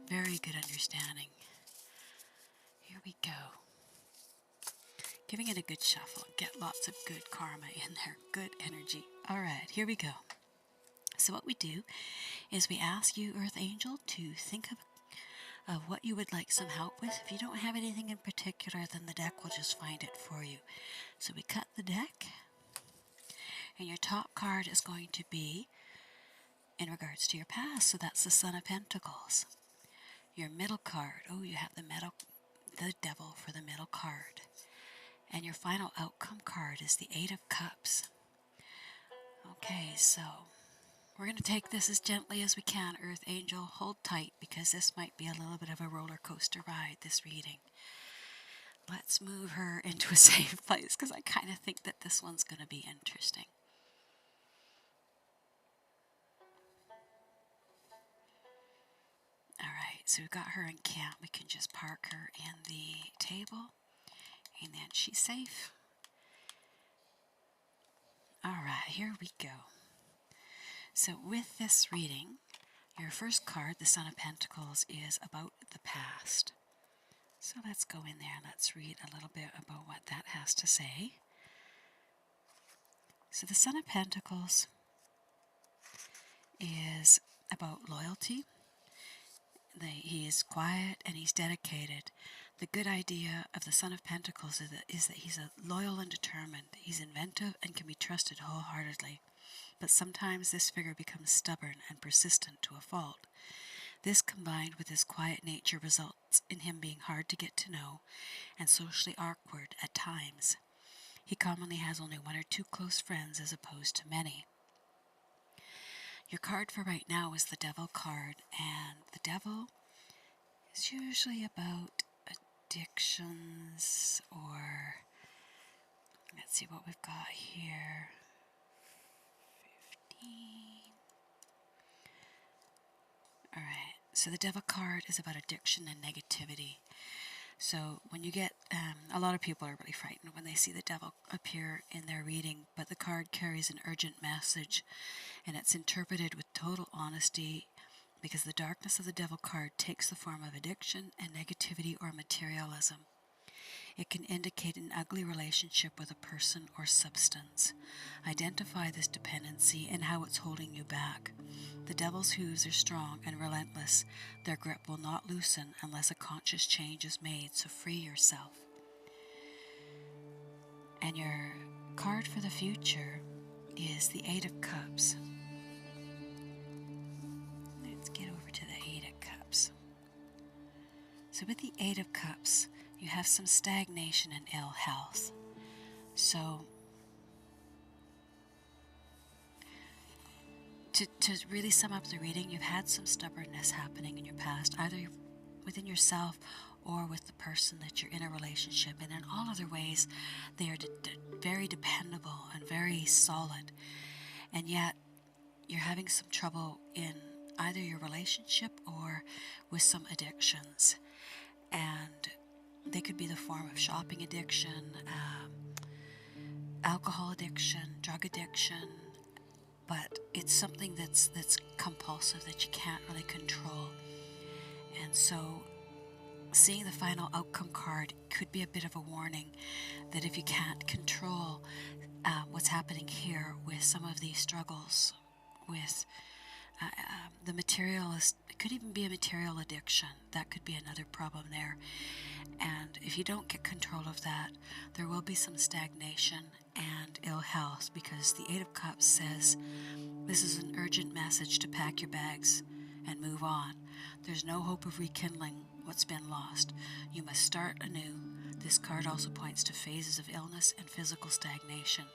Very good understanding. Here we go. Giving it a good shuffle. Get lots of good karma in there. Good energy. Alright, here we go. So what we do is we ask you, Earth Angel, to think of what you would like some help with. If you don't have anything in particular, then the deck will just find it for you. So we cut the deck. And your top card is going to be in regards to your past. So that's the Son of Pentacles. Your middle card. Oh, you have the Devil for the middle card. And your final outcome card is the Eight of Cups. Okay, so we're going to take this as gently as we can, Earth Angel. Hold tight, because this might be a little bit of a roller coaster ride, this reading. Let's move her into a safe place, because I kind of think that this one's going to be interesting. Alright, so we've got her in camp. We can just park her in the table. And then she's safe. Alright, here we go. So with this reading, your first card, the Son of Pentacles, is about the past. So let's go in there and let's read a little bit about what that has to say. So the Son of Pentacles is about loyalty. He is quiet and he's dedicated. The good idea of the Son of Pentacles is that he's loyal and determined. He's inventive and can be trusted wholeheartedly. But sometimes this figure becomes stubborn and persistent to a fault. This, combined with his quiet nature, results in him being hard to get to know and socially awkward at times. He commonly has only one or two close friends as opposed to many. Your card for right now is the Devil card, and the Devil is usually about addictions, or let's see what we've got here. 15. Alright, so the Devil card is about addiction and negativity. So when you get, a lot of people are really frightened when they see the Devil appear in their reading, but the card carries an urgent message, and it's interpreted with total honesty, because the darkness of the Devil card takes the form of addiction and negativity or materialism. It can indicate an ugly relationship with a person or substance. Identify this dependency and how it's holding you back. The Devil's hooves are strong and relentless. Their grip will not loosen unless a conscious change is made, so free yourself. And your card for the future is the Eight of Cups. Let's get over to the Eight of Cups. So with the Eight of Cups, you have some stagnation and ill health. So to really sum up the reading, you've had some stubbornness happening in your past, either within yourself or with the person that you're in a relationship. And in all other ways, they are very dependable and very solid. And yet, you're having some trouble in either your relationship or with some addictions. And they could be the form of shopping addiction, alcohol addiction, drug addiction, but it's something that's compulsive that you can't really control. And so seeing the final outcome card could be a bit of a warning that if you can't control what's happening here with some of these struggles with the materialist, it could even be a material addiction. That could be another problem there. And if you don't get control of that, there will be some stagnation and ill health, because the Eight of Cups says this is an urgent message to pack your bags and move on. There's no hope of rekindling what's been lost. You must start anew. This card also points to phases of illness and physical stagnation.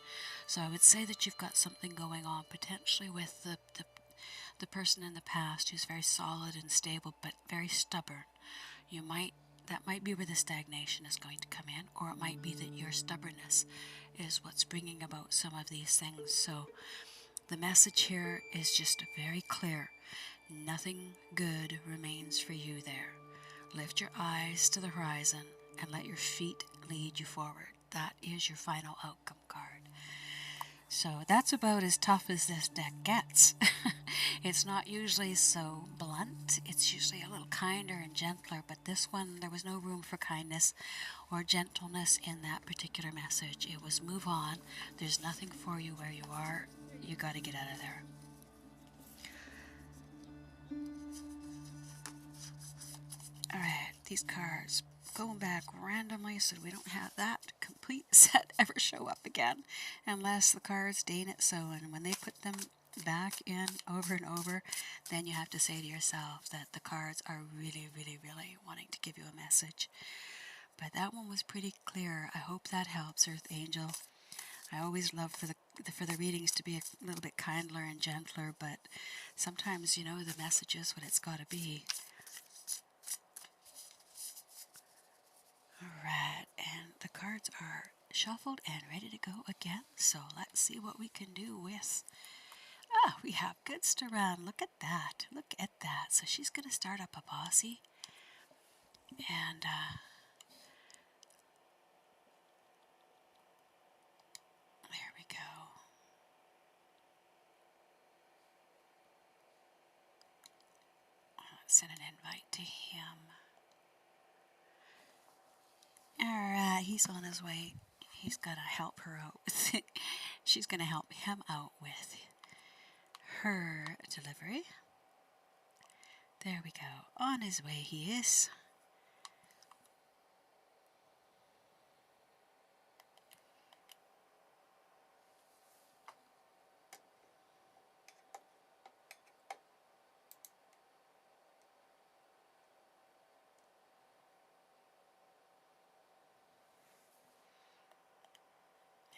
So I would say that you've got something going on potentially with the person in the past who's very solid and stable but very stubborn. That might be where the stagnation is going to come in, or it might be that your stubbornness is what's bringing about some of these things. So the message here is just very clear. Nothing good remains for you there. Lift your eyes to the horizon and let your feet lead you forward. That is your final outcome card. So that's about as tough as this deck gets. It's not usually so blunt. It's usually a little kinder and gentler, but this one, there was no room for kindness or gentleness in that particular message. It was move on. There's nothing for you where you are. You got to get out of there. Alright, these cards going back randomly so we don't have that complete set ever show up again unless the cards deign it so, and when they put them back in over and over, then you have to say to yourself that the cards are really, really, really wanting to give you a message. But that one was pretty clear. I hope that helps, Earth Angel. I always love for the readings to be a little bit kinder and gentler, but sometimes, the message is what it's got to be. Alright, and the cards are shuffled and ready to go again, so let's see what we can do with... we have goods to run. Look at that. Look at that. So she's going to start up a posse, and there we go. Let's send an invite to him. Alright, he's on his way. He's going to help her out with it. She's going to help him out with her delivery. There we go. On his way he is.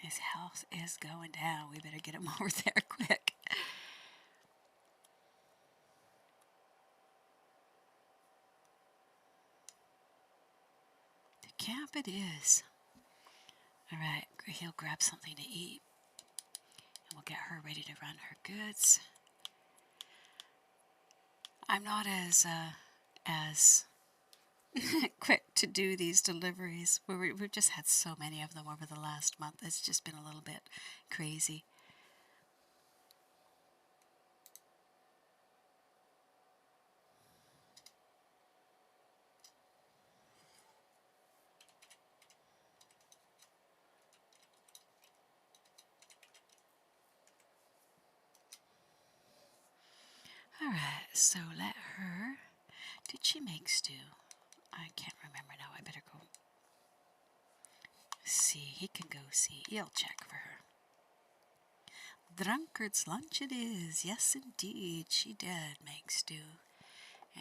His health is going down. We better get him over there quick. The camp it is. Alright, he'll grab something to eat. And we'll get her ready to run her goods. I'm not as quick to do these deliveries. We've just had so many of them over the last month. It's just been a little bit crazy. Alright, so let her... Did she make stew? I can't remember now. I better go see. He can go see. He'll check for her. Drunkard's lunch it is. Yes, indeed. She did make stew.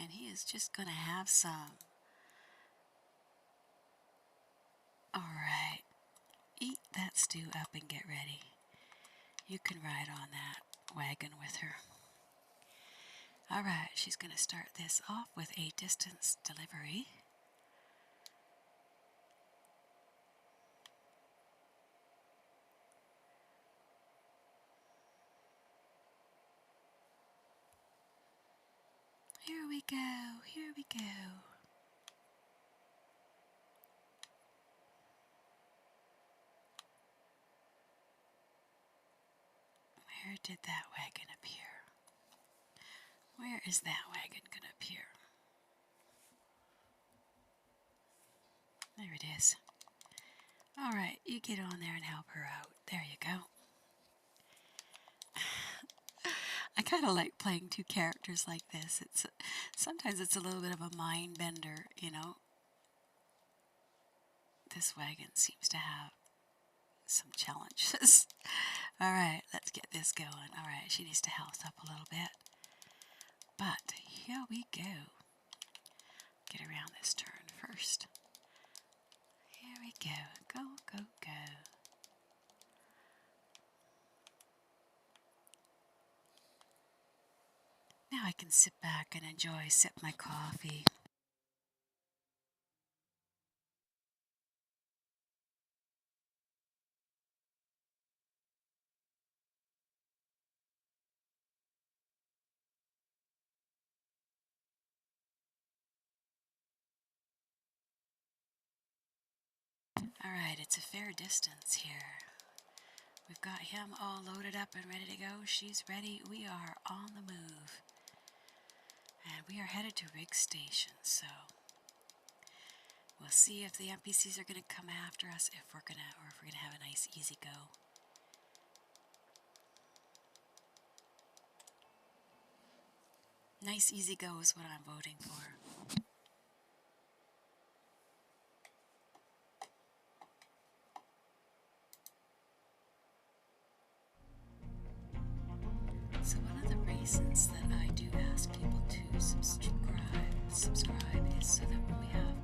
And he is just going to have some. Alright. Eat that stew up and get ready. You can ride on that wagon with her. Alright, she's going to start this off with a distance delivery. Here we go, here we go. Where did that wagon appear? Where is that wagon going to appear? There it is. Alright, you get on there and help her out. There you go. I kind of like playing two characters like this. Sometimes it's a little bit of a mind bender, This wagon seems to have some challenges. Alright, let's get this going. Alright, she needs to health up a little bit. But here we go. Get around this turn first. There we go. Go, go, go. Now I can sit back and enjoy, sip my coffee. Alright, it's a fair distance here. We've got him all loaded up and ready to go. She's ready. We are on the move. And we are headed to Rig Station, so we'll see if the NPCs are going to come after us, if we're going to have a nice easy go. Nice easy go is what I'm voting for. So one of the reasons that I do ask people to subscribe is so that when we have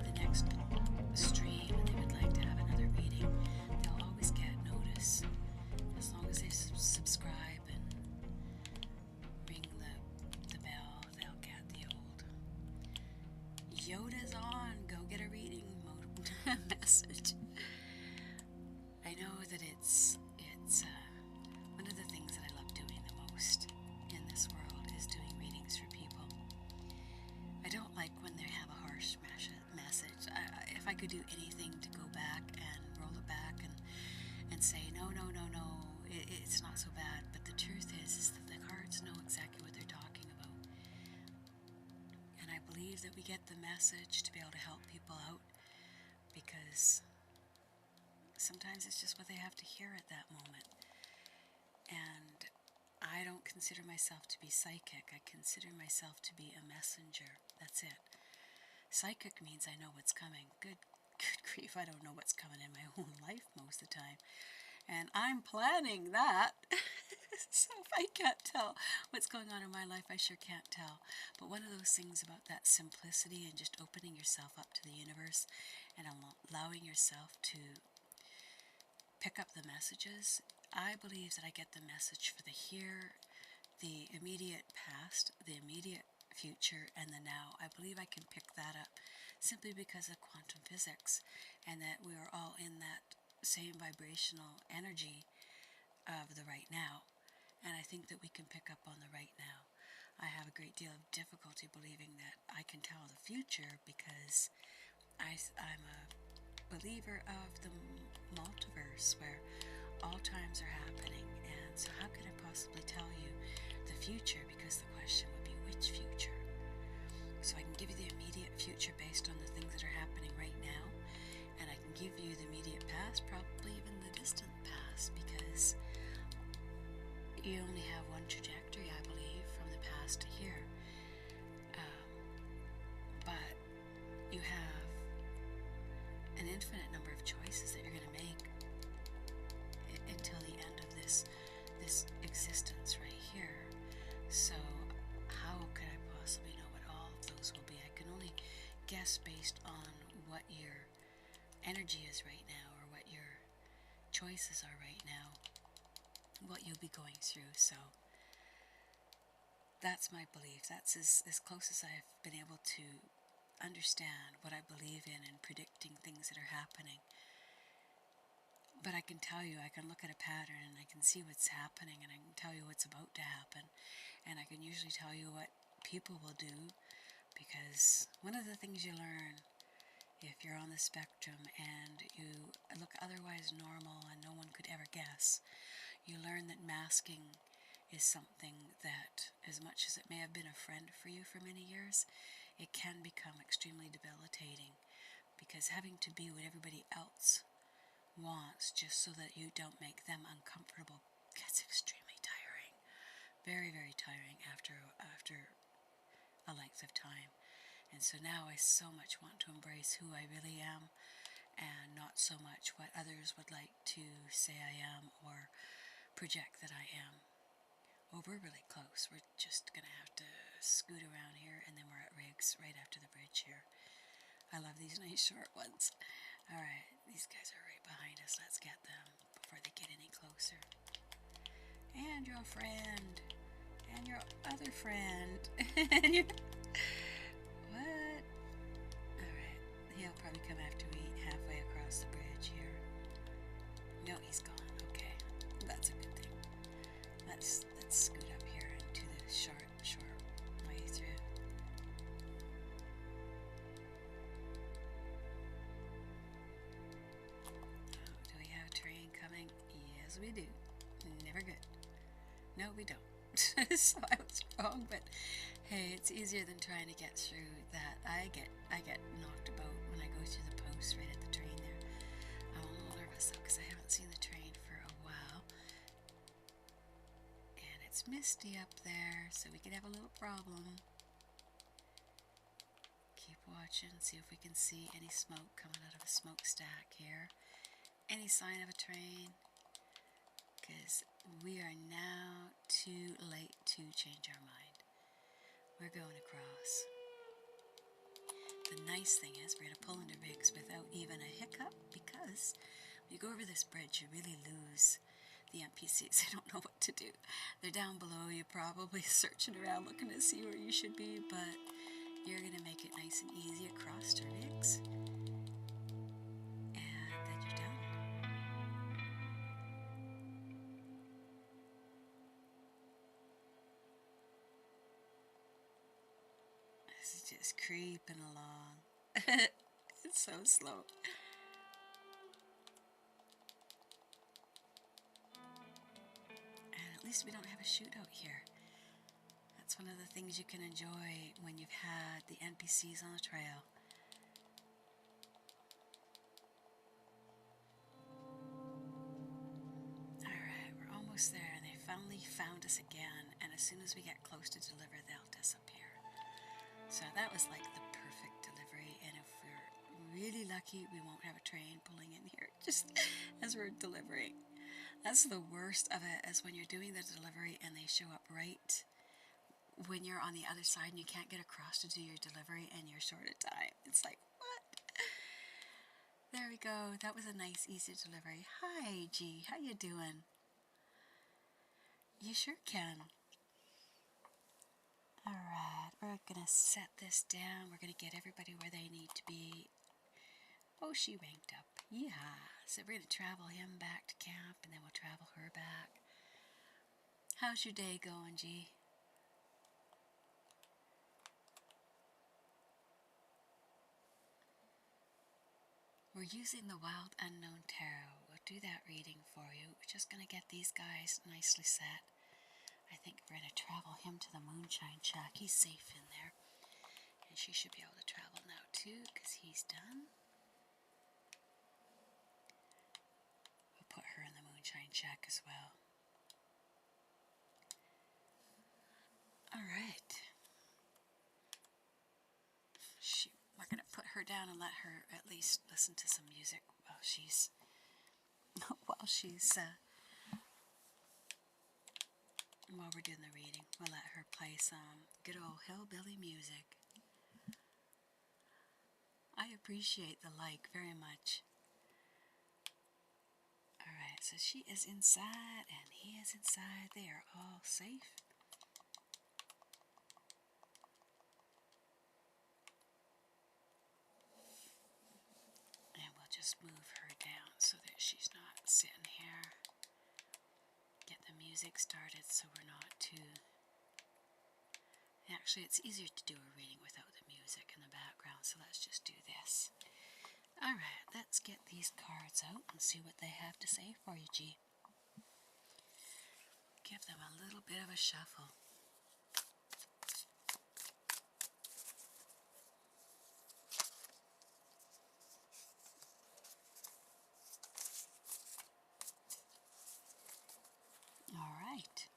the next stream and they would like to have another reading, they'll always get notice. As long as they subscribe and ring the bell, they'll get the old Yoda's on, go get a reading message. I know that it's one of the things that I love doing the most in this world is doing readings for people. I don't like when they have a harsh message. If I could do anything to go back and roll it back and say, no, it's not so bad. But the truth is that the cards know exactly what they're talking about. And I believe that we get the message to be able to help people out because sometimes it's just what they have to hear at that moment. And I don't consider myself to be psychic. I consider myself to be a messenger. That's it. Psychic means I know what's coming. Good grief, I don't know what's coming in my own life most of the time. And I'm planning that. So if I can't tell what's going on in my life, I sure can't tell. But one of those things about that simplicity and just opening yourself up to the universe and allowing yourself to pick up the messages, I believe that I get the message for the here, the immediate past, the immediate future, and the now. I believe I can pick that up simply because of quantum physics and that we are all in that same vibrational energy of the right now. And I think that we can pick up on the right now. I have a great deal of difficulty believing that I can tell the future because I'm a believer of the multiverse where all times are happening, and so how can I possibly tell you the future, because the question would be which future? So I can give you the immediate future based on the things that are happening right now, and I can give you the immediate past, probably even the distant past, because you only have one trajectory, I believe, from the past to here. But you have an infinite number of choices that you're going to make until the end of this existence right here. So how could I possibly know what all of those will be? I can only guess based on what your energy is right now, or what your choices are right now, what you'll be going through. So that's my belief. That's as close as I've been able to understand what I believe in and predicting things that are happening. But I can tell you, I can look at a pattern and I can see what's happening, and I can tell you what's about to happen, and I can usually tell you what people will do, because one of the things you learn if you're on the spectrum and you look otherwise normal and no one could ever guess, you learn that masking is something that, as much as it may have been a friend for you for many years, it can become extremely debilitating, because having to be what everybody else wants just so that you don't make them uncomfortable gets extremely tiring. Very, very tiring after a length of time. And so now I so much want to embrace who I really am, and not so much what others would like to say I am or project that I am. Oh, we're really close. We're just going to have to scoot around here, and then we're at Riggs right after the bridge here. I love these nice short ones. Alright, these guys are right behind us. Let's get them before they get any closer. And your friend. And your other friend. And your... What? Alright, he'll probably come after we halfway across the bridge here. No, he's gone. Okay, that's a good thing. Let's scoot up here into the short way through. Do we have a train coming? Yes, we do. Never good. No, we don't. So I was wrong, but hey, it's easier than trying to get through that. I get knocked about when I go through the post right at the train there. I'm a little nervous though because I haven't seen the train for a while. And it's misty up there, so we could have a little problem. Keep watching, see if we can see any smoke coming out of a smokestack here. Any sign of a train? Because we are now too late to change our mind. We're going across. The nice thing is we're going to pull into rigs without even a hiccup, because when you go over this bridge you really lose the NPCs. They don't know what to do. They're down below you, probably searching around looking to see where you should be, but you're going to make it nice and easy across to rigs. And then you're done. This is just creeping along. It's so slow. And at least we don't have a shootout here. That's one of the things you can enjoy when you've had the NPCs on the trail. Alright, we're almost there, and they finally found us again, and as soon as we get close to deliver, they'll disappear. So that was like the perfect delivery, and if we're really lucky, we won't have a train pulling in here just as we're delivering. That's the worst of it, is when you're doing the delivery and they show up right when you're on the other side and you can't get across to do your delivery and you're short of time. It's like, what? There we go. That was a nice, easy delivery. Hi, G. How you doing? You sure can. Alright, we're going to set this down. We're going to get everybody where they need to be. Oh, she ranked up. Yeah. So we're going to travel him back to camp, and then we'll travel her back. How's your day going, G? We're using the Wild Unknown Tarot. We'll do that reading for you. We're just going to get these guys nicely set. I think we're going to travel him to the Moonshine Shack. He's safe in there. And she should be able to travel now too, because he's done. We'll put her in the Moonshine Shack as well. Alright. Shoot. We're going to put her down and let her at least listen to some music while she's while we're doing the reading. We'll let her play some good old hillbilly music. I appreciate the like very much. Alright, so she is inside and he is inside. They are all safe. And we'll just move her down so that she's not sitting here. Get the music started so we're not too... Actually, it's easier to do a reading without the music in the background, so let's just do this. Alright, let's get these cards out and see what they have to say for you, G. Give them a little bit of a shuffle. Alright,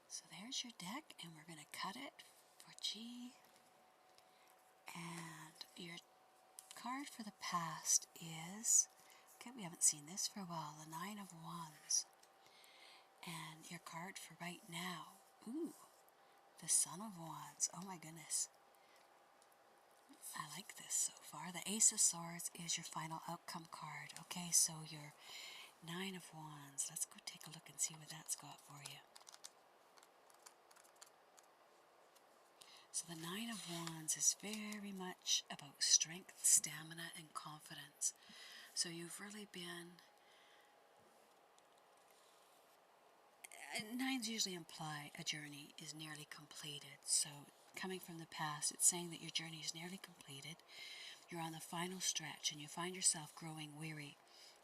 so there's your deck, and we're going to cut it for G. And your card for the past is, okay, we haven't seen this for a while, the Nine of Wands. And your card for right now, ooh, the Son of Wands. Oh my goodness. I like this so far. The Ace of Swords is your final outcome card. Okay, so your Nine of Wands. Let's go take a look and see what that's got for you. So the Nine of Wands is very much about strength, stamina, and confidence. So you've really been... Nines usually imply a journey is nearly completed. So coming from the past, it's saying that your journey is nearly completed. You're on the final stretch and you find yourself growing weary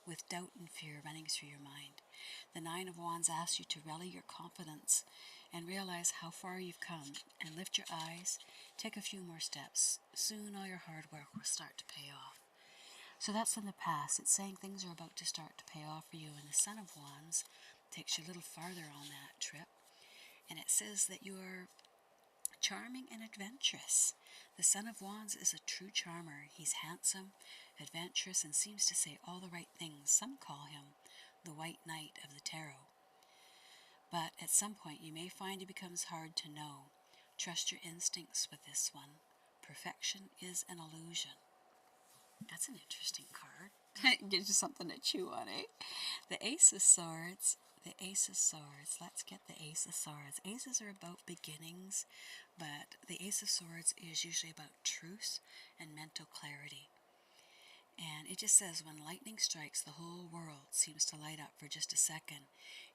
with doubt and fear running through your mind. The Nine of Wands asks you to rally your confidence and realize how far you've come and lift your eyes, take a few more steps. Soon all your hard work will start to pay off. So that's in the past. It's saying things are about to start to pay off for you, and the Son of Wands takes you a little farther on that trip, and it says that you are charming and adventurous. The Son of Wands is a true charmer. He's handsome, adventurous, and seems to say all the right things. Some call him the White Knight of the Tarot. But at some point you may find he becomes hard to know. Trust your instincts with this one. Perfection is an illusion. That's an interesting card. It gives you something to chew on, eh? The Ace of Swords. The Ace of Swords. Let's get the Ace of Swords. Aces are about beginnings, but the Ace of Swords is usually about truth and mental clarity. And it just says, when lightning strikes, the whole world seems to light up for just a second.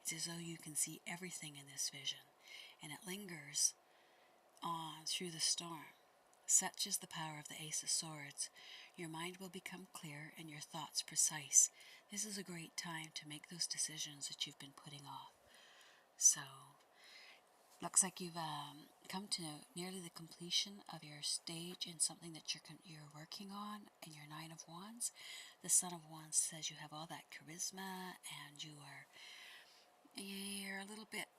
It's as though you can see everything in this vision, and it lingers on through the storm. Such is the power of the Ace of Swords. Your mind will become clear and your thoughts precise. This is a great time to make those decisions that you've been putting off. So, looks like you've come to nearly the completion of your stage in something that you're working on in your Nine of Wands. The Son of Wands says you have all that charisma and you're a little bit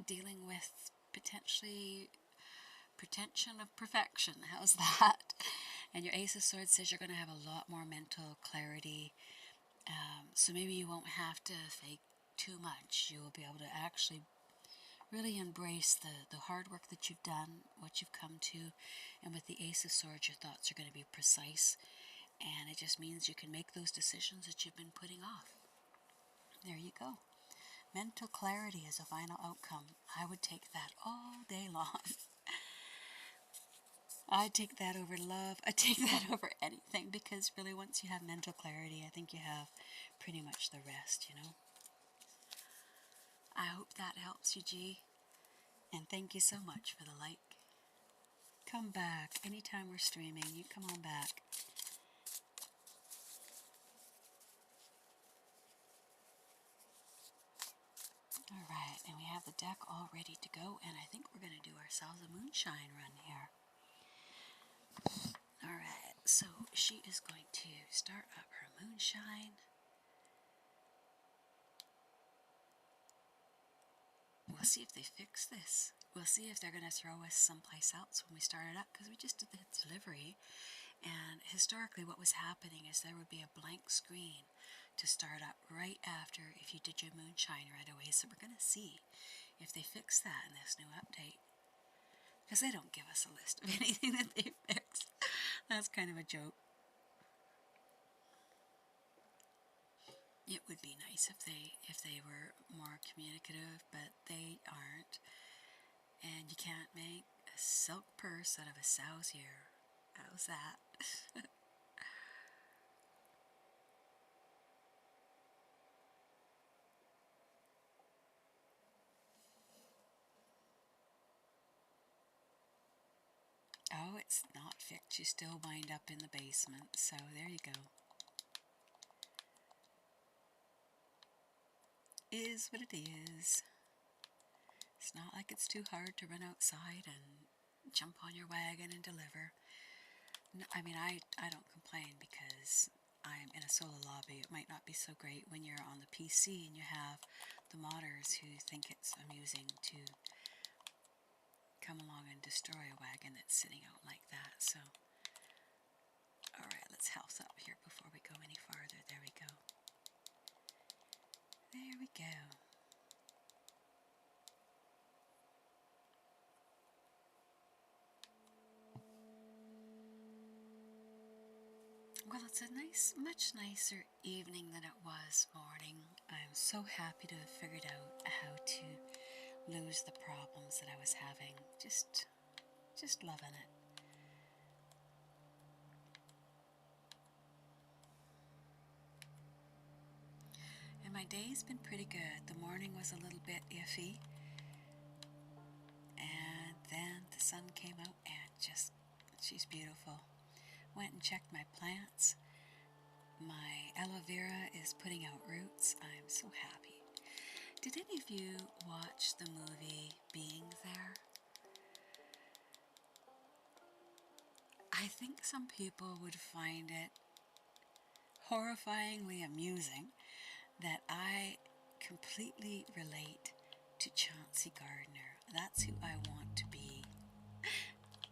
dealing with potentially pretension of perfection. How's that? And your Ace of Swords says you're going to have a lot more mental clarity. So maybe you won't have to fake too much. You will be able to actually really embrace the hard work that you've done, what you've come to. And with the Ace of Swords, your thoughts are going to be precise. And it just means you can make those decisions that you've been putting off. There you go. Mental clarity is a final outcome. I would take that all day long. I'd take that over love. I'd take that over anything, because really once you have mental clarity, I think you have pretty much the rest, you know. I hope that helps you, G. And thank you so much for the like. Come back. Anytime we're streaming, you come on back. Alright, and we have the deck all ready to go, and I think we're going to do ourselves a moonshine run here. Alright, so she is going to start up her moonshine. We'll see if they fix this. We'll see if they're going to throw us someplace else when we start it up, because we just did the delivery. And historically what was happening is there would be a blank screen to start up right after if you did your moonshine right away. So we're going to see if they fix that in this new update, because they don't give us a list of anything that they fixed. That's kind of a joke. It would be nice if they were more communicative, but they aren't. And you can't make a silk purse out of a sow's ear. How's that? Oh, it's not fixed. You still wind up in the basement. So there you go. Is what it is. It's not like it's too hard to run outside and jump on your wagon and deliver. No, I mean, I don't complain, because I'm in a solo lobby. It might not be so great when you're on the PC and you have the modders who think it's amusing to come along and destroy a wagon that's sitting out like that. So, alright, let's health up here before we go any farther. There we go. There we go. Well, it's a much nicer evening than it was morning. I'm so happy to have figured out how to lose the problems that I was having. Just loving it. And my day's been pretty good. The morning was a little bit iffy. And then the sun came out and she's beautiful. Went and checked my plants. My aloe vera is putting out roots. I'm so happy. Did any of you watch the movie Being There? I think some people would find it horrifyingly amusing that I completely relate to Chauncey Gardner. That's who I want to be.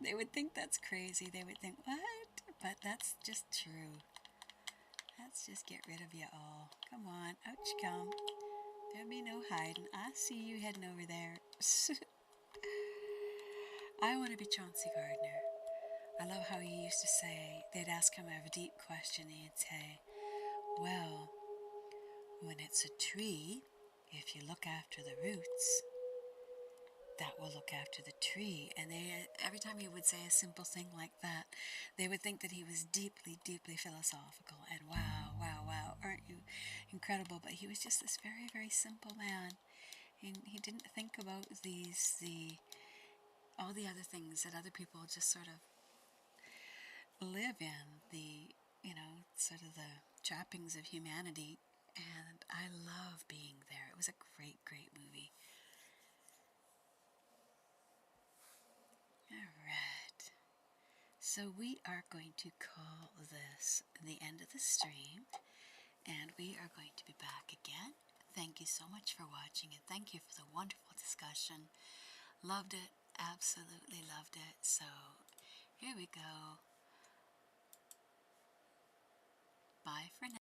They would think that's crazy. They would think, what? But that's just true. Let's just get rid of you all. Come on, out you come. There'll be no hiding. I see you heading over there. I want to be Chauncey Gardner. I love how he used to say, they'd ask him a deep question, and he'd say, well, when it's a tree, if you look after the roots, that will look after the tree. And every time he would say a simple thing like that, they would think that he was deeply, deeply philosophical. And wow, aren't you incredible? But he was just this very, very simple man. And he didn't think about all the other things that other people just sort of live in, sort of the trappings of humanity. And I love Being There. It was a great, great movie. Alright, so we are going to call this the end of the stream, and we are going to be back again. Thank you so much for watching, and thank you for the wonderful discussion. Loved it, absolutely loved it. So here we go. Bye for now.